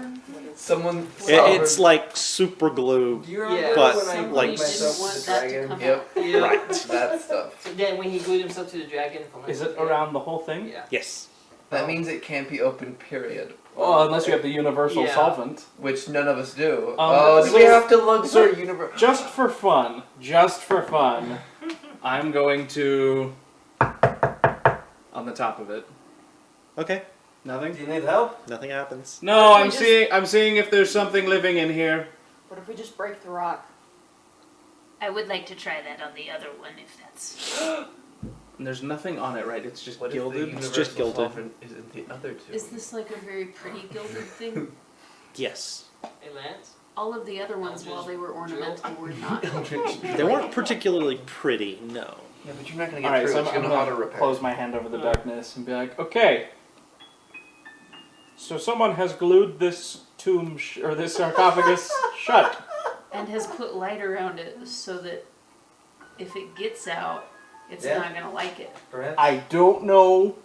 Someone. It's like super glue. Do you remember Yeah. But, when I Somebody like, glued myself didn't want to the that to dragon? come Yep. Yeah. Right. That stuff. So then when he glued himself to the dragon from Is it around the whole thing? Yeah. Yes. That means it can't be open. Period. Oh, unless you have the universal Yeah. solvent. Which none of us do. Um, Do we have to look for universal? Just for fun, I'm going to... on the top of it. Okay. Nothing? Do you need help? Nothing happens. No, We just- I'm seeing if there's something living in here. What if we just break the rock? I would like to try that on the other one if that's. And there's nothing on it, right? It's just What if the gilded. universal just gilded. solvent is in the other two? Is this like a very pretty gilded thing? Yes. Hey Lance? All of the other ones, while they were ornamental, were not. They weren't particularly pretty, no. Yeah, but you're not gonna get Alright, through. so It's I'm gonna gonna auto repair. close my hand over the darkness and be like, okay. So someone has glued this tomb, or this sarcophagus shut. And has put light around it so that if it gets out, it's Yeah. not gonna like it. Perhaps? I don't know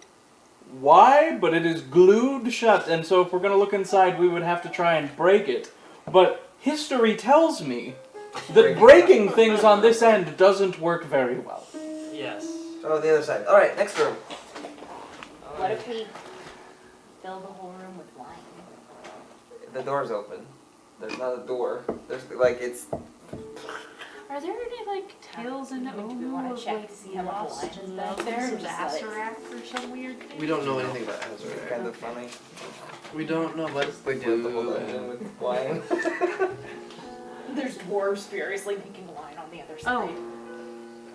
why, but it is glued shut, and so if we're gonna look inside, we would have to try and break it. But history tells me that breaking things on this end doesn't work very well. Yes. Oh, the other side. Alright, next room. What if we fill the whole room with wine? The door's open. There's not a door. There's like it's Are there any like tales in Do we wanna of check like to see how much lost wine is love back there, or of just let it- Azarac or some weird thing? We don't know anything about Azure. kind of funny. We don't know what We we do the whole do. dungeon with wine. There's dwarves furiously making wine on the other Oh. side.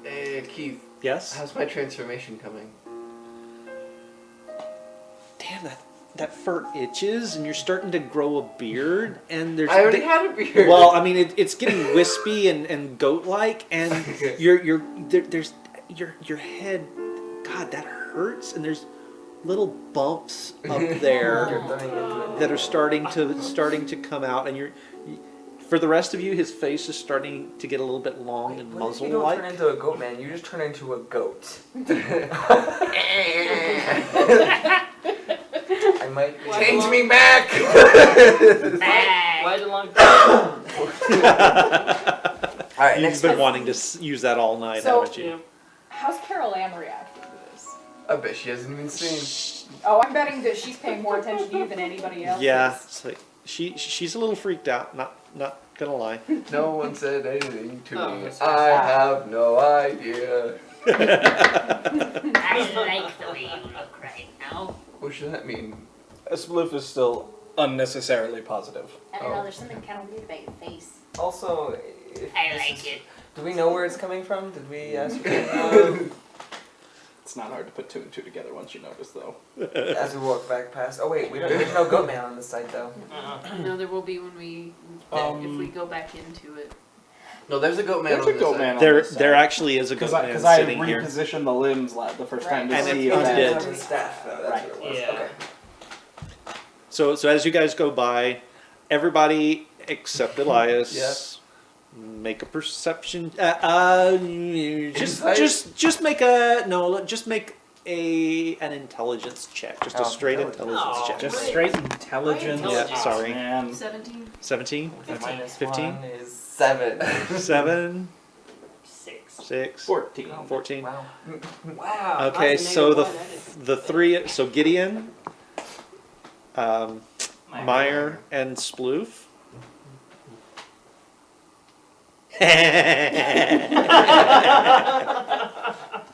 Hey, Keith, Yes? how's my transformation coming? Damn, that fur itches and you're starting to grow a beard and there's... I already had a beard. Well, I mean, it's getting wispy and goat-like and there's... your head, God, that hurts, and there's little bumps up there You're throwing into it. that are starting to come out, and for the rest of you, his face is starting to get a little bit long and What if you don't turn muzzle-like. into a goat man? You just turn into a goat. I might be. Change me back! Why the long Alright, You've next been one. wanting to use that all night, So- haven't you? How's Carol Ann reacting to this? I bet she hasn't even seen. Oh, I'm betting that she's paying more attention to you than anybody else. Yeah, is. it's like she's a little freaked out. Not gonna lie. No one said anything to Oh, me. that's I have no idea. I like the way you look right now. What should that mean? Sploof is still unnecessarily positive. I don't know, there's something kind of weird about your face. Also, if I this like is- it. Do we know where it's coming from? Did we ask It's not hard to put 2 and 2 together once you notice, though. as we walk back past? Oh wait, there's no goat man on this site though. No, there will be when we if we go back into it. No, there's a goat man There's on a this goat side. man on There this side. there actually is a good man Because I sitting here. repositioned the limbs the first time to And see it if did. that- His staff, though, that's what it was. Yeah. Okay. So as you guys go by, everybody except Elias. Yes. Make a perception. Insight? Just make a no. Just make an intelligence check. Just a Oh, straight intelligence. intelligence check. Just straight intelligence. Yeah, sorry. Man. 17. 17, Minus 15? 1 is 7. 7, 6. 6, 14. 14. Wow. Wow. Okay, that's a so negative one, that is- the three. So Gideon, Meyer, and Sploof.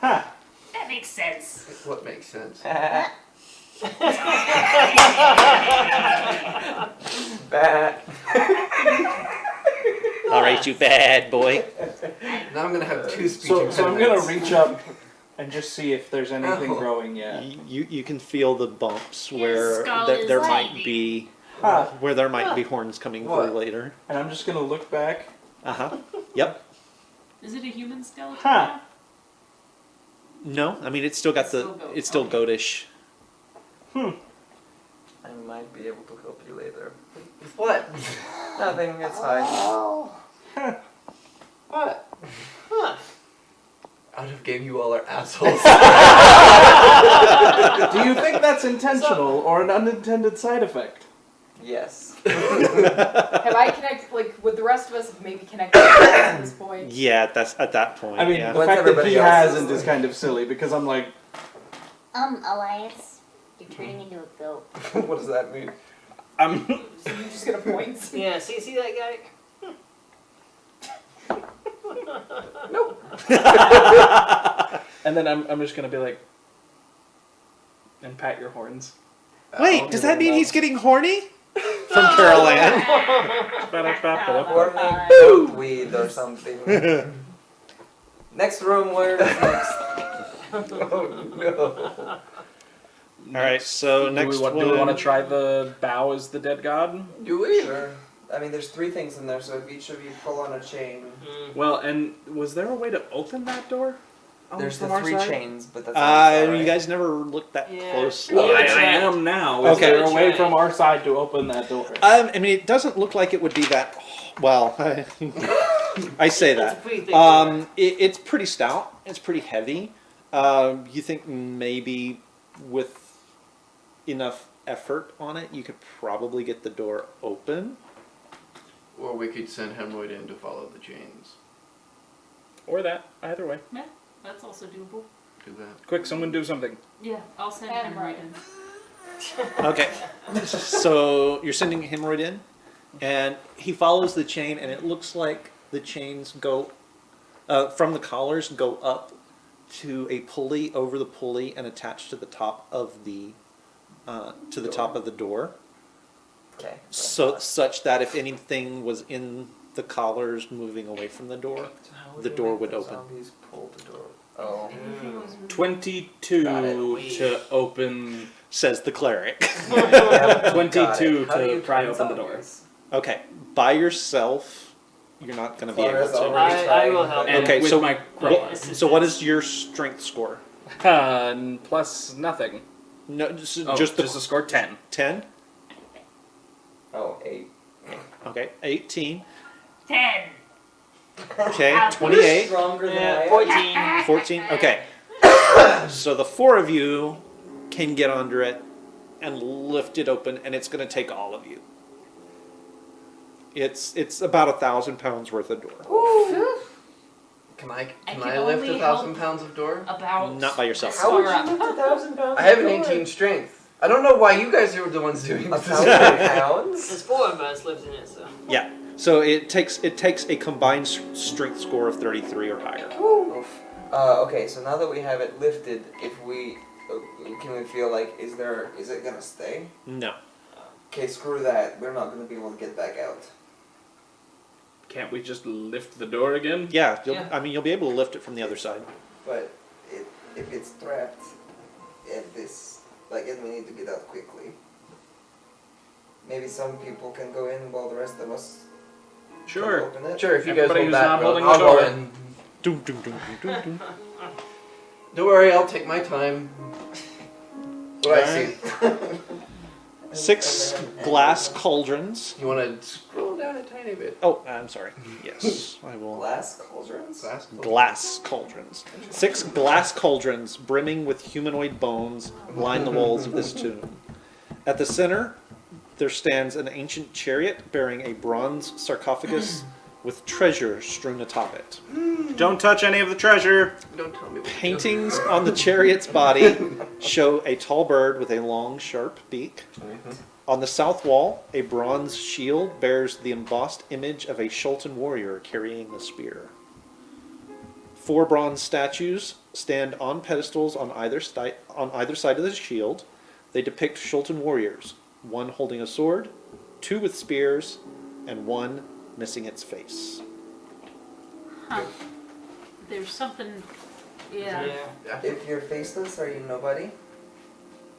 That makes sense. What makes sense? Bat. All right, you bad boy. Now I'm gonna have 2 speech So I'm gonna impediments. reach up and just see if there's anything Oh. growing yet. You can feel the bumps His where skull there is might lightning. be Huh. where there might be horns coming What? through later. And I'm just gonna look back. Yep. Is it a human skeleton? Huh. No, I mean it's still got It's the still goat. it's still Okay. goatish. I might be able to help you later. What? Nothing, it's fine. What? Huh. Out of game, you all are assholes. Do you think that's intentional or an unintended side effect? Yes. Have I connected, would the rest of us have maybe connected at this point? Yeah, that's at that point. I mean, yeah. the Once fact that everybody he else hasn't is is kind of silly because I'm like, Elias, you're turning into a goat. What does that mean? I'm. So you're just gonna point? Yeah, see that guy? And then I'm just gonna be like, and pat your horns. Wait, does that mean he's getting horny? From Carol Ann. Or make goat weed or something. Next room, where is next? Oh no. All right, so next do we one. want to try the bow as the dead god? Do we? Sure. I mean, there's 3 things in there, so if each of you pull on a chain, Well, and was there a way to open that door? there's the from our 3 side? chains, but that's all You guys never looked that Yeah. close. Well, I Yeah. am now. Is Okay. there a way Try. from our side to open that door? I mean, it doesn't look like it would be that. Well, I say That's a that. pretty thick door. It's pretty stout. It's pretty heavy. You think maybe with enough effort on it, you could probably get the door open. Or we could send Hemorrhoid in to follow the chains. Or that. Either way. That's also doable. Do that. Quick, someone do something. Yeah, I'll send And him right right. in. Okay. So you're sending Hemorrhoid in, and he follows the chain, and it looks like the chains go from the collars go up to a pulley, over the pulley, and attached to the top of the top of the door. Okay. So such that if anything was in the collars moving away from the door, So how the we door make would the open. Zombies pull the door. Oh. 22 Got it. to open. says the cleric. 22 How do you to pry turn open the door. zombies? Okay, by yourself, You're not going to be Clara's able to. already I will trying, help. but- And Okay, with so my So what is your strength score? plus nothing. No, just, Oh, just the a score 10. 10. Oh, 8. Okay, 18. 10. Okay, 28. Stronger than I am. 14. 14. Okay. So the four of you can get under it and lift it open, and it's going to take all of you. It's about 1,000 pounds worth of door. Can I I can can I lift only 1,000 help- pounds of door? About Not by yourself. How would Far you lift 1,000 pounds? I have an of door? 18 strength. I don't know why you guys are the ones doing this. 1,000 pounds? There's 4 of us lifting it, so. Yeah. So it takes a combined strength score of 33 or higher. Oof. Okay, so now that we have it lifted, if we can we feel like is it gonna stay? No. Okay, screw that. We're not gonna be able to get back out. Can't we just lift the door again? Yeah, Yeah. I mean you'll be able to lift it from the other side. But if it's trapped at this, and we need to get out quickly. Maybe some people can go in while the rest of us can Sure. open it. Sure, if you guys Everybody hold who's that, not holding I'll the go door. in. Doom, doom, doom, doom, doom, doom. Don't worry, I'll take my time. What I see. 6 glass cauldrons. You want to scroll down a tiny bit. Oh, I'm sorry. Yes, I will. Glass cauldrons? Glass cauldrons. 6 glass cauldrons brimming with humanoid bones line the walls of this tomb. At the center, there stands an ancient chariot bearing a bronze sarcophagus with treasure strewn atop it. Don't touch any of the treasure. Don't tell me what to do. Paintings on the chariot's body show a tall bird with a long, sharp beak. On the south wall, a bronze shield bears the embossed image of a Shultan warrior carrying a spear. 4 bronze statues stand on pedestals on either side of the shield. They depict Shultan warriors, one holding a sword, 2 with spears, and 1 missing its face. Huh. There's something. Yeah. Yeah. If you're faceless, are you nobody?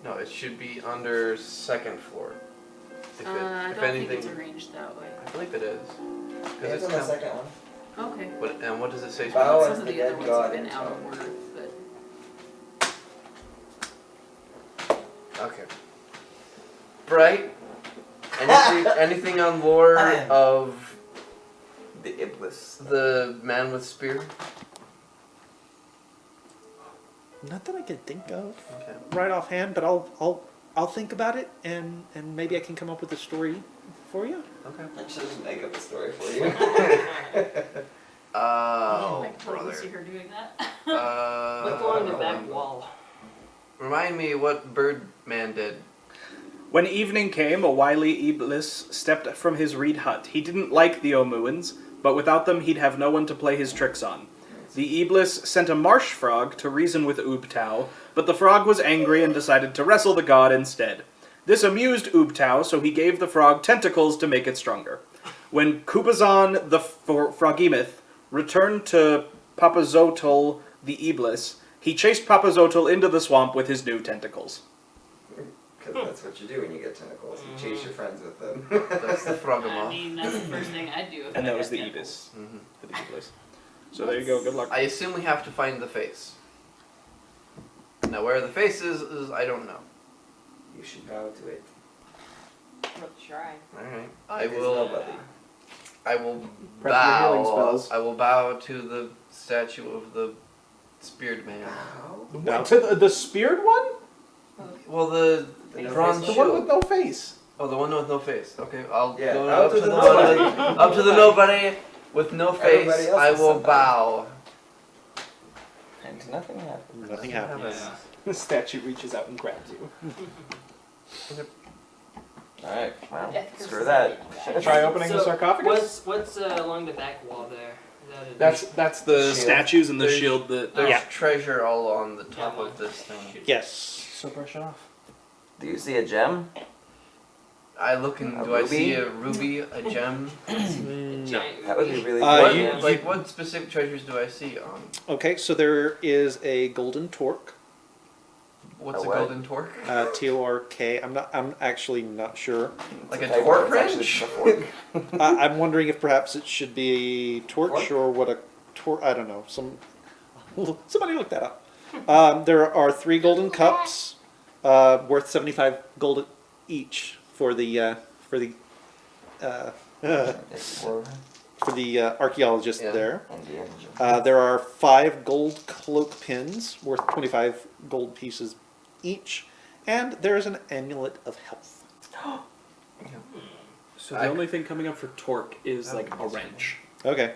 No, it should be under second floor. If I if don't anything, think it's arranged that way. I believe it is. Yeah, it's on the second one. Okay. What does it say? Bow Some as of the the other dead ones god have been in out of town. order, but Okay. Bright. Anything on lore of The Iblis. the man with spear? Not that I can think of Okay. right offhand, but I'll think about it and maybe I can come up with a story for you. Okay. I should just make up a story for you. Oh, I can totally brother. see her doing that. Look along the back wall. Remind me what Birdman did. When evening came, a wily Iblis stepped from his reed hut. He didn't like the Omuans, but without them he'd have no one to play his tricks on. The Iblis sent a marsh frog to reason with Ubtao, but the frog was angry and decided to wrestle the god instead. This amused Ubtao, so he gave the frog tentacles to make it stronger. When Kubazan the Frogimith returned to Papazotl the Iblis, he chased Papazotl into the swamp with his new tentacles. Because that's what you do when you get tentacles. You chase your friends with them. That's the I Frogama. mean, that's the first thing I'd do if And I that was had the tentacles. Ibis. Mm-hmm. For the Iblis. So there you go, good luck. I assume we have to find the face. Now where the face is I don't know. You should bow to it. Let's try. Alright. It is nobody. I will Prep your healing bow. spells. I will bow to the statue of the speared man. Bow? The speared one? Well, the no bronze face The shield. one with no face. Oh, the one with no face. Okay, I'll Yeah, go out up to to the the nobody. one, up to the nobody with no face. Everybody else I is will somebody. bow. And nothing happens. Nothing happens. The statue reaches out and grabs you. Alright, well, Yeah, screw that. Try opening the So, sarcophagus. What's along the back wall there? Is that a- That's the Shield. statues and the There's- shield that. There's Yeah. treasure all on the top Yeah, of this thing. Yes. So brush it off. Do you see a gem? I look and A do I see ruby? a ruby, a gem? No. giant That would be really Uh, good. you- Like what specific treasures do I see on? Okay, so there is a golden torque. What's A a what? golden torque? T-O-R-K. I'm actually not sure. Like a Typo, torque it's actually wrench? just a fork. I'm wondering if perhaps it should be a torch Torque? or what a torch. I don't know. Somebody look that up. There are 3 golden cups, worth 75 gold each for the Explorer for the archaeologist Yeah. there. and the engine. There are 5 gold cloak pins worth 25 gold pieces each, and there is an amulet of health. So the only thing coming up for torque is like a wrench. Okay,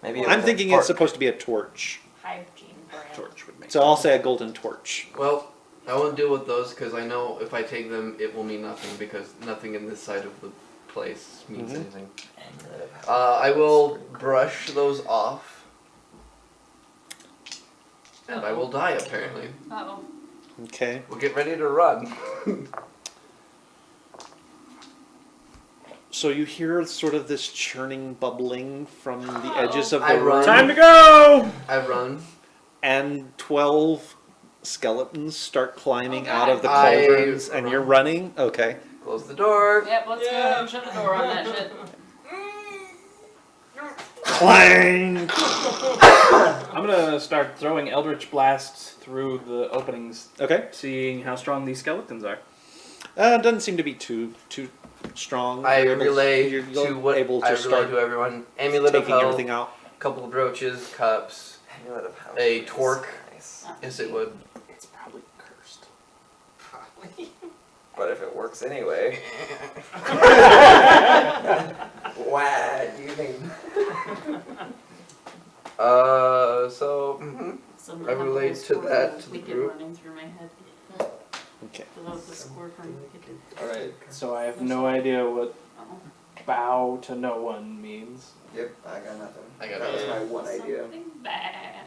Maybe it I'm was a thinking fork. it's supposed to be a torch, Hygiene brand. Torch would make so I'll say a golden torch. Well, I won't deal with those because I know if I take them, it will mean nothing because nothing in this side of the place means Mhm. anything. I will brush those off, and I will die apparently. Uh-oh. Okay. We'll get ready to run. So you hear sort of this churning, bubbling from the edges of I the run. room, Time to go! I run. and 12 skeletons start climbing Oh, out of the God. cauldrons, I and you're run. running. Okay. Close the door. Yep, let's go ahead and shut the door on that shit. Clang! I'm gonna start throwing Eldritch Blasts through the openings, Okay. seeing how strong these skeletons are. Doesn't seem to be too strong. I You're able- relay you're to what able to I relay start to everyone. Amulet of taking health, everything out. couple of brooches, cups. Amulet of health. A torque. Nice. Yes, it would. It's probably cursed. But if it works anyway. What do you mean? Some I relate to score that from to the Wicked group. running through my head. Okay. The score from Wicked. Alright, so I have no idea what Oh. bow to no one means. Yep, I got nothing. I got that was nothing. my one idea. Something bad.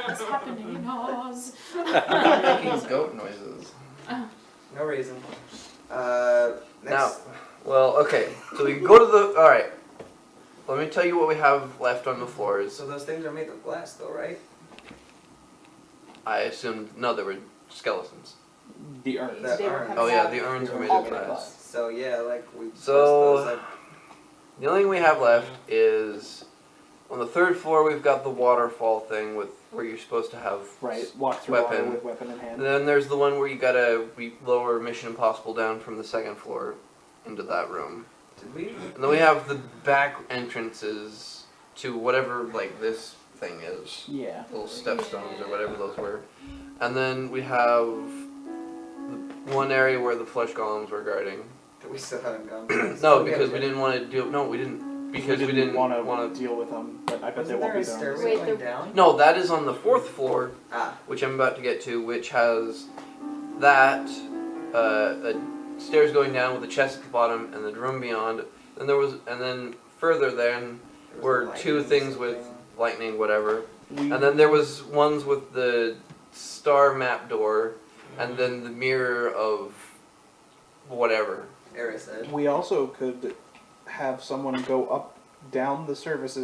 What's happening in Oz? I'm making goat noises. No reason. Now, Next. well, okay. So we go to the. All right. Let me tell you what we have left on the floors. So those things are made of glass, though, right? I assumed no, they were skeletons. The urns. That They were aren't. kind Oh of yeah, the urns were made of alternate glass. So yeah, like we. So- press those up. The only thing we have left is on the 3rd floor. We've got the waterfall thing with where you're supposed to have. Right, walk through water Weapon. with weapon in hand. And then there's the one where you gotta lower Mission Impossible down from the 2nd floor into that room. Did we? And then we have the back entrances to whatever like this thing is. Yeah. Little stepstones or whatever those were. And then we have the one area where the flesh golems were guarding. That we still haven't gone. past. No, Okay, because we okay. didn't want to do. No, we didn't. Because we didn't want want to deal with them, but I bet they Wasn't won't there be a there. stairway Wait, going the- down? No, that is on the 4th floor, Ah, which I'm about to get to, which has that stairs going down with a chest at the bottom and the room beyond. Then there was, and then further then there was were a 2 lighting things with something. lightning, whatever. We, And then there was ones with the star map door, and then the mirror of whatever. Eris said. we also could have someone go up, down the service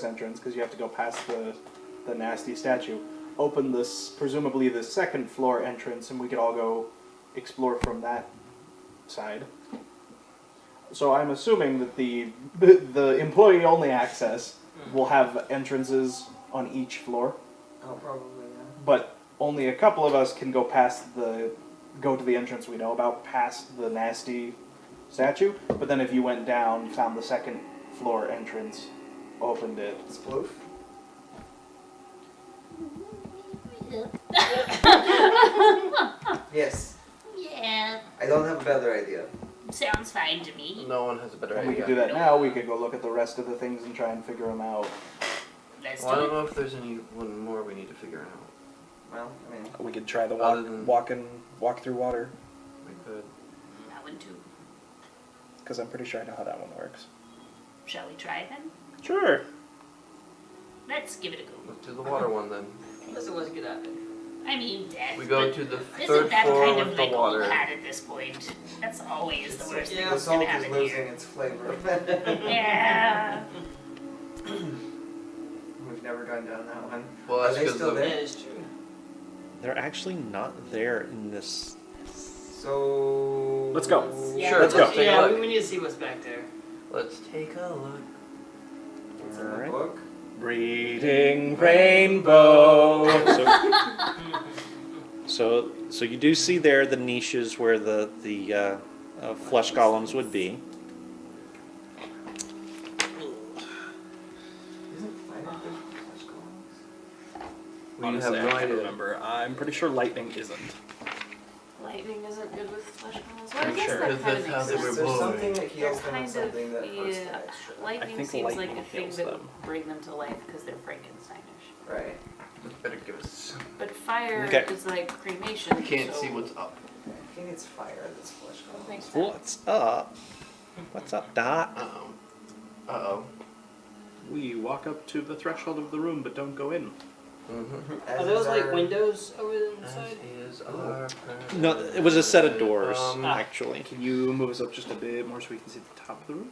entrance, because you have to go past the nasty statue. Open this, presumably the 2nd floor entrance, and we could all go explore from that side. So I'm assuming that the employee only access will have entrances on each floor, Oh, probably, yeah. but only a couple of us can go to the entrance we know about, past the nasty statue. But then if you went down, found the 2nd floor entrance, opened it. Sploof? Yes. Yeah, I don't have a better idea. sounds fine to me. No one has a better And we idea. could do that now. We could go look at the rest of the things and try and figure them out. Let's Well, I do don't it. know if there's any one more we need to figure out. Well, I mean, We could try the Other than- walk through water, We could. That one too. because I'm pretty sure I know how that one works. Shall we try then? Sure. Let's give it a go. Let's do the water one then. Unless it was a good happen. I mean, death. We go but to the isn't 3rd that floor kind with of the like water. old hat at this point? That's always the worst thing the that's salt gonna is happen losing here. its flavor. Yeah. We've never gone down that one. Well, Are that's they because still the there? That is true. They're actually not there in this. So Let's go. Yeah. Sure, Let's go. take a Yeah, look. we need to see what's back there. Let's take a look. It's in the Alright. book. Reading Rainbow. So you do see there the niches where the flesh golems would be. Isn't fire good for flesh golems? We Honestly, have no I can't idea. remember. I'm pretty sure lightning isn't. Lightning isn't good with flesh golems. I'm Well, I guess sure. that Because kind of that's how makes they were sense. There's born. something that heals them Kind and of, something that hurts them yeah. extra. Lightning think seems like lightning a thing heals that them. would bring them to life because they're Frankensteinish. Right. Better give us. But fire Okay. is like cremation. I can't so see what's up. I think it's fire that's flesh that golems. makes sense. What's up? What's up, Dot? Uh oh. Uh oh. We walk up to the threshold of the room, but don't go in. Mm-hmm. Are those like windows over the inside? Is our No, it was a set of doors, Ah. actually. Can you move us up just a bit more so we can see the top of the room?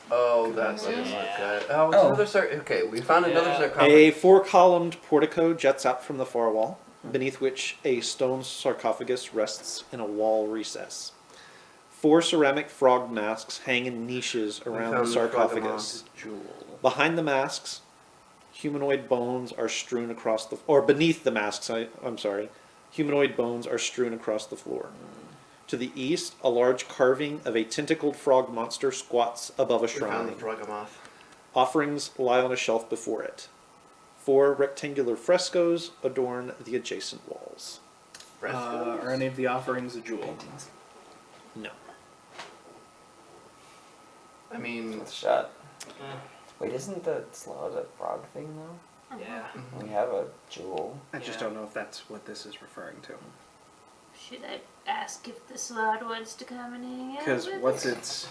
Oh, that's Yeah. okay. Oh, it's another Okay, we found another Yeah. sarcophagus. A four-columned portico juts out from the far wall, beneath which a stone sarcophagus rests in a wall recess. 4 ceramic frog masks hang in niches around the found the sarcophagus. Jewel. Behind the masks, humanoid bones are strewn across the, or beneath the masks, I'm sorry, humanoid bones are strewn across the floor. To the east, a large carving of a tentacled frog monster squats above a We found the shrine. Froggamoth. Offerings lie on a shelf before it. 4 rectangular frescoes adorn the adjacent walls. Are any of the offerings a jewel? No. I mean, With shot. Uh, Wait, isn't the slot a frog thing though? yeah. We have a jewel. I just Yeah. don't know if that's what this is referring to. Should I ask if the slot wants to come and hang out? Because with what's us? its...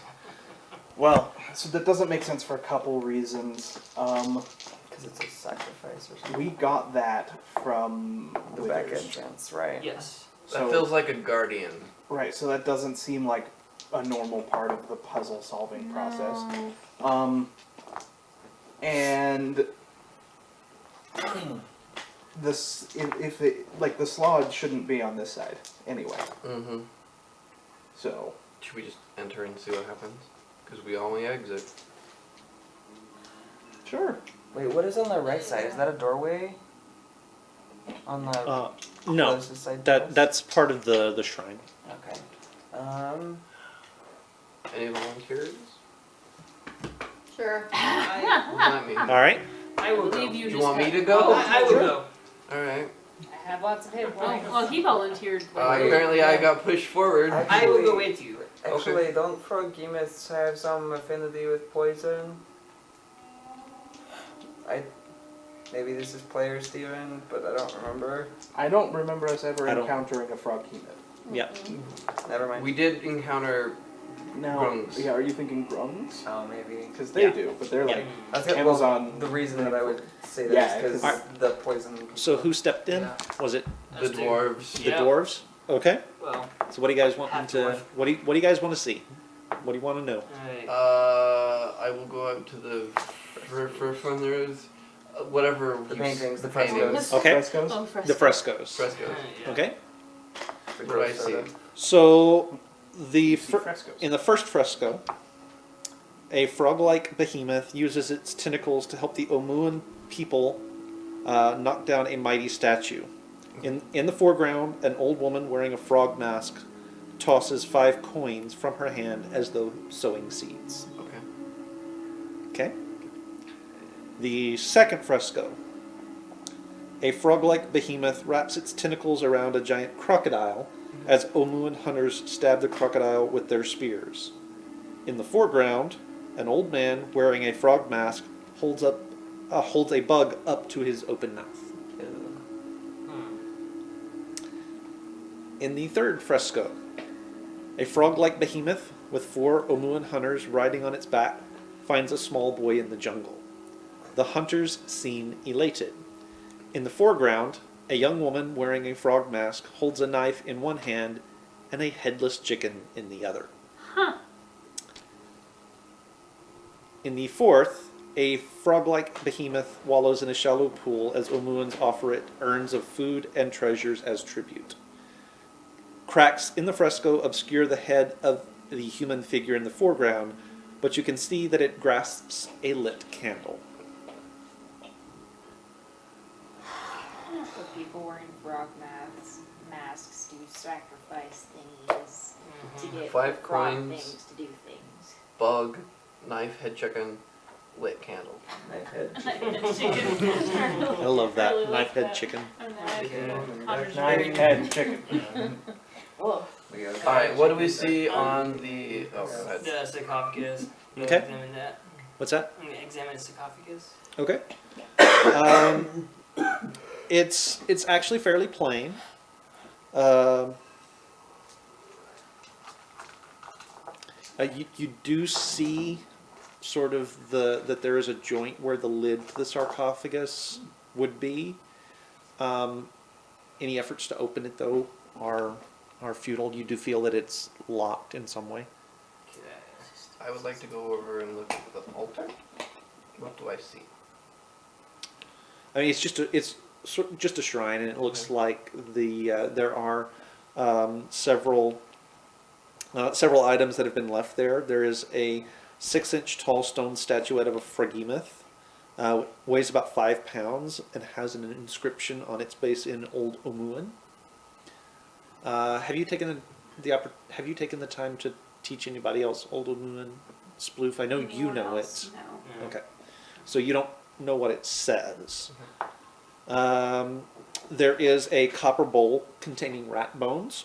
Well, so that doesn't make sense for a couple reasons. Because it's a sacrifice or something. We got that from The back Withers. entrance, right? Yes. that feels like a guardian. Right, so that doesn't seem like a normal part of the puzzle solving process. And this, if it, like, the slod shouldn't be on this side anyway. Mm-hmm. So, Should we just enter and see what happens? Because we only exit. sure. Wait, what is on the right side? Is that a doorway? On the No, closest side to us? that's part of the shrine. Okay. Any volunteers? Sure. What does that mean? All right. I will Believe go. you Do you just want me got- to go? I will go. Alright. I have lots of hit Oh, points. well, he volunteered. Apparently I got pushed forward. I will go with you. Actually, don't froggimus have some affinity with poison? Maybe this is player Steven, but I don't remember. I don't remember us ever I don't- encountering a frog human. Yeah. Never mind. We did encounter Now, Grungs. yeah, are you thinking grungs? Oh, maybe. Because they Yeah. do, but they're Yeah. like I was gonna, Amazon. Well, the reason that I would say that Yeah, is because 'cause- the poison. So who stepped in? Yeah. Was it the Us two. dwarves. the Yeah. dwarves? Okay. Well, So what do you guys want Half to? dwarf. What do you guys want to see? What do you want to know? alright. I will go out to the runners, whatever. The you paintings, the paintings. frescoes. Okay. frescoes. Oh, fresco. The frescoes. Frescoes. Yeah. Okay. The What do I gross see? soda. So the See frescoes. in the first fresco, a frog-like behemoth uses its tentacles to help the Omuan people knock down a mighty statue. In the foreground, an old woman wearing a frog mask tosses 5 coins from her hand as though sowing seeds. Okay. Okay. The second fresco. A frog-like behemoth wraps its tentacles around a giant crocodile as Omuan hunters stab the crocodile with their spears. In the foreground, an old man wearing a frog mask holds a bug up to his open mouth. In the third fresco, a frog-like behemoth with 4 Omuan hunters riding on its back finds a small boy in the jungle. The hunters seem elated. In the foreground, a young woman wearing a frog mask holds a knife in one hand and a headless chicken in the other. Huh. In the fourth, A frog-like behemoth wallows in a shallow pool as Omuans offer it urns of food and treasures as tribute. Cracks in the fresco obscure the head of the human figure in the foreground, but you can see that it grasps a lit candle. The people wearing frog masks do sacrifice thingies to get 5 frog coins. things to do things. Bug, knife, head chicken, lit candle. Knife head. I love that. Really like Knife head that. chicken. Knife head chicken. Whoa. We got Alright, what do we see on the... Oh, go ahead. The sarcophagus. Okay. Examine that. What's that? Examine the sarcophagus. Okay. It's actually fairly plain. You do see sort of that there is a joint where the lid to the sarcophagus would be. Any efforts to open it though are futile. You do feel that it's locked in some way. I would like to go over and look at the altar. What do I see? I mean, it's just a shrine, and it looks like there are several items that have been left there. There is a 6-inch tall stone statuette of a froghemoth, weighs about 5 pounds, and has an inscription on its base in Old Omuan. Have you taken the time to teach anybody else Old Omuan Sploof? I know you know it. No. Okay, so you don't know what it says. There is a copper bowl containing rat bones.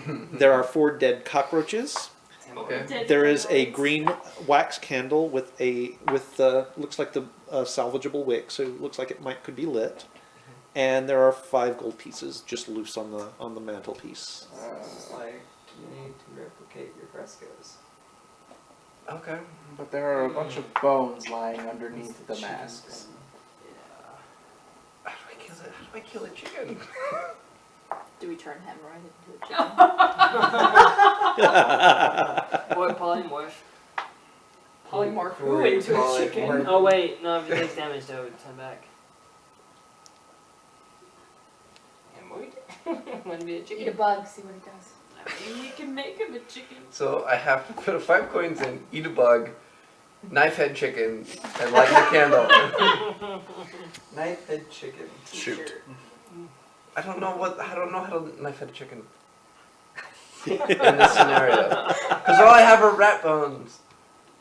There are 4 dead cockroaches. Okay. There is a green wax candle with looks like the salvageable wick, so it looks like it could be lit. And there are 5 gold pieces just loose on the mantelpiece. Like you need to replicate your frescoes. Okay. But there are a bunch of bones lying underneath the masks. How do I kill a chicken? Do we turn hemorrhoid into a chicken? Or polymorph. Polymorph who into a chicken? Oh wait, no, if it takes damage though, it turn back. Hemorrhoid? Wouldn't be a Eat a chicken. bug, see what it does. I mean, you can make him a chicken. So I have to put 5 coins in, eat a bug, knife head chicken, and light the candle. Knife head chicken. Shoot. I don't know how to knife head chicken in this scenario. Because all I have are rat bones.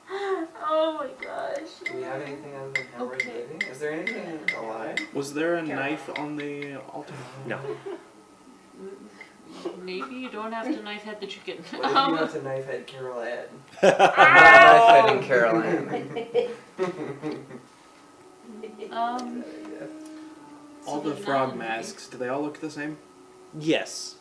Oh my gosh. Do we have anything other than hemorrhoid Okay. bleeding? Is there anything alive? Was there a knife on the altar? No. Maybe you don't have to knife head the chicken. What if you want to knife head Carol Ed? Knife heading Caroline. All the frog masks, do they all look the same? Yes.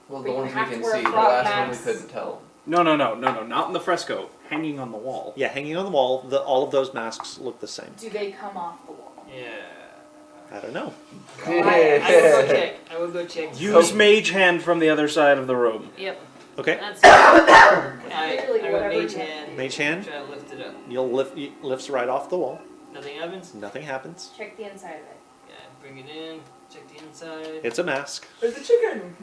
Well, But the you ones we have to can wear see. The frog last one we masks. couldn't tell. No, not in the fresco. Hanging on the wall. Yeah, hanging on the wall. All of those masks look the same. Do they come off the wall? Yeah. I don't know. I will go check. Use mage hand from the other side of the room. Yep. Okay. That's I Literally will whatever mage you- hand. Mage hand. Try to lift it up. Lifts right off the wall. Nothing happens? Nothing happens. Check the inside of it. Yeah, bring it in, check the inside. It's a mask. There's a chicken!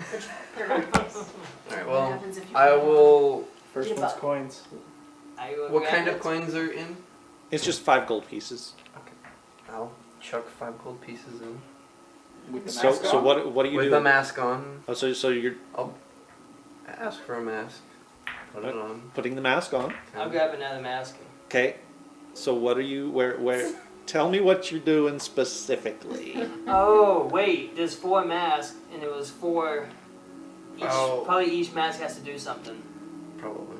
Put it on your face. Alright, what well, happens if you I will. First Eat a one's bug. coins. I will What grab kind of it. coins are in? It's just 5 gold pieces. I'll chuck 5 gold pieces in. With the So mask so on? what do you With do? the mask on. Oh, so you're Ask for a mask. Put it on. putting the mask on. I'll grab another mask. Okay. So what are you where tell me what you're doing specifically. Oh, wait, there's 4 masks, and it was 4. Oh. Probably each mask has to do something. Probably.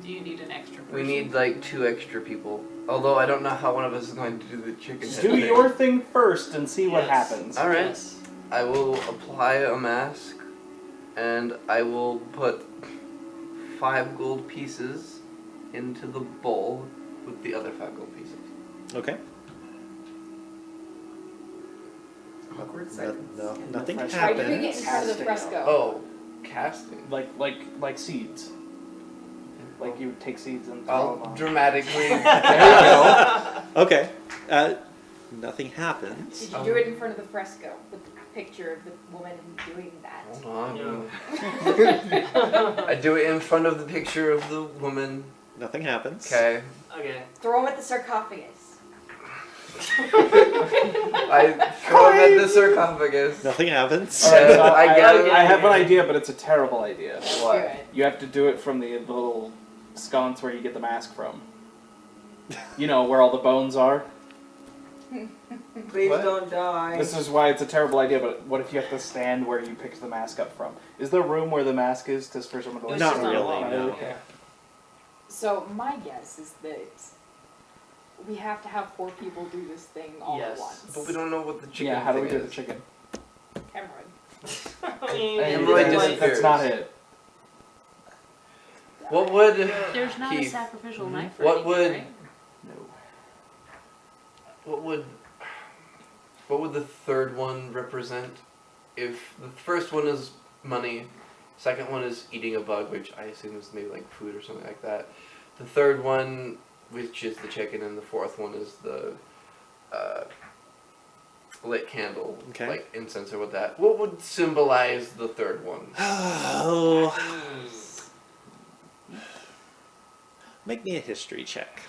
Do you need an extra person? We need like 2 extra people. Although I don't know how one of us is going to do the chicken head Do thing. your thing first and see what Yes. happens. Alright. Yes. I will apply a mask and I will put 5 gold pieces into the bowl with the other 5 gold pieces. Okay. Awkward No, silence. no, In the nothing fresh- Try doing it happens. in front of the Casting. fresco. Oh, casting. Like seeds. Like you would take seeds and throw I'll them on. dramatically. There Okay. Nothing happens. Did you do it in front of the fresco with the picture of the woman doing that? you go. Hold on. No. I do it in front of the picture of the woman. Nothing happens. Okay. Okay. Throw him at the sarcophagus. I throw him at the sarcophagus. Nothing happens. Alright, so I get it. I have an idea, but it's a terrible idea. What? Good. You have to do it from the little sconce where you get the mask from. You know, where all the bones are. Please What? don't die. This is why it's a terrible idea, but what if you have to stand where you picked the mask up from? Is there room where the mask is to, for someone to like It's Not just really, on a wall. no. Okay. So my guess is that we have to have 4 people do this thing all Yes. at once. But we don't know what the chicken Yeah, how do we thing do the is. chicken? Cameron. And Roy disappears. That's not it. What would There's not a Keith, sacrificial knife for what anything, would- right? No. what would the third one represent? If the first one is money, second one is eating a bug, which I assume is maybe like food or something like that. The third one, which is the chicken, and the fourth one is the lit candle, Okay. like incense or what that. What would symbolize the third one? Oh. Make me a history check.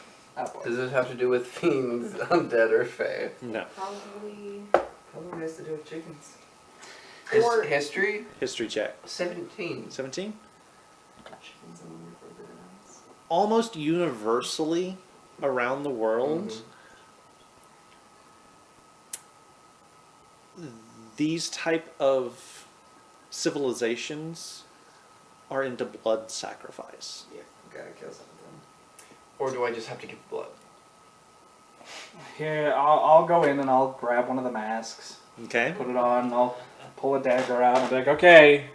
Does it have to do with fiends, undead, or fae? No. Probably. Probably has to do with chickens. Or- History? History check. 17. 17? Almost universally around the world, these type of civilizations are into blood sacrifice. Yeah, gotta kill something. Or do I just have to give blood? Here, I'll go in and I'll grab one of the masks, Okay? put it on, and I'll pull a dagger out and be like, okay,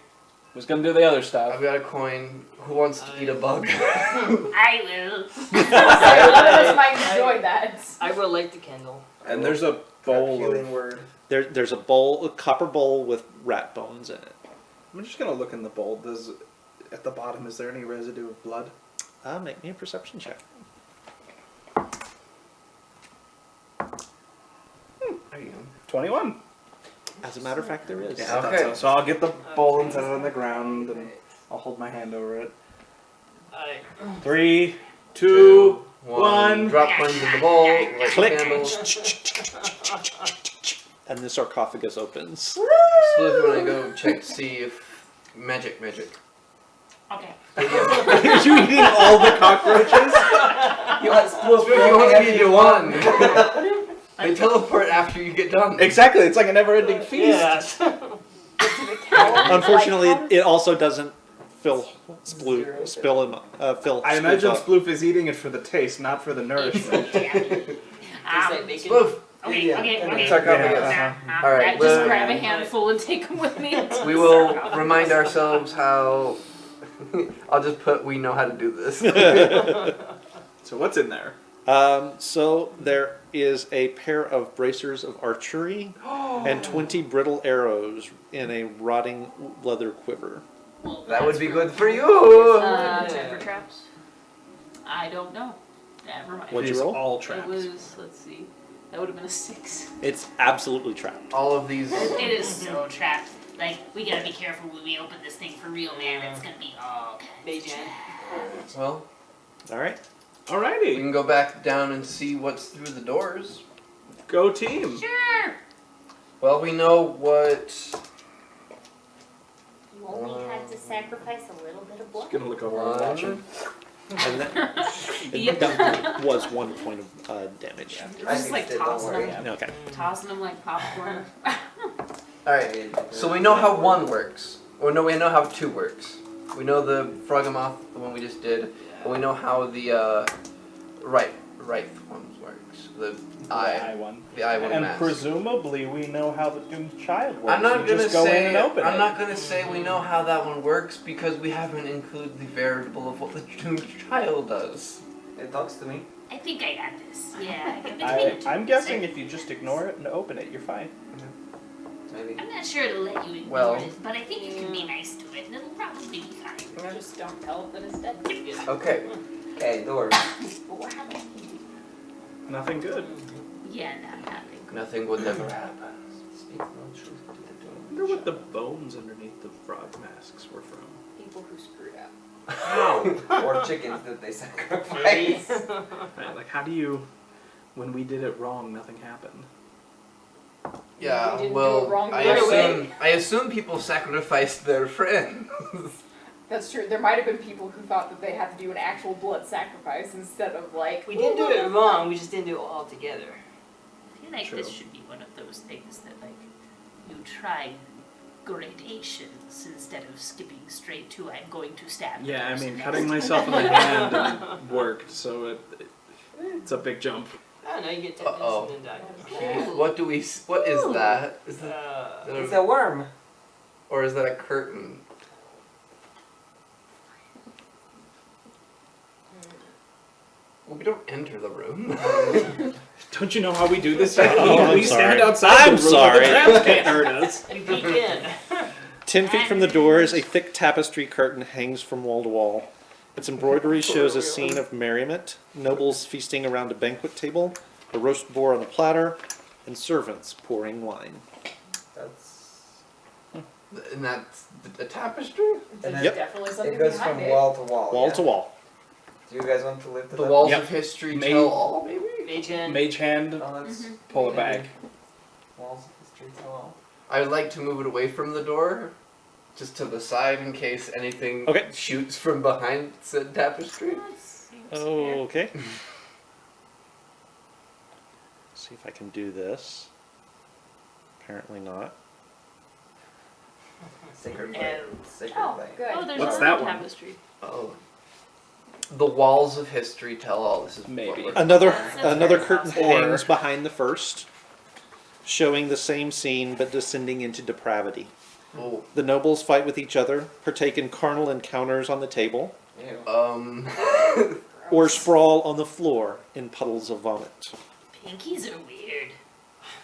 who's gonna do the other I've stuff? got a coin. Who wants to eat a bug? I will. One of us might enjoy that. I will light the candle. And there's a bowl Healing of... word. There's a copper bowl with rat bones in it. I'm just going to look in the bowl. At the bottom, is there any residue of blood? Make me a perception check. There you go. 21. As a matter of fact, there is. Yeah, I thought Okay. so. So I'll get the bowl and set it on the ground, and I'll hold my hand over it. Alright. 3, 2, One. 1. Drop coins in the bowl. Light the Click. candle. And the sarcophagus opens. Split when I go check to see if magic. Okay. Are you eating all the cockroaches? You want split You only need one. They teleport after you get done. Exactly. It's like a never-ending feast. Unfortunately, it also doesn't fill fill I imagine up. Sploof is eating it for the taste, not for the nourishment. Taste like bacon. Spoof. Okay, okay. Sarcophagus. Uh-huh. All right. Just well, grab a handful and take them with me. we will remind ourselves how. I'll just put. We know how to do this. So what's in there? So there is a pair of bracers of archery and 20 brittle arrows in a rotting leather quiver. Well, That would that's be really- good for you. Temper traps? I don't know. Never mind. What'd you These roll? all It trapped. was, let's see, that would have been a 6. It's absolutely trapped. All of these. It is so trapped. Like, we gotta be careful when we open this thing for real, man. It's gonna be all kinds of Bacon. traps. Well, All right. we Alrighty. can go back down and see what's through the doors. Go team. Sure. Well, we know what. You only had to sacrifice a little bit of blood. Just gonna look over and watch him. And Yep. that was 1 point of damage. I Just like mixed it, don't tossing worry. them, Okay. tossing them like popcorn. Alright, so we know how 1 works. Or no, we know how 2 works. We know the Frogamoth, the one we just did. And we know how the right one works. The eye one. the eye one And mask. presumably we know how the Doomed Child works. I'm not You gonna just go in say and open I'm it. not gonna say we know how that one works because we haven't included the variable of what the Doomed Child does. It talks to me. I think I got this. Yeah, I can between the two I'm of us, guessing right? if you just ignore it and open it, you're fine. maybe. I'm not sure it'll let you ignore Well- it, but I think you can be nice to it, and it'll probably be fine. Just don't tell it that it's dead. Okay. Okay, doors. But what happened? Nothing good. Yeah, not nothing. Nothing would ever happen. Speak no truth to the I wonder what the bones underneath the frog masks were from. People who screwed up. How? Or chickens that they sacrifice. Right, like, how do you, when we did it wrong, nothing happened? Yeah, We didn't do well, it wrong I right away. assume people sacrificed their friends. That's true. There might have been people who thought that they had to do an actual blood sacrifice instead of like. We didn't do it wrong, we just didn't do it all together. I feel like True. this should be one of those things that, like, you try gradations instead of skipping straight to I'm going to stab the Yeah, I person mean, next cutting to myself in me. the hand worked, so it's a big jump. I don't know, you get 10 Uh-oh. minutes and then die. What is that? Is that It's a worm. or is that a curtain? Well, we don't enter the room. Don't you know how we do this? Oh, I'm we stand sorry. outside I'm the room, sorry. The traps can't hurt us. You peek in. 10 feet from the doors, a thick tapestry curtain hangs from wall to wall. Its embroidery shows a scene of merriment, nobles feasting around a banquet table, a roast boar on a platter, and servants pouring wine. That's. And that's a tapestry? There's Yep. definitely something It goes behind from it. wall to wall. Wall yeah? to wall. Do you guys want to lift it The up? walls Yep. of history Made- tell all, maybe? Mage hand. Mage hand, Oh, that's pull it back. walls of history tell all. I would like to move it away from the door, just to the side in case anything Okay. shoots from behind said tapestry. Okay. See if I can do this. Apparently not. Sacred No. blade. Sacred Oh, blade. good. Oh, there's What's a that one? tapestry. Oh. The walls of history tell all. This is what Maybe. we're- Another That's another very curtain possible. hangs behind the first, showing the same scene but descending into depravity. Oh. The nobles fight with each other, partake in carnal encounters on the table, Ew. or sprawl on the floor in puddles of vomit. Pinkies are weird.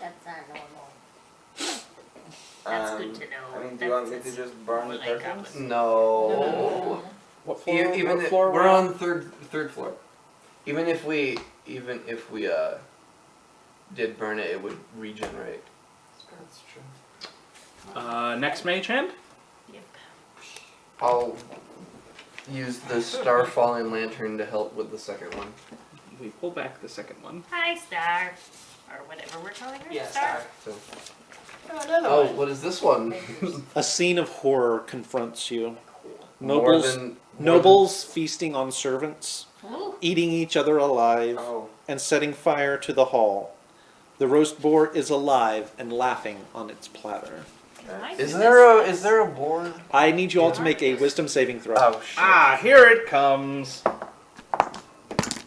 That's not normal. That's good to know. I mean, do you want me to That's just burn the like curtains? goblins. No. What Even what floor we're on third floor. Even if we did burn it, it would regenerate. That's true. Next mage hand? Yep. I'll use the star falling lantern to help with the second one. We pull back the second one. Hi, Star. Or whatever we're calling her. Yeah, Star. So, Oh, another oh, one. what is this one? A scene of horror confronts you. More Nobles, than- nobles feasting on servants, Oh, eating each other alive, Oh. and setting fire to the hall. The roast boar is alive and laughing on its platter. my Is goodness. there a board? I need you all to make a wisdom saving throw. Oh shit. Ah, here it comes.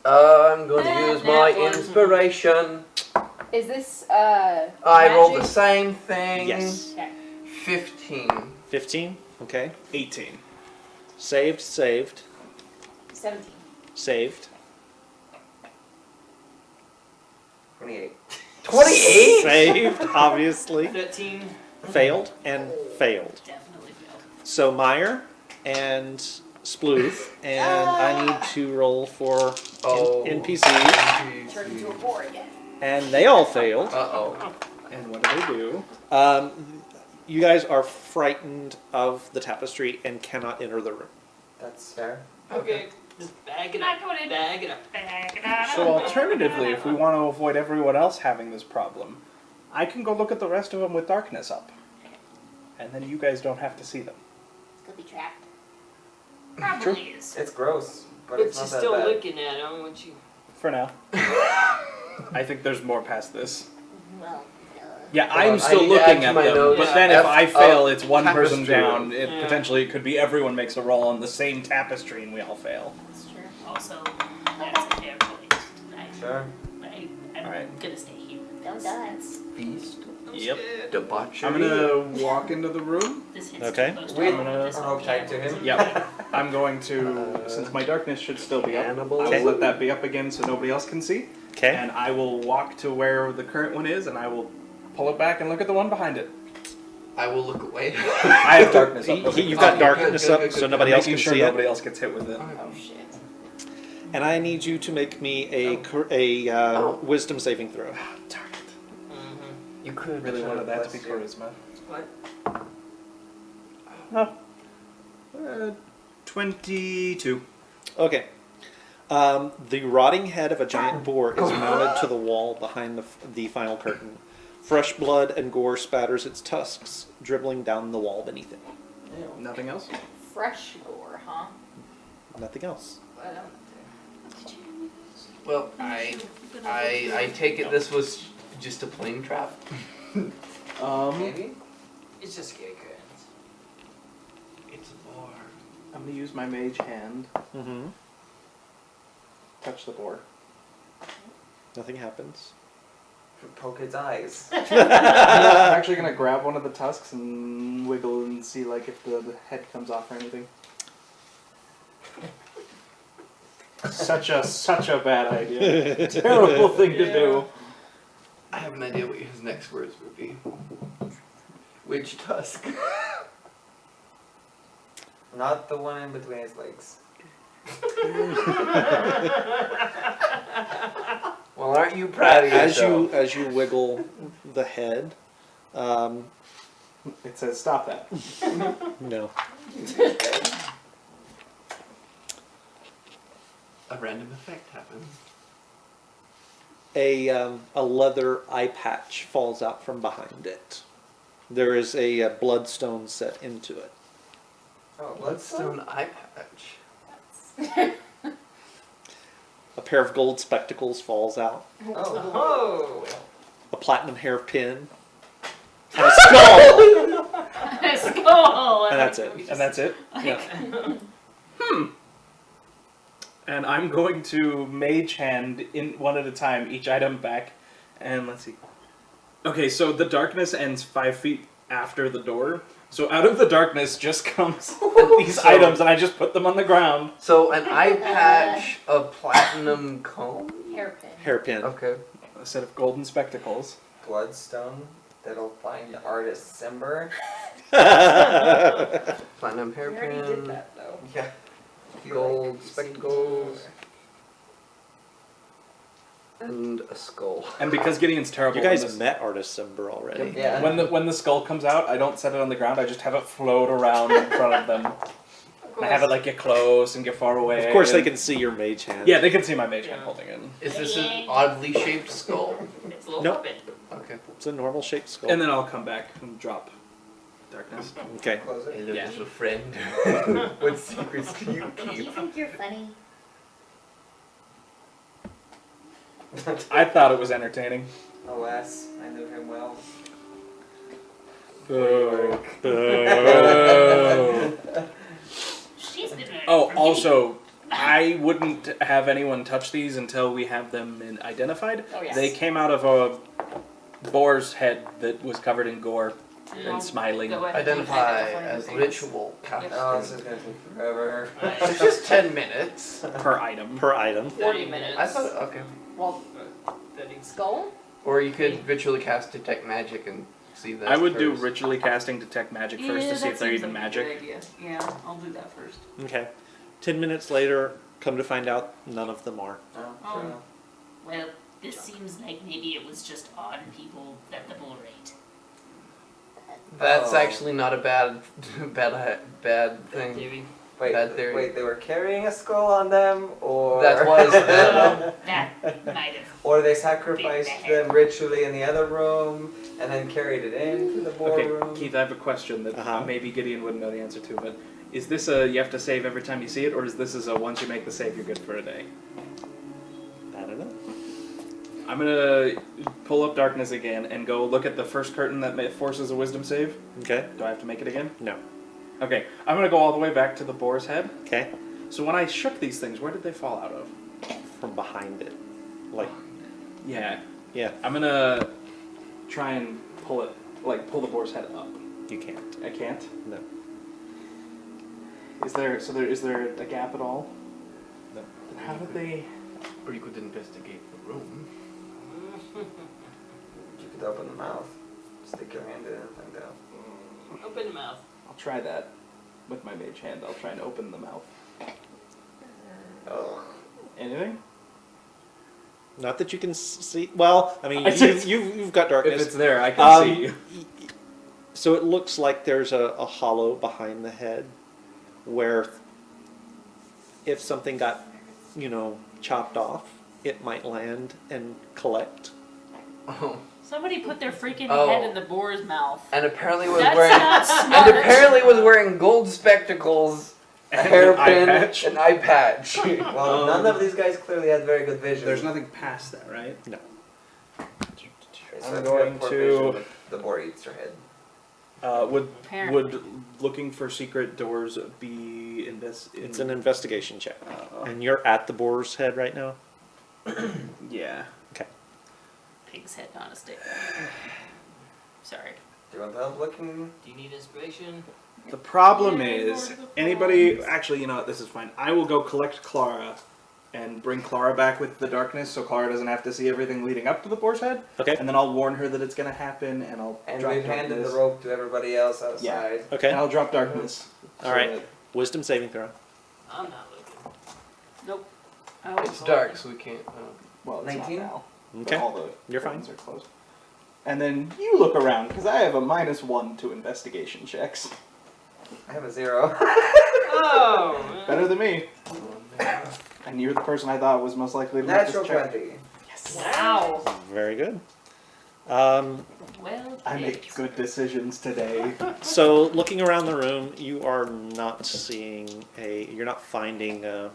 I'm going to use my that one. inspiration. Is this I magic? rolled the same thing. Yes. Okay. 15. 15. Okay. 18. Saved, saved, 17. saved. 28. 28? Saved, obviously. 13. Failed and failed. Definitely failed. So Meyer and Sploof, and I need to roll for Oh. NPCs, Turned into a boar again. and they all failed. Uh-oh. And what do they do? You guys are frightened of the tapestry and cannot enter the room. That's fair. Okay. Just bag it Not up. going in. Bag it up. So alternatively, if we want to avoid everyone else having this problem, I can go look at the rest of them with darkness up. And then you guys don't have to see them. Could be trapped. Probably is. It's gross, but But it's you're not that still bad. looking at them, won't you? For now. I think there's more past this. Well, Yeah, Hold on, I'm I still need to looking add to at my them, notes. but then if I fail, it's one person tapestry. down. Yeah. Potentially it could be everyone makes a roll on the same tapestry and we all fail. that's true. Also, that's a fair point. Sure. I'm Alright. gonna stay here. Don't die. Feast. I'm Yep. scared. Debauchery. I'm gonna walk into the room. This hits Okay. too close to Wait, home. This I'll will type be to him. Yep. I'm going to, since my darkness should still be up, Cannibal. I will let that be up again so nobody else can see. Okay. And I will walk to where the current one is and I will pull it back and look at the one behind it. I will look away. I have darkness up. You've got Okay, darkness good, up, good, so good. nobody I'm else making can sure see nobody it. else gets hit with it. Oh shit. And I need you to make me a wisdom saving throw. Darn it. Mm-hmm. You could Really wanted that to be bless you. charisma. What? 22. Okay. The rotting head of a giant boar is mounted to the wall behind the final curtain. Fresh blood and gore spatters its tusks, dribbling down the wall beneath it. Nothing else? Fresh gore, huh? Nothing else. Well, I take it this was just a plain trap. Maybe? It's just scary curtains. It's a boar. I'm gonna use my mage hand. Mm-hmm. Touch the boar. Nothing happens. Poke its eyes. I'm actually gonna grab one of the tusks and wiggle and see like if the head comes off or anything. Such a bad idea. Terrible thing to do. I have an idea what his next words would be. Which tusk? Not the one in between his legs. Well, aren't you proud of yourself? As you wiggle the head, It says stop that. no. A random effect happens. A leather eye patch falls out from behind it. There is a bloodstone set into it. Oh, Bloodstone eye patch. A pair of gold spectacles falls out. Oh. A platinum hairpin. And a skull! Skull. And that's it. And that's it? Yeah. And I'm going to mage hand in one at a time each item back. And let's see. Okay, so the darkness ends 5 feet after the door. So out of the darkness just comes these items, and I just put them on the ground. So an eye patch, a platinum comb. Hairpin. Hairpin. Okay. A set of golden spectacles. Bloodstone that'll find artist Simber. Platinum We already did hairpin. that though. Yeah. Gold spectacles. And a skull. And because Gideon's terrible, You when guys this- met Artist Simber already. Yeah. when the skull comes out, I don't set it on the ground. I just have it float around in front of them. And I have it like get close and get far away. Of course, they and- can see your mage hand. Yeah, they can see my mage hand holding it. Is this an oddly shaped skull? It's a little Nope. puppet. Okay. It's a normal shaped skull. And then I'll come back and drop darkness. Okay. Close it. Hello, Yeah. little friend. What secrets do you Do you keep? think you're funny? I thought it was entertaining. Alas, I knew him well. Boo. She's been running Oh, from me. also, I wouldn't have anyone touch these until we have them identified. Oh yes. They came out of a boar's head that was covered in gore No, and smiling. go ahead. Identify Identify as things. ritual captain. Oh, this is gonna take forever. It's just 10 minutes. Per item. Per item. 40 minutes. I thought, okay. Well, 30. skull? Or you could ritually cast detect magic and see that. I would do first. ritually casting detect magic first Yeah, to see that if they're seems even like a magic. good idea. Yeah, I'll do that first. Okay. 10 minutes later, come to find out, none of them are. Oh, Oh. true. Well, this seems like maybe it was just odd people that the bull ate. That's Oh. actually not a bad thing. Theory. Wait, Bad theory. wait, they were carrying a skull on them, or That was them. That might have. or they sacrificed them ritually in the other room and then carried it into the boar Okay, room. Keith, I have a question that Uh-huh. maybe Gideon wouldn't know the answer to, but is this a you have to save every time you see it, or is this a once you make the save you're good for a day? I don't know. I'm gonna pull up darkness again and go look at the first curtain that forces a wisdom save. Okay. Do I have to make it again? No. Okay, I'm gonna go all the way back to the boar's head. Okay. So when I shook these things, where did they fall out of? From behind it. Like, Yeah, yeah, I'm gonna try and pull it, like pull the boar's head up. you can't. I can't. No. Is there a gap at all? No. Then how did they? Or you could investigate the room. You could open the mouth, stick your hand in and find out. Open your mouth. I'll try that with my mage hand. I'll try and open the mouth. Oh. Anything? Not that you can see. Well, I mean, you've got If darkness. it's there, I can see. So it looks like there's a hollow behind the head where if something got, chopped off, it might land and collect. Oh. Somebody put their freaking Oh. head in the boar's mouth. And apparently was That's wearing not smart. and apparently was wearing gold spectacles, a And an hairpin, eye patch. an eye patch. Well, none of these guys clearly had very good vision. There's nothing past that, right? No. So I'm if you going have poor to- vision, the boar eats your head. Would Apparently. looking for secret doors be It's an investigation check. Uh, And you're at the boar's head right now? yeah. Pig's head on a stick. Sorry. Do you want help looking? Do you need inspiration? The problem Yeah, is, Lord of the anybody. Flies. Actually, you know what? This is fine. I will go collect Clara, and bring Clara back with the darkness, so Clara doesn't have to see everything leading up to the boar's head. Okay. And then I'll warn her that it's going to happen, and I'll And drop we've handed darkness. the rope to everybody else outside. Okay. And I'll drop darkness. All right. Wisdom saving throw. I'm not looking. Nope. Oh, It's dark, so we can't. Well, it's 19? not now. Okay. All the You're fine. rooms are closed. And then you look around, because I have a -1 to investigation checks. I have a 0. Oh, man. Better than me. And you're the person I thought was most likely to make Natural this check. 20. Yes. Wow. Very good. Well I played. make good decisions today. So looking around the room, you are not seeing you're not finding a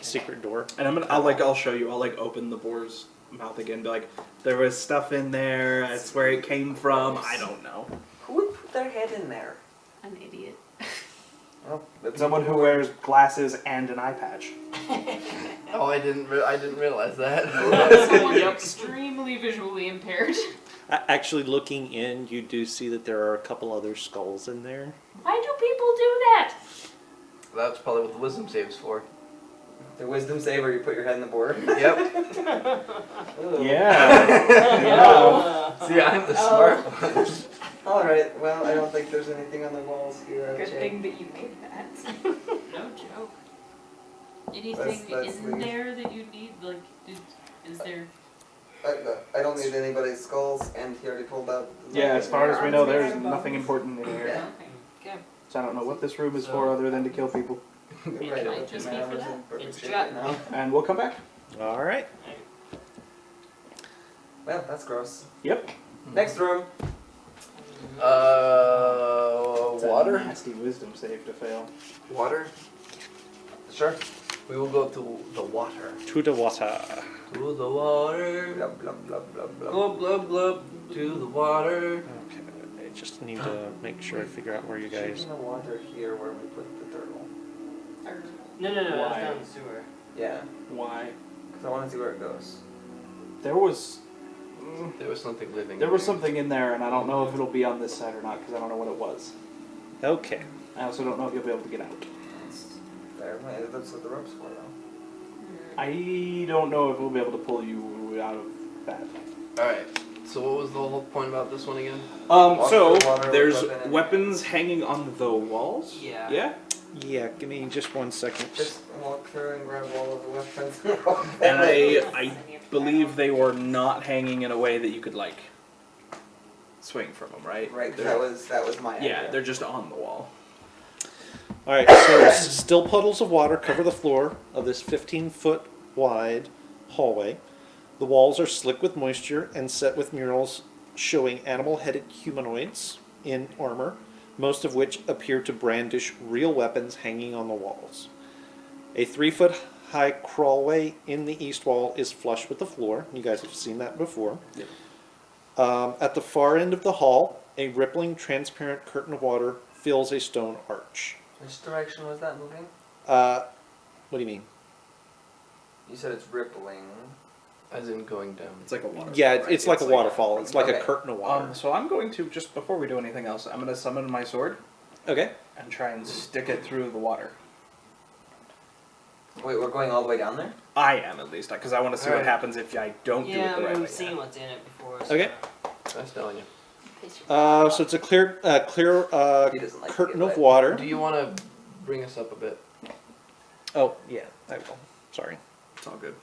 secret door. And I'll show you. I'll open the boar's mouth again. Be like, there was stuff in there. That's where it came from. I don't know. Who would put their head in there? An idiot. Well, the Someone who people wears glasses and an eye patch. Oh, I didn't realize that. Someone Yep. extremely visually impaired. Actually, looking in, you do see that there are a couple other skulls in there. Why do people do that? That's probably what the wisdom save's for. The wisdom saver, you put your head in the board. Yep. Yeah. Yeah. See, I'm the smart one. Alright, well, I don't think there's anything on the walls here. Good Jay. thing that you made that. No joke. Anything Let's in leave. there that you need? Is there? I don't need anybody's skulls, and he already pulled out. the- Yeah, as far as we know, there's nothing important in here. Yeah. Okay. So I don't know what this room is for other than to kill people. Right, It might open just my be for armor's that. in perfect It's a shape trap. right now. And we'll come back. All right. Well, that's gross. Yep. Next room. It's a Water? nasty wisdom save to fail. Water? Sure. We will go to the water. To the water. To the water. Blub, blub, blub, blub, blub. Blub, blub, blub. To the water. Okay. I just need to make sure I figure out where you guys. Shooting the water here where we put the turtle. No, that's Why? down the sewer. Yeah, Why? because I want to see where it goes. There was There was something living. there was in something in there, and I don't know if it'll be on this side or not because I don't know what it was. Okay. I also don't know if you'll be able to get out. That's fair. That's what the rope's for, though. I don't know if we'll be able to pull you out of that. Alright. So what was the whole point about this one again? Walk So through water with there's weapon and- weapons hanging on the walls. Yeah. Yeah. Yeah. Give me just 1 second. Just walk through and grab all of the weapons. And I believe they were not hanging in a way that you could swing from them, right? Right, They're- that was my idea. Yeah, they're just on the wall. All right. So still puddles of water cover the floor of this 15-foot wide hallway. The walls are slick with moisture and set with murals showing animal-headed humanoids in armor, most of which appear to brandish real weapons hanging on the walls. A 3-foot-high crawlway in the east wall is flush with the floor. You guys have seen that before. Yep. At the far end of the hall, a rippling, transparent curtain of water fills a stone arch. Which direction was that moving? What do you mean? You said it's rippling. As in going down. It's like a water. Yeah, Right, it's like a it's like waterfall. It's like a okay. curtain of water. So I'm going to just before we do anything else, I'm going to summon my sword Okay. and try and stick it through the water. Wait, we're going all the way down there? I am at least, because I want to see what Alright. happens if I don't do Yeah, it the right way. we've seen what's in it before. So. Okay. That's telling you. case you're So it's a clear He doesn't like to curtain get of wet. water. Do you want to bring us up a bit? Oh, yeah, I will. Sorry. It's all good.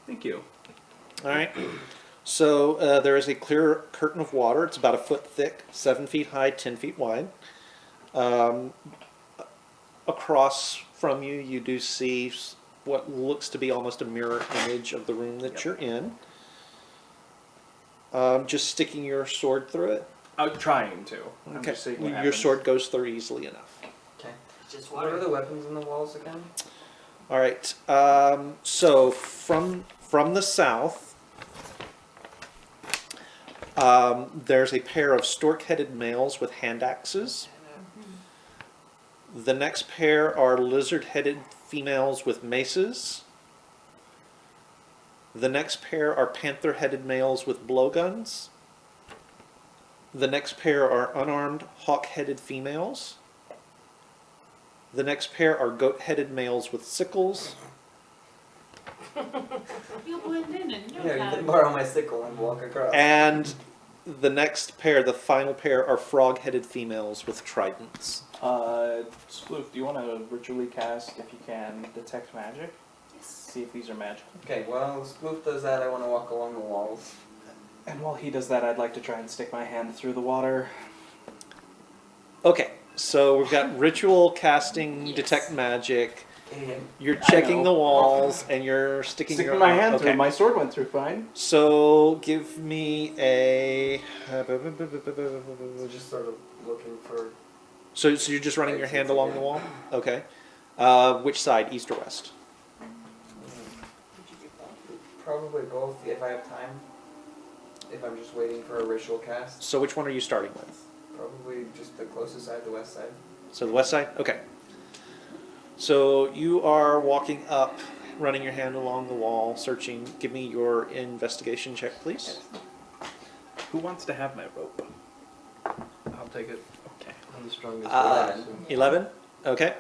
Thank you. All right. So there is a clear curtain of water. It's about a foot thick, 7 feet high, 10 feet wide. Across from you, you do see what looks to be almost a mirror image of the room that you're in. Just sticking your sword through it. I'm trying to. I'm Okay. just seeing what Your happens. sword goes through easily enough. Just What are water. the weapons on the walls again? All right. So from the south, there's a pair of stork-headed males with hand axes. The next pair are lizard-headed females with maces. The next pair are panther-headed males with blowguns. The next pair are unarmed hawk-headed females. The next pair are goat-headed males with sickles. You'll blend in and no Yeah, you time. can borrow my sickle and walk across. And the next pair, the final pair, are frog-headed females with tridents. Sploof, do you want to ritually cast, if you can, detect magic? Yes. See if these are magical. Okay, well, Spoof does that. I want to walk along the walls. And while he does that, I'd like to try and stick my hand through the water. Okay, so we've got ritual casting, Yes. detect magic. Idiot. You're I checking know. the walls, and you're sticking Sticking your my hand okay. through, my sword went through fine. So give me a. Just sort of looking for. So you're just running your hand along the wall? Okay. Which side, east or west? Probably both if I have time. If I'm just waiting for a ritual cast. So which one are you starting with? Probably just the closest side, the west side. So the west side? Okay. So you are walking up, running your hand along the wall, searching. Give me your investigation check, please. Who wants to have my rope? I'll take it. Okay. I'm the strongest. 11. 11? Okay.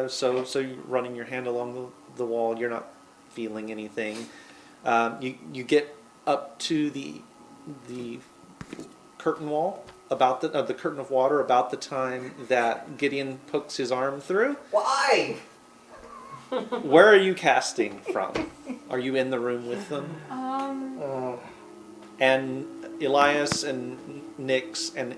So you're running your hand along the wall. You're not feeling anything. You get up to the curtain wall, about the curtain of water, about the time that Gideon pokes his arm through. Why? Where are you casting from? Are you in the room with them? And Elias and Nix and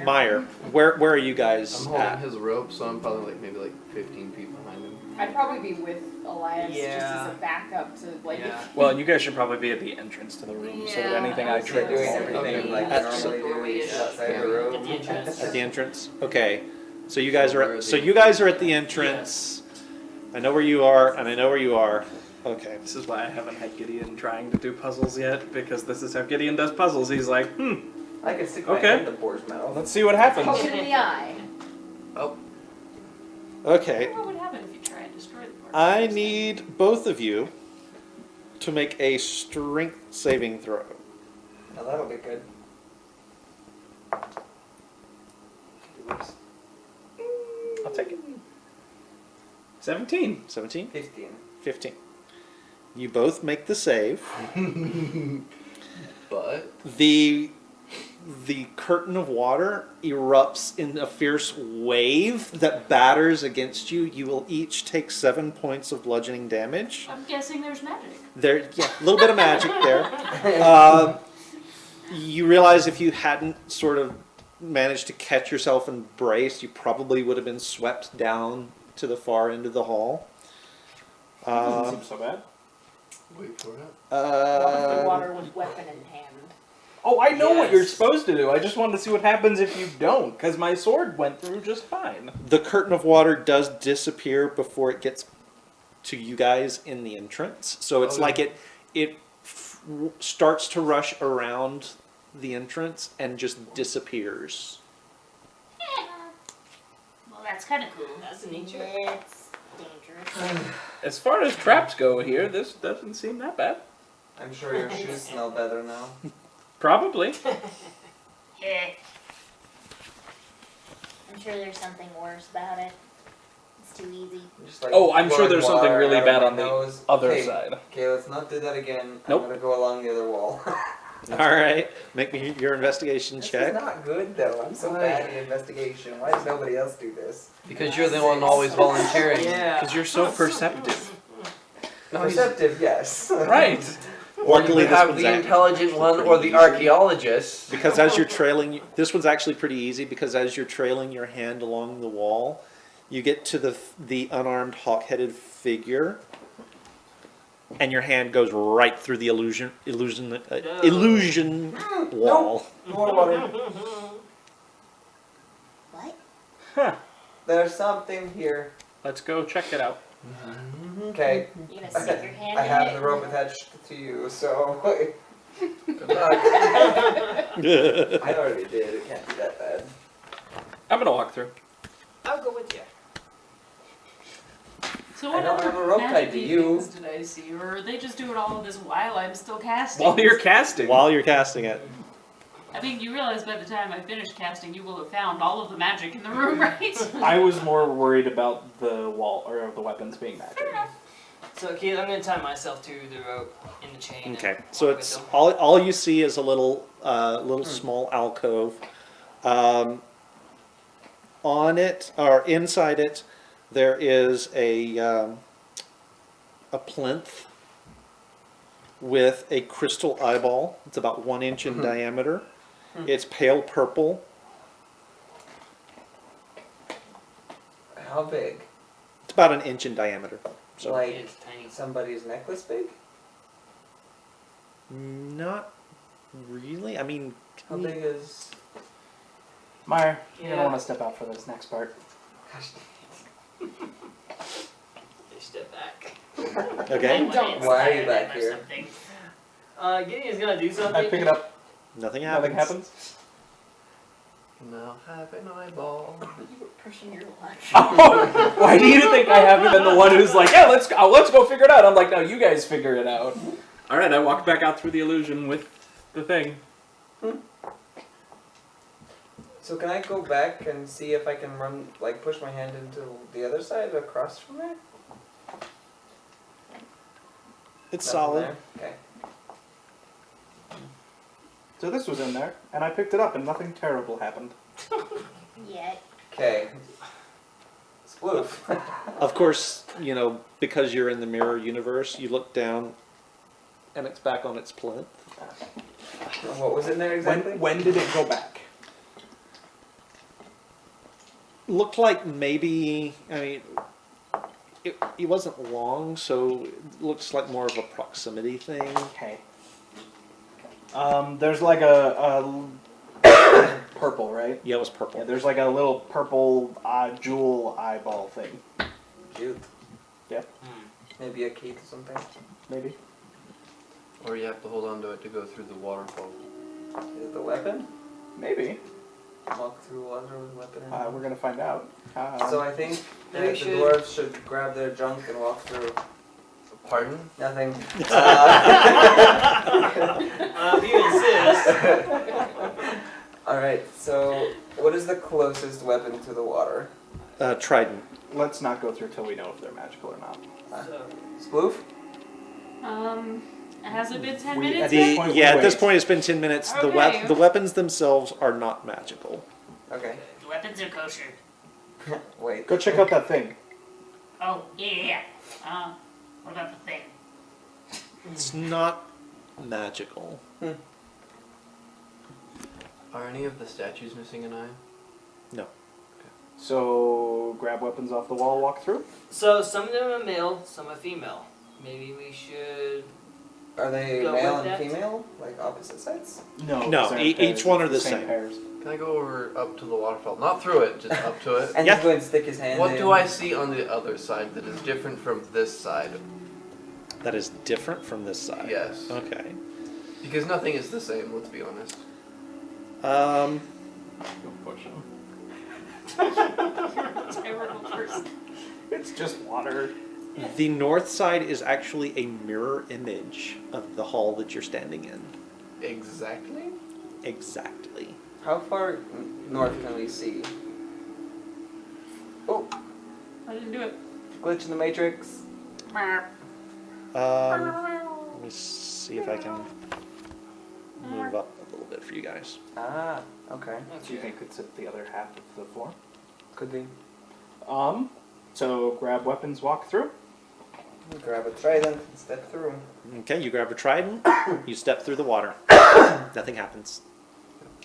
Meyer, where are you guys I'm holding at? his rope, so I'm probably maybe 15 feet behind him. I'd probably be with Elias just Yeah. as a backup to like. Yeah. Well, you guys should probably be at the entrance to the room, so that Yeah, anything I I was They're trigger doing won't everything be- like That's- they normally do outside the room. At the entrance. At the entrance? Okay. So you guys So we're are at so the you guys are at the entrance. I know where you are, and I know where you are. Okay. This is why I haven't had Gideon trying to do puzzles yet, because this is how Gideon does puzzles. He's like, I can stick my Okay. head in the boar's mouth. let's see what happens. Poke it in the eye. Oh, Okay. What would happen if you try and destroy the part? I need both of you to make a strength saving throw. Now that'll be good. I'll take it. 17. 17? 15. 15. You both make the save. but The curtain of water erupts in a fierce wave that batters against you. You will each take 7 points of bludgeoning damage. I'm guessing there's magic. There, yeah, a little bit of magic there. You realize if you hadn't sort of managed to catch yourself and brace, you probably would have been swept down to the far end of the hall. Doesn't seem so bad. wait for it. Walk through water with weapon in hand. Oh, I know what you're Yes. supposed to do. I just wanted to see what happens if you don't, because my sword went through just fine. The curtain of water does disappear before it gets to you guys in the entrance. So it's Okay. like it starts to rush around the entrance and just disappears. Well, that's kind of cool. That's a neat trick. It's dangerous. As far as traps go here, this doesn't seem that bad. I'm sure your shoes smell better now. Probably. Yeah. I'm sure there's something worse about it. It's too easy. Just, like, Oh, I'm sure blowing there's something water really out of bad my on the nose. other Okay, side. Okay, let's not do that again. Nope. I'm gonna go along the other wall. All right, make me your investigation This check. is not good though. I'm so bad at investigation. Why does nobody else do this? Because you're the one always volunteering. Yeah. Because you're so perceptive. No, he's- Perceptive, yes. Right. Or Luckily, you this have one's the actually intelligent one pretty or the easy. archaeologist. Because as you're trailing, this one's actually pretty easy because as you're trailing your hand along the wall, you get to the unarmed hawk-headed figure, and your hand goes right through the illusion wall. More water. What? Huh. There's something here. Let's go check it out. Okay. You gonna stick your hand I in have it? the rope attached to you, so good luck. I already did. It can't be that bad. I'm gonna walk through. I'll go with you. So I what don't other have a rope tied to magic-y you. things did I see? Or are they just doing all of this while I'm still casting? While you're casting. While you're casting it. I mean, you realize by the time I finish casting, you will have found all of the magic in the room, right? I was more worried about the wall or the weapons being magic. So, Keith, I'm gonna tie myself to the rope in the chain. and Okay, so walk it's with them. all you see is a little small alcove. On it or inside it, there is a plinth with a crystal eyeball. It's about 1 inch in diameter. It's pale purple. How big? It's about 1 inch in diameter. So Like It's tiny. somebody's necklace big? not really. I mean, How big is? Meyer, you're Yeah. gonna want to step out for this next part. They step back. okay, Don't. Why are you back here? Gideon's gonna do something. I pick it up. nothing happens. Nothing happens. Now have an eyeball. You were pushing your luck. Oh, why do you think I haven't been the one who's like, yeah, let's go figure it out? I'm like, no, you guys figure it out. All right, I walk back out through the illusion with the thing. So can I go back and see if I can run, like, push my hand into the other side across from there? It's Nothing solid. there? Okay. So this was in there, and I picked it up, and nothing terrible happened. Yet. Okay. Sploof. Of course, because you're in the mirror universe, you look down, and it's back on its plinth. What was in there exactly? When did it go back? Looked like maybe, I mean, it wasn't long, so it looks like more of a proximity thing. Okay. There's like a purple, right? Yeah, it was purple. Yeah, there's like a little purple jewel eyeball thing. Cute. Yep, Maybe a key to something. maybe. Or you have to hold on to it to go through the waterfall. Is it the weapon? Maybe. Walk through water with a weapon. We're gonna find out. So I think Maybe that we the should- dwarves should grab their junk and walk through. Pardon? Nothing. If you insist. Alright, so what is the closest weapon to the water? Trident. Let's not go through till we know if they're magical or not. So, Sploof? Has it been 10 We- minutes? at this yet? point- At this wait. point it's been 10 minutes. Okay. The weapons themselves are not magical. Okay. The weapons are kosher. Wait. Go check out that thing. Oh, yeah. What about the thing? It's not magical. Are any of the statues missing an eye? So grab weapons off the wall, walk through. so some of them are male, some are female. Maybe we should. Are they Go male with and that. female? Like opposite sides? No, No, they're each pairs. one are It's the same. pairs. Can I go over up to the waterfall? Not through it, just up to it. And Yeah. just go and stick his hand What in. do I see on the other side that is different from this side? That is different from this side. Yes. Okay. Because nothing is the same, let's be honest. Um, Don't push him. Terrible person. It's just water. the north side is actually a mirror image of the hall that you're standing in. Exactly? How far north can we see? Oh, What can do it. Glitch in the matrix. Let me see if I can move up a little bit for you guys. Ah, okay. Do you think it's at the other half of the floor? Could be. So grab weapons, walk through. Grab a trident and step through. Okay, you grab a trident, you step through the water. Nothing happens.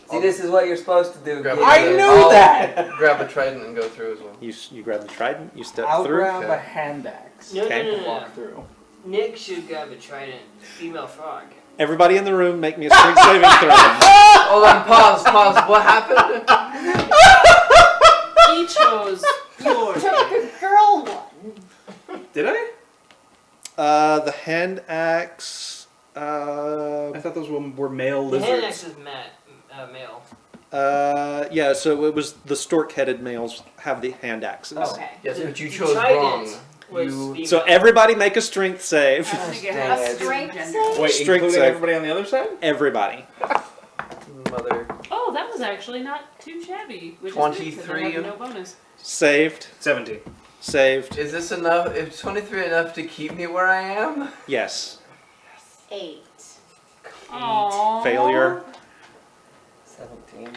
See, this is what you're supposed to do. Grab kid. I knew that! Grab a trident and go through as well. You grab the trident, you step I'll through. grab Okay. a hand axe. No, Okay. no, no, and no, walk no. through. Nick should grab a trident. Female frog. Everybody in the room, make me a strength saving throw. Hold on, pause. What happened? He chose yours. Took the girl one. Did I? The hand axe. I thought those were male The hand lizards. axe is male. Yeah. So it was the stork-headed males have the hand axes. Okay. Yes, but you The chose trident wrong. was You- female. So everybody make a strength save. I think it Dang has it. to do with Strength gender. save? Wait, Strength including save. everybody on the other side? Everybody. Mother. Oh, that was actually not too shabby. Which 23. Is good, 'cause I have no bonus. Saved. 17. Saved. Is this enough? Is 23 enough to keep me where I am? Yes. 8. Aww. Failure. 17.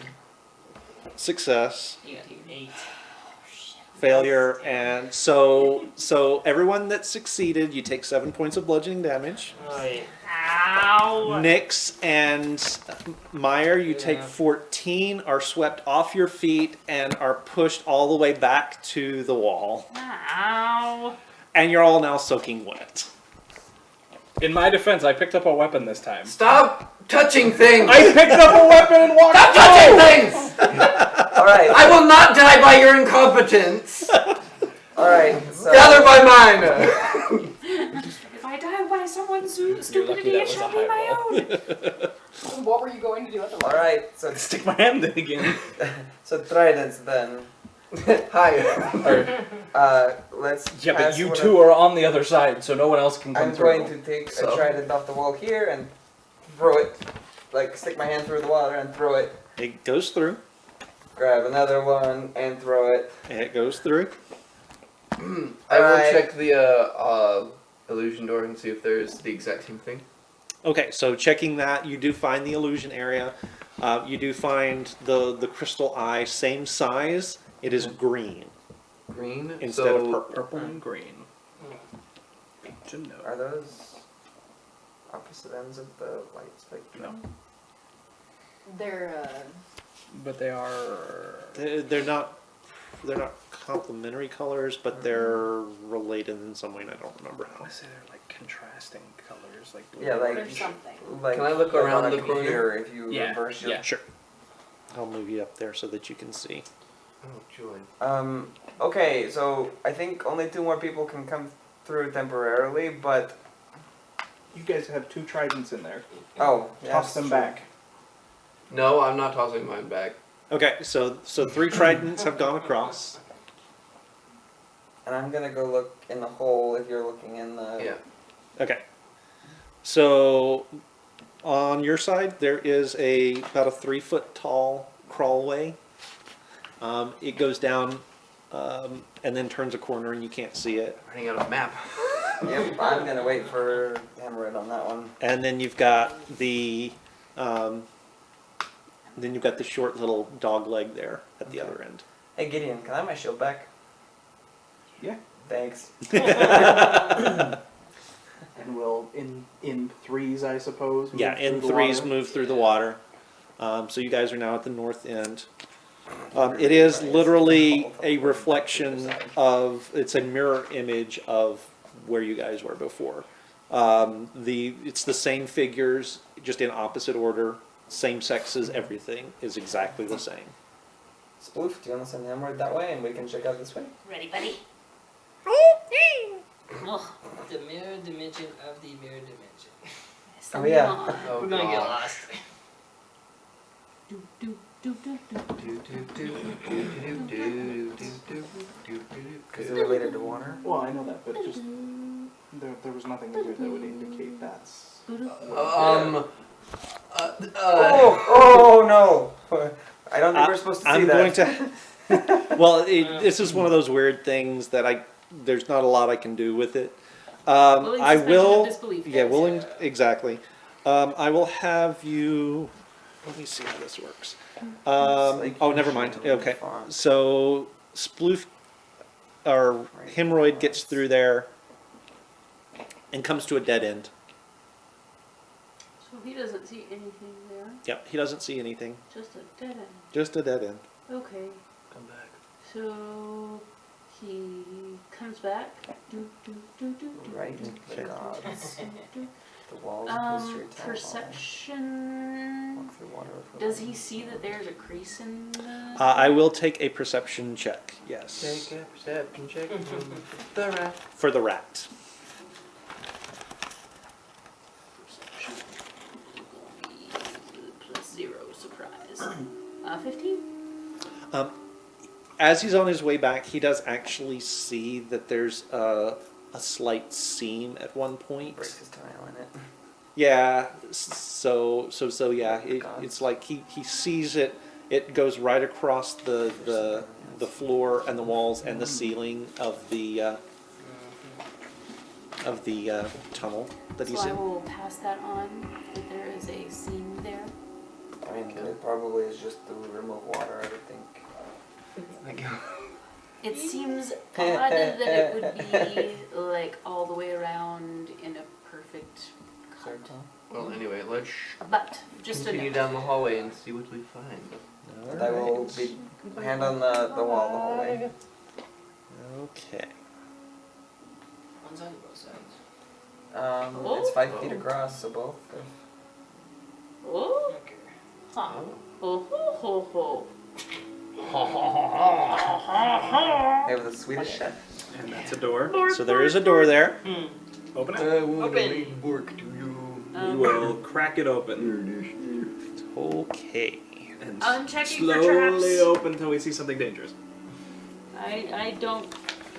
Success. 8. Failure. And so everyone that succeeded, you take 7 points of bludgeoning damage. Oh, yeah. Ow. Nix and Meyer, you take Yeah. 14, are swept off your feet, and are pushed all the way back to the wall. Ow. And you're all now soaking wet. In my defense, I picked up a weapon this time. Stop touching things! I picked up a weapon and walked Stop touching things! Alright, I will not die by your incompetence! alright. So, Rather by mine! If I die by someone's lucky stupidity, that it was shall a be my highball. own. What were you going to do otherwise? alright, so, Stick my hand in again. so tridents then. Hi. Let's Yeah, but pass you what two are on the other side, so no one else can come I'm through. going to take So? a trident off the wall here and throw it. Like, stick my hand through the water and throw it. It goes through. Grab another one and throw it. It goes through. I will Alright. check the illusion door and see if there's the exact same thing. Okay, so checking that, you do find the illusion area. You do find the crystal eye, same size. It is green Green? instead so, of purple. Purple and green. Good to know. Are those opposite ends of the light spectrum? No. They're, But they are... They're not complementary colors, but they're related in some way, and I don't remember I how. want to say they're like contrasting colors. Like Yeah, like, there's something. like Can I look like around on a the corner? computer if you Yeah, reverse your yeah. Sure. I'll move you up there so that you can see. Oh, joy. Okay, so I think only 2 more people can come through temporarily, but You guys have 2 tridents in there. oh, yeah, Toss them true. back. No, I'm not tossing mine back. Okay, so 3 tridents have gone across. And I'm gonna go look in the hole if you're looking in the. Yeah. Okay. So on your side, there is about a 3-foot tall crawlway. It goes down and then turns a corner, and you can't see it. Running out of map. Yep, I'm gonna wait for Hammerhead on that one. And then you've got the short little dog leg there at the other end. Hey Gideon, can I have my shield back? Yeah. Thanks. And we'll, in threes, I suppose. move Yeah, in through the threes, water. move through the water. So you guys are now at the north end. It is literally a reflection of, it's a mirror image of where you guys were before. It's the same figures, just in opposite order, same sexes, everything is exactly the same. Sploof, do you want to send Hammerhead that way and we can check out this way? Ready, buddy? Oh, The mirror dimension of the mirror dimension. Oh yeah. Oh, We're gonna get God. lost. Do, do, do, do, do. Because they're related to water. Well, I know that, but just there was nothing here that would indicate that's. Oh no! I don't think we're supposed to see I'm that. going to. Well, this is one of those weird things that there's not a lot I can do with it. Willing I suspension will. of disbelief, Yeah, guys. willing. Exactly. I will have you. Let me see how this works. Oh, never mind. Okay. So sploof or hemorrhoid gets through there and comes to a dead end. So he doesn't see anything there. Yep, he doesn't see anything. Just a dead end. Just a dead end. Okay. Come back. So he comes back. Do, do, do, do, do, Right, do, the do, gods. do, do. The walls of history tell all. Perception. Walk through water with Does he see that there's a crease in the? I will take a perception check. Yes. Take a perception check from the rat. For the rat. Perception. Plus 0, surprise. 15? As he's on his way back, he does actually see that there's a slight seam at one point. breaks his tile in it. Yeah, so yeah, it's like he sees it. It goes right across the floor and the walls and the ceiling of the tunnel that he's So I in. will pass that on, that there is a seam there. I mean, it probably is just the remove water, I would think. It seems odd that it would be like all the way around in a perfect cut. Well, anyway, let's But just a continue note. down the hallway and see what we find. And I will be hand on the wall the whole way. Okay. One's on both sides. It's 5 feet across, so both. Oh, Okay. huh. Oh, ho, ho, ho. They have the Swedish chef. And that's a door. So there is a door there. Open it. Open. work to you. We will crack it open Okay. and I'm checking for slowly traps. open until we see something dangerous. I don't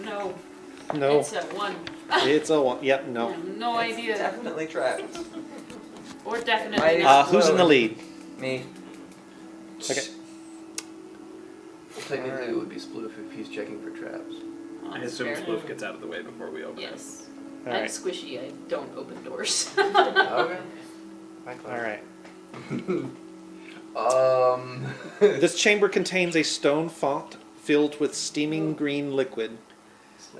know. No, It's a 1. it's a one. Yep. I No. have no It's idea. definitely trapped. Or definitely Might not. Who's in the lead? Me. Okay. Technically, it would be Sploof if he's checking for traps. Oh, I that's assume fair. Sploof gets out of the way before we open it. Yes. All I'm right. squishy. I don't open doors. Okay. All right. This chamber contains a stone font filled with steaming green liquid.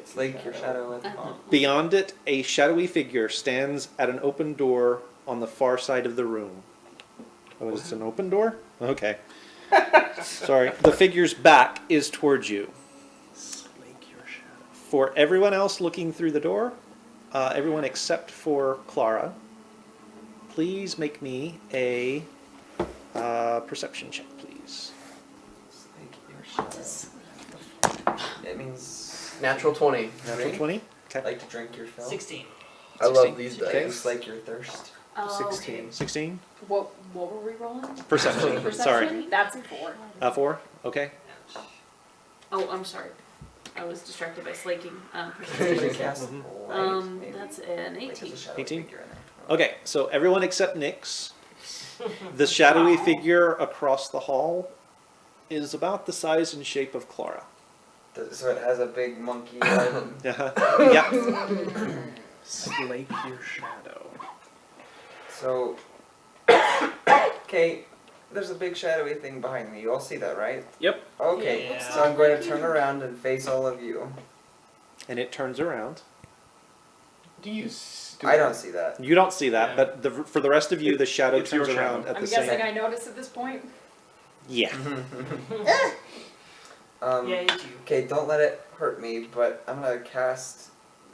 Slake your shadow with font. Beyond it, a shadowy figure stands at an open door on the far side of the room. Oh, it's an open door? Okay. Sorry. The figure's back is towards you. Slake your shadow. For everyone else looking through the door, everyone except for Clara, please make me a perception check, please. Slake your shadow. It means Natural 20. Natural 20? Okay. like to drink your fill. 16. I love these Okay. dice. Just like your thirst. Oh, 16. 16? What were we rolling? Perception. Sorry. Perception? That's a 4. 4? Okay. Oh, I'm sorry. I was distracted by slaking. Did you cast Mhm. light, maybe? That's an Like, there's a 18. shadowy 18? figure in there. Okay, so everyone except Nyx. The shadowy figure across the hall is about the size and shape of Clara. So it has a big monkey head. Yep. Slake your shadow. So, okay, there's a big shadowy thing behind me. You all see that, right? Yep. Okay, Yeah. so I'm going to turn around and face all of you. And it turns around. Do you? I don't see that. You don't see that, Yeah. but for the rest of you, the shadow It's your turns shadow. around at I'm the guessing same. I noticed at this point. Yeah. Yeah, it's you. Okay, don't let it hurt me, but I'm gonna cast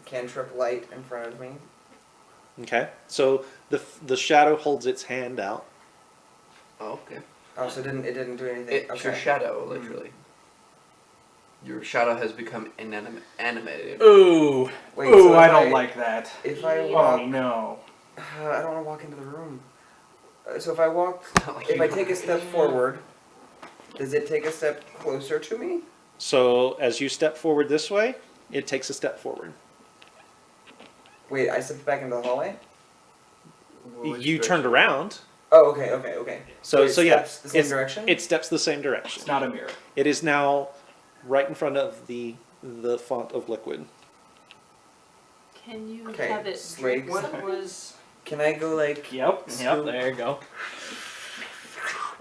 cantrip light in front of me. Okay. So the shadow holds its hand out. Oh, okay. Oh, so it didn't do anything. It's okay. your shadow, literally. Your shadow has become animated. Ooh. Wait, Ooh, so I if don't like that. If I Oh walk, no. I don't want to walk into the room. So if I walk, Not like if you- I take a step forward, does it take a step closer to me? So as you step forward this way, it takes a step forward. Wait, I stepped back into the hallway. Which You turned direction? around. Oh, okay. So it yeah, steps the same direction. it steps the same direction. It's not a mirror. It is now right in front of the font of liquid. Can you Okay, have it wait, drip What somewhere? was? Can I go like? Yep. Yep. Scoop. There you go.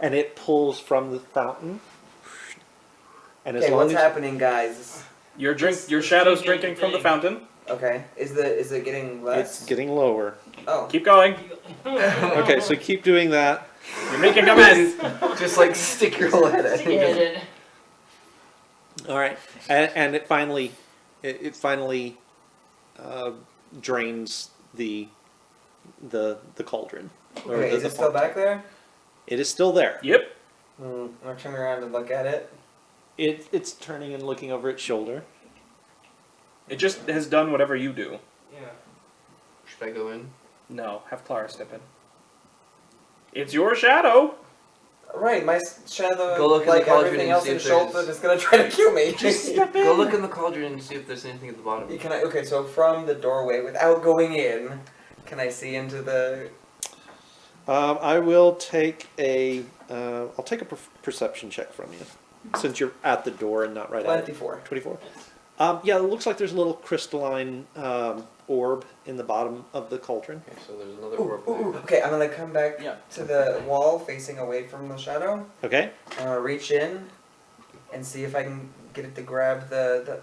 And it pulls from the fountain. And as Okay, long what's as happening, guys? Your It's shadow's drinking drinking from the thing. fountain. Okay, is it getting less? it's getting lower. Oh. Keep going. Okay, so keep doing that. You're making a mess. Just like stick your whole head at it. Scared. All right, and it finally drains the cauldron. Or Okay, is the it still back there? It is still there. Yep. I'm gonna turn around and look at it. It's turning and looking over its shoulder. It just has done whatever you do. Yeah. Should I go in? No, have Clara step in. It's your shadow. Right, my shadow, Go look in the like cauldron everything and else see in if Schultz, there's- is gonna try to kill me. Go look in the cauldron and see if there's anything at the bottom. Can I? Okay, so from the doorway, without going in, can I see into the? I will take a I'll take a perception check from you, since you're at the door and not right at it. 24. 24. Yeah, it looks like there's a little crystalline orb in the bottom of the cauldron. Okay, so there's another Ooh, orb ooh, there. ooh. Okay, I'm gonna come back Yeah. to the wall facing away from the shadow. Okay. I'm gonna reach in and see if I can get it to grab the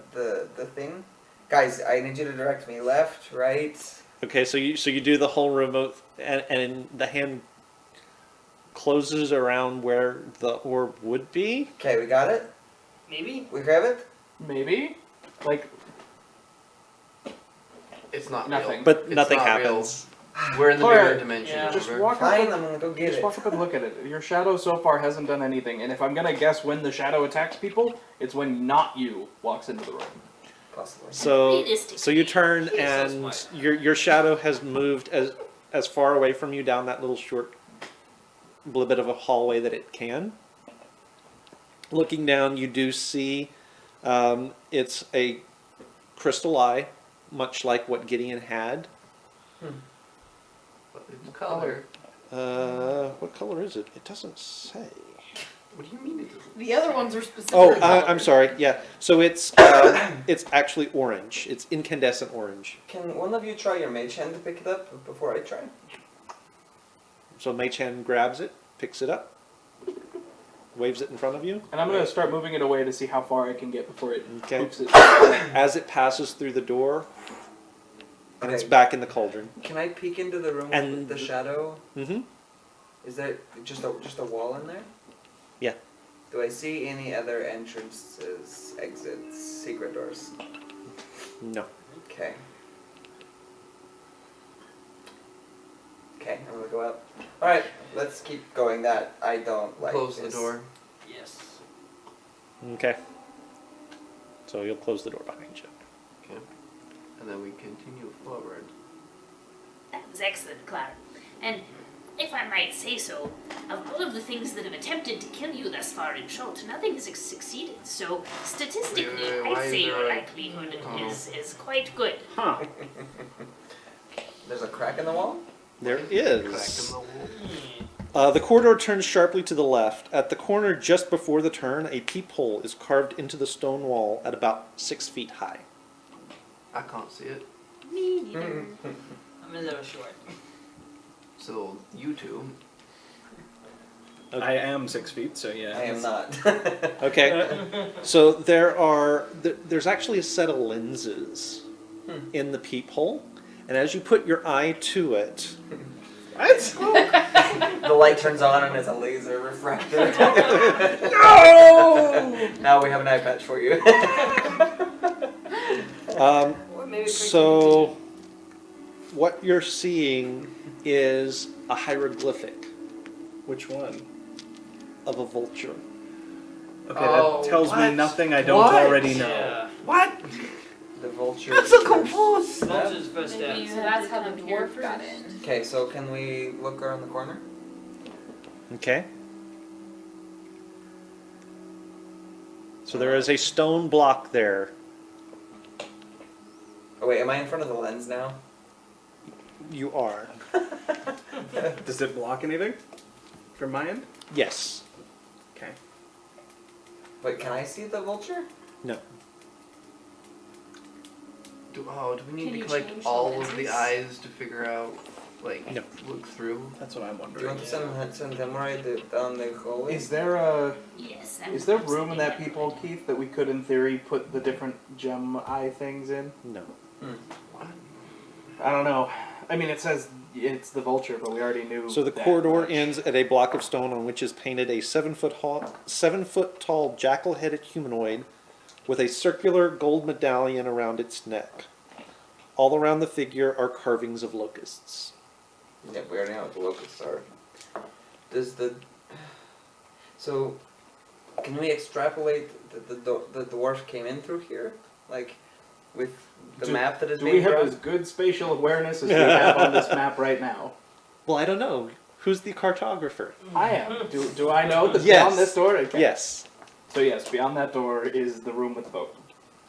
thing. Guys, I need you to direct me left, right. Okay. So you do the whole remote, and the hand closes around where the orb would be. Okay, we got it. Maybe. We grab it. Maybe. Like It's not Nothing. real. But It's nothing not real. happens. We're in the Clara, mirror dimension. yeah. just remember? walk Fine, up. I'm gonna go get Just it. walk up and look at it. Your shadow so far hasn't done anything, and if I'm gonna guess when the shadow attacks people, it's when not you walks into the room. Possibly. So Realistically, you turn so and smart. your shadow has moved as far away from you down that little short little bit of a hallway that it can. Looking down, you do see it's a crystal eye, much like what Gideon had. But it's color. What color is it? It doesn't say. What do you mean it doesn't? The other ones are specific. Oh, I'm sorry. Yeah. So it's actually orange. It's incandescent orange. Can one of you try your mage hand to pick it up before I try? So Mage Hand grabs it, picks it up, waves it in front of you. And I'm gonna start moving it away to see how far I can get before it Okay. poops it. As it passes through the door, and it's Okay. back in the cauldron. Can I peek into the room And with the shadow? Mm-hmm. Is there just a wall in there? Yeah. Do I see any other entrances, exits, secret doors? No. Okay. Okay, I'm gonna go up. Alright, let's keep going. That I don't like. Close the this. door. Yes. Okay. So you'll close the door behind you. Okay. And then we continue forward. That was excellent, Clara. And if I might say so, of all of the things that have attempted to kill you thus far in short, nothing has succeeded. So statistically, Why I'd is say there your a- likelihood Oh. is quite good. Huh. There's a crack in the wall? There Crack in is. the wall. The corridor turns sharply to the left. At the corner just before the turn, a peephole is carved into the stone wall at about 6 feet high. I can't see it. Me neither. I'm a little short. So you two. I am 6 feet, so yeah. I am not. Okay. So there's actually a set of lenses in the peephole, and as you put your eye to it, What? The light turns on and it's a laser refractor. No! Now we have an eye patch for you. Or maybe so what you're seeing is a hieroglyphic Which one? of a vulture. Okay, Oh, that tells what? me nothing I don't What? already know. Yeah. What? The vulture. I'm so confused. Vulture's first Maybe step. you So had that's to how the come here dwarf got first. in. Okay, so can we look around the corner? Okay. So there is a stone block there. Oh wait, am I in front of the lens now? You are. Does it block anything? From my end? Yes. Okay. Wait, can I see the vulture? No. Do we need Can to you collect change all the of the lenses? eyes to figure out, like, No. look through? That's what I'm Do you wondering. want to send them right down the hallway? Is there a Yes. is there room in that peephole, Keith, that we could in theory put the different gem eye things in? No. I don't know. I mean, it says it's the vulture, but we already knew. So the that corridor much. ends at a block of stone on which is painted a 7-foot tall jackal-headed humanoid with a circular gold medallion around its neck. All around the figure are carvings of locusts. Yeah, we already know what the locusts are. So, can we extrapolate that the dwarf came in through here? Like, with the map that is Do being we have drawn? as good spatial awareness as we have on this map right now? Well, I don't know. Who's the cartographer? I am. Do I know that Yes. beyond this door? Okay. Yes. So yes, beyond that door is the room with the boat.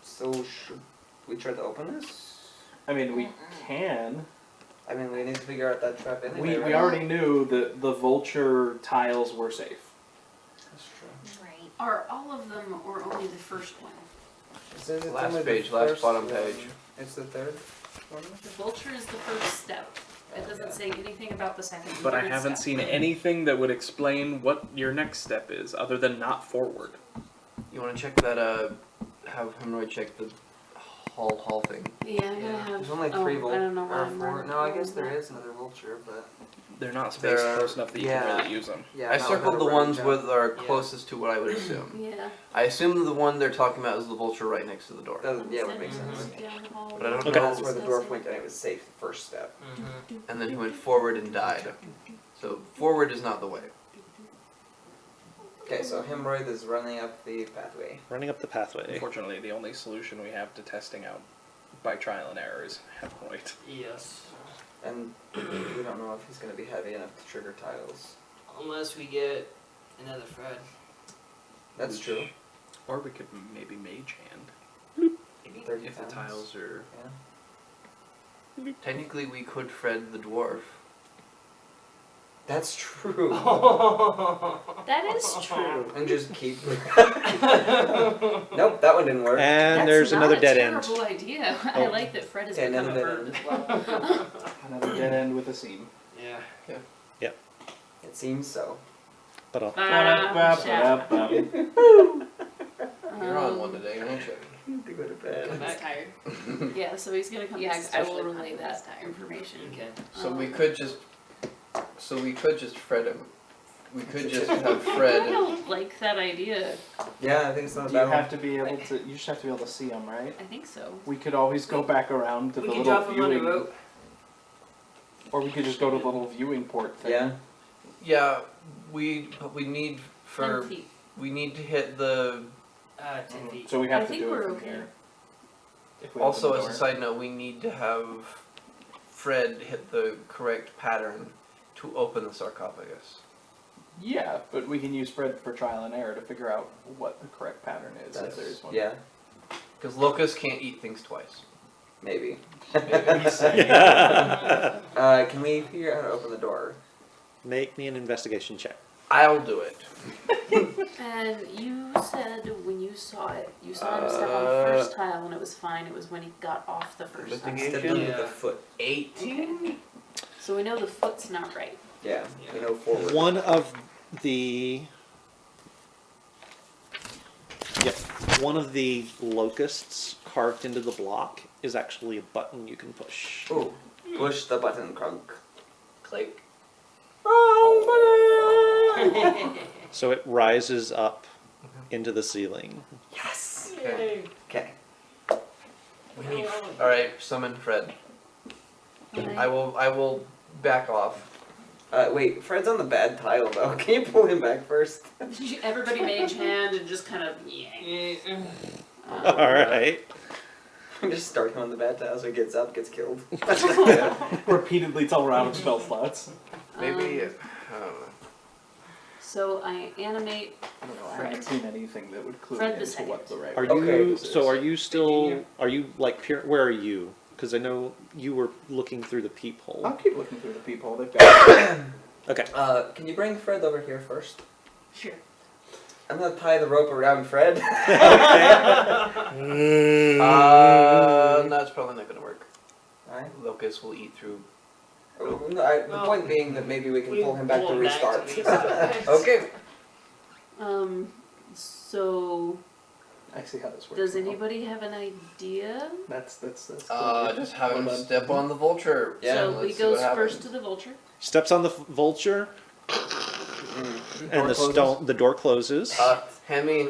So, should we try to open this? I mean, we can. I mean, we need to figure out that trap anyway, We right? already knew that the vulture tiles were safe. That's true. Right. Are all of them or only the first one? It says it's Last only the page, last first bottom one. page. It's the third one? The vulture is the first step. It doesn't say anything about the second and But I third haven't step. seen anything that would explain what your next step is, other than not forward. You want to check that, have Hemroy check the hall thing. Yeah, I'm gonna have. There's only 3 I don't know why or I'm 4. running No, I guess through there that. is another vulture, but They're not spaced They're- close enough that you yeah. can really use them. yeah. I no, circled the better ones write it that are Yeah. closest to what I would assume. Yeah. I assume the one they're talking about is the vulture right next to the door. down. Yeah, would make sense. Down the hall. But I don't Okay. know. That's where the dwarf went and it was safe, the first step. And then he went forward and died. So forward is not the way. Okay, so Hemroyd is running up the pathway. Running up the pathway. Unfortunately, the only solution we have to testing out by trial and error is hemorrhoid. Yes. And we don't know if he's going to be heavy enough to trigger tiles. Unless we get another Fred. That's true. Or we could maybe mage hand 30 if the pounds. tiles are. Yeah. Technically, we could Fred the dwarf. That's true. That is true. And just keep. Nope, that one didn't work. And That's there's not another a dead end. terrible idea. I Oh. like that Fred has Okay, become a another bird dead as well. Another dead end with a seam. Yeah. It seems so. But I'll, Ba-da-ba-ba-ba. You're on one today, aren't you? To go to bed. Come He's back. tired. Yeah, so he's gonna come Yes, back. I will especially relay when that he's tired. information. Okay. So we could just. So we could just Fred him. We could just have Fred. I don't like that idea. Yeah, I think it's not a Do you bad one. have to be able to? You just have to be able to see them, right? I think so. We could always go back around to We the can little drop him on a viewing, rope. or we could just go to the little viewing port thing. Yeah. Yeah, we need 10 for feet. we need to hit the. 10 feet. So we have I to think do we're it from okay. here. If we Also, open as the a door. side note, we need to have Fred hit the correct pattern to open the sarcophagus. Yeah, but we can use Fred for trial and error to figure out what the correct pattern is, if there is one. Yeah, Because locusts can't eat things twice. maybe. Maybe he's saying. Can we figure out how to open the door? make me an investigation check. I'll do it. And you said when you saw it, you saw him step on the first tile and it was fine. It was when he got off the first tile. Investigation? Stepped under Yeah. the foot. 18? So we know the foot's not right. Yeah, we know forward. One of the one of the locusts carved into the block is actually a button you can push. Ooh, push the button, Crunk. Click. So it rises up into the ceiling. Yes! Okay. Okay. We need. Alright, summon Fred. I will back off. Wait, Fred's on the bad tile though. Can you pull him back first? Everybody mage hand and just kind of All right. Just start him on the bad tile so he gets up, gets killed. Repeatedly till we're out of spell slots. Maybe. Um, I don't know. So I animate. I don't know, I haven't Fred. seen anything that would clue Fred me the into second. what the right Are way you Okay. is. so? Are you still? Are you like pure? Where are you? Because I know you were looking through the peephole. I'll keep looking through the peephole. They've got. Okay. Can you bring Fred over here first? Sure. I'm gonna tie the rope around Fred. That's probably not gonna work. Alright. Locusts will eat through. The Well, point being that maybe we can we pull him back pull to him back to restart. restart. Okay. So I see how this works. does now. anybody have an idea? That's clear. Just have him Hold on. step on the vulture. Yeah, So let's he see what goes happens. first to the vulture. Steps on the vulture, Mm. and the door closes. Hand me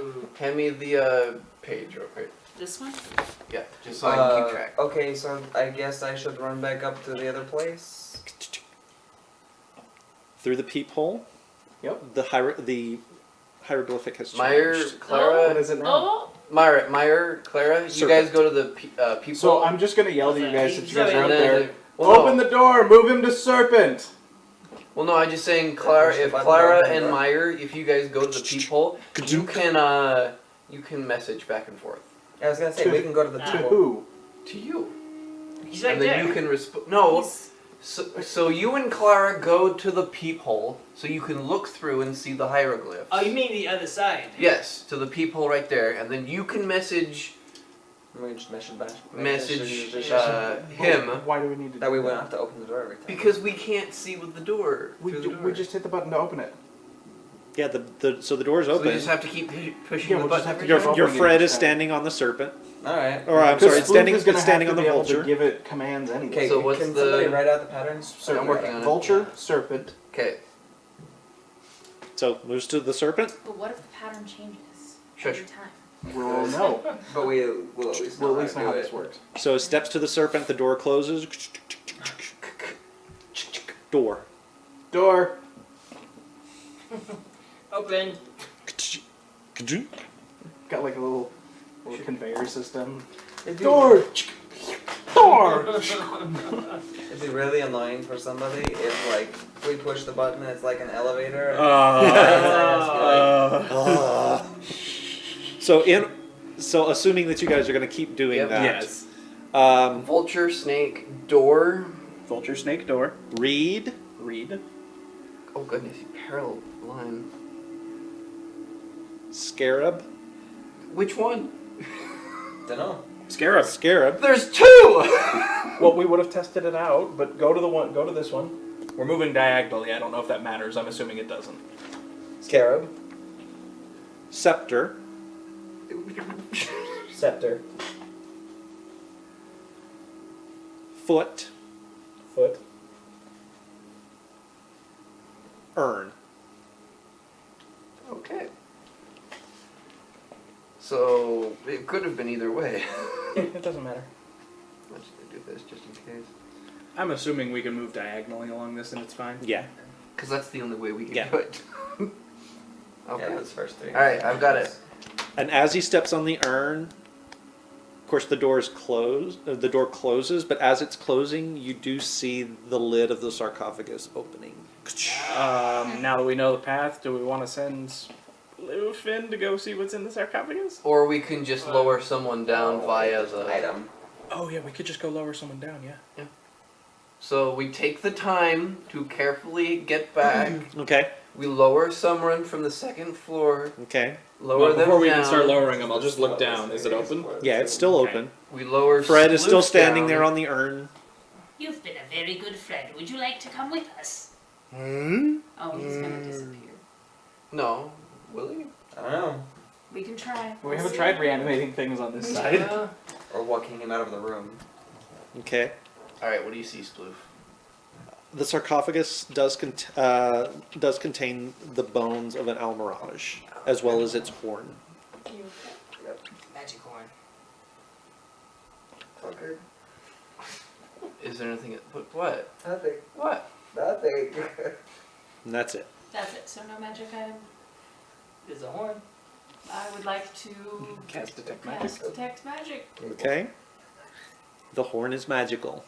the page real quick. This one? Yeah, just so I can keep track. Okay, so I guess I should run back up to the other place. Through the peephole. Yep. The hieroglyphic has changed. Meyer, Clara, What is it now? Oh! Meyer, Clara, you Serpent. guys go to the people. So I'm just gonna yell to you guys since you guys are and up then, there. well, Open the door. Move him to serpent. Well, no, I'm just saying, Clara. push the If button Clara on the and door. Meyer, if you guys go to the peephole, you can message back and forth I was gonna say we can go to the To people. who? to you, He's right and then there. you can respond. No, He's- so you and Clara go to the peephole, so you can look through and see the hieroglyphs. Oh, you mean the other side? Yes, to the peephole right there, and then you can message We just message back. him Why do we need to? That do we won't have to open the door every time. because we can't see with the door. we through the ju- door. we just hit the button to open it. Yeah, so the door's So open. we just have to keep pushing Yeah, the we'll just button. have to every your time. keep your opening Fred it is each time. standing on the serpent. Alright. Or I'm sorry, it's standing. Is gonna It's standing have on to the be able to vulture. give it commands anyway. Okay, So what's can the- somebody write out the patterns? Serpent. I'm working on it. Vulture, serpent. Okay, So moves to the serpent. But what if the pattern changes Shush. every time? We'll know. But we will at least know We'll at least how know to how do this it. works. So it steps to the serpent. The door closes. Door. Door. Open. Got like a little conveyor system. It'd be- Door. Door. It'd be really annoying for somebody if like we push the button and it's like an elevator. And So assuming that you guys are going to keep doing Yep. that. Yes. vulture, snake, door. Vulture, snake, door. Read. Read. Oh goodness, parallel line. Scarab. Which one? Dunno. Scarab. Scarab. There's two. Well, we would have tested it out, but go to this one. We're moving diagonally. I don't know if that matters. I'm assuming it doesn't. Scarab. Scepter. Scepter. Foot. Foot. Urn. Okay. So it could have been either way. It doesn't matter. I'm just gonna do this just in case. I'm assuming we can move diagonally along this and it's fine. Yeah. Because that's the only way we can Yeah. do it. Okay. Yeah, those first three. Alright, I've got it. And as he steps on the urn, of course the door is closed. The door closes, but as it's closing, you do see the lid of the sarcophagus opening. Now that we know the path, do we want to send Finn to go see what's in the sarcophagus? Or we can just lower someone down via the item. Oh yeah, we could just go lower someone down. Yeah. So we take the time to carefully get back. Okay. We lower someone from the second floor. Okay. Lower them before we down. can start lowering them, I'll just look down. Is it open? Yeah, it's still Okay. open. We lower. Fred is still Sleuth standing down. there on the urn. You've been a very good friend. Would you like to come with us? Hmm? Oh, he's gonna disappear. No. Will he? I don't know. We can try. We We'll haven't see. tried reanimating things on this side. Yeah. Or walking him out of the room. Okay. Alright, what do you see, Sploof? The sarcophagus does contain the bones of an almirage, as well as its horn. Magic horn. Okay. Is there anything? What? Nothing. What? Nothing. And that's it. That's it. So no magic item. There's a horn. I would like to Cast detect magic. cast detect magic. Okay. The horn is magical.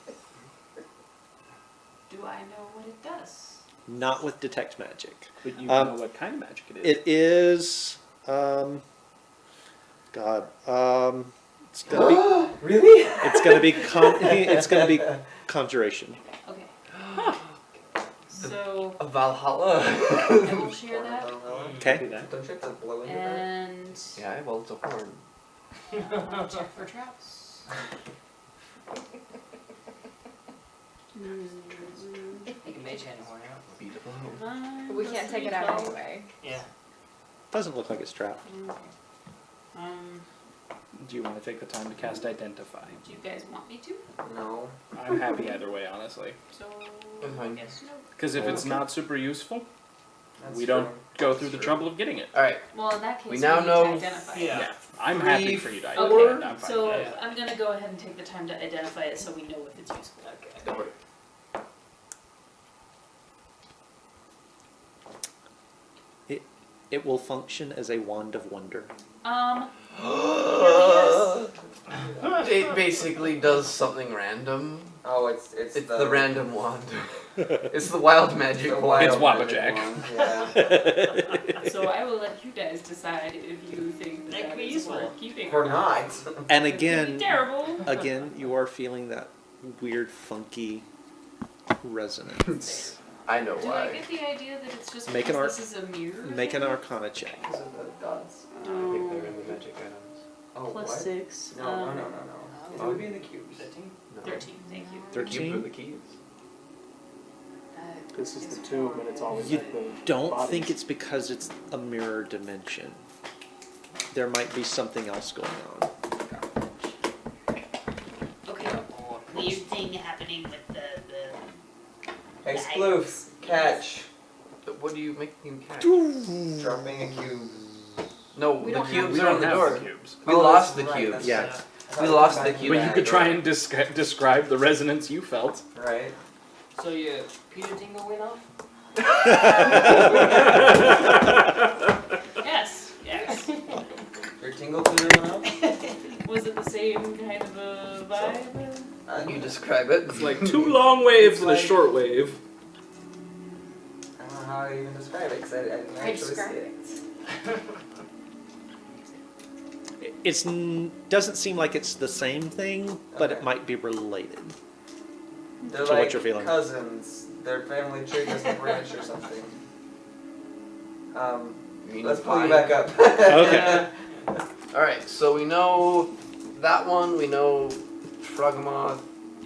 Do I know what it does? Not with detect magic. But you Um, know what kind of magic it is. It is. It's gonna be. Really? It's gonna be. It's gonna be conjuration. Okay. So A Valhalla. I will share that. Okay. Don't you have to blow into that? And Yeah, well, it's a horn. I'll check for traps. Take a mage hand horn out. Beat it alone. Nine We plus can't take three, it out 12. anyway. Yeah. Doesn't look like it's trapped. Do you want to take the time to cast Identify? Do you guys want me to? No. I'm happy either way, honestly. So, That's fine. Yes. no. Because if it's not super useful, That's we don't true. go through the trouble of getting it. All right. Well, in that case, We now need know- to identify it. Yeah. I'm 3, happy for you to Okay, identify. I'm fine. so Yeah, yeah. I'm gonna go ahead and take the time to identify it so we know if it's useful. Go for it. It will function as a wand of wonder. It basically does something random. Oh, it's It's the random wand. It's the wild magic the wand. It's wild Wabajack. magic wand, Yeah. So I will let you guys decide if you think That that, could be is useful. worth keeping Or not. And It could be again, terrible. you are feeling that weird, funky resonance. I know Do I why. get the idea that it's just Make an because this is a mirror? Make an thing? Arcana check. Because of the dots. I think they're in the magic items. Oh, Plus what? 6. No. It would be in the cubes. 13. No. 13, thank you. 13? the keys. This is the two, but it's always You like the Don't bodies. think it's because it's a mirror dimension. There might be something else going on. Okay. Weird thing happening with the Hey, Sploof, catch. What do you make him catch? Dropping a cube. No, We the don't cubes We are on don't the have door. the cubes. We Oh, lost that's the right, cubes. that's Yeah. right. I thought We it lost was the back cube. But in you the could bag. try and describe the resonance you felt. Right. So your Peter Tingle went off? Yes, yes. Your tingle tuner went out? Was it the same kind of a vibe? You describe it. It's like 2 long waves and a Like- short wave. I don't know how to even describe it because I didn't I actually see describe it. It's doesn't seem like it's the same thing, but it Okay. might be related. They're So like what you're feeling? cousins. Their family tree doesn't branch or something. You mean Let's pull you fine. back up. Okay. Alright, so we know that one, we know Frogmoth,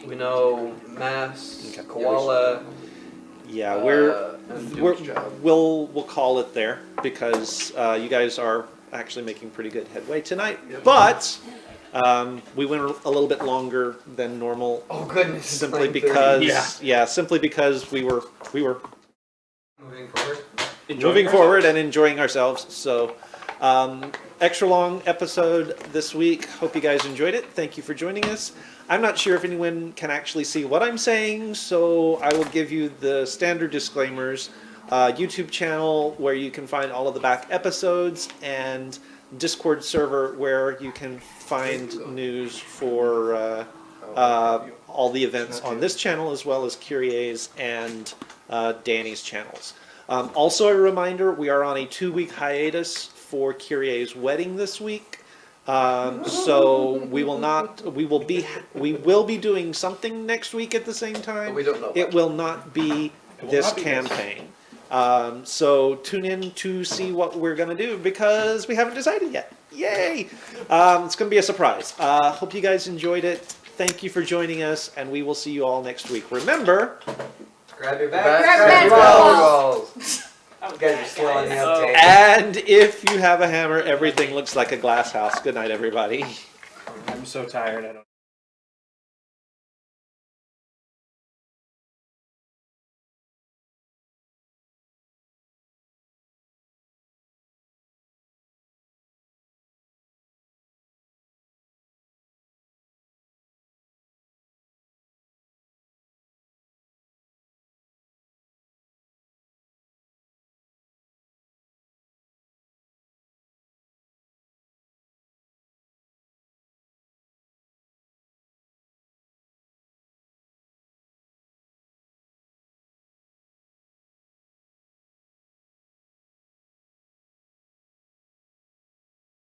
we know Mass, Okay. Koala. Yeah, and we're Duke's job. we'll call it there because you guys are actually making pretty good headway tonight. Yep. But we went a little bit longer than normal, Oh goodness. it's simply 9:30. because simply because we were Moving forward. moving forward and enjoying ourselves. So extra long episode this week. Hope you guys enjoyed it. Thank you for joining us. I'm not sure if anyone can actually see what I'm saying, so I will give you the standard disclaimers. YouTube channel where you can find all of the back episodes, and Discord server where you can find news for all the events on this channel, as well as Kyrie's and Danny's channels. Also a reminder, we are on a 2-week hiatus for Kyrie's wedding this week. So we will be doing something next week at the same But time. we don't know. It will not be this campaign. So tune in to see what we're going to do because we haven't decided yet. Yay! It's going to be a surprise. Hope you guys enjoyed it. Thank you for joining us, and we will see you all next week. Remember, Grab your Grab back. your Grab your basketballs. balls. You guys are slow on the uptake. and if you have a hammer, everything looks like a glass house. Good night, everybody. I'm so tired. I don't.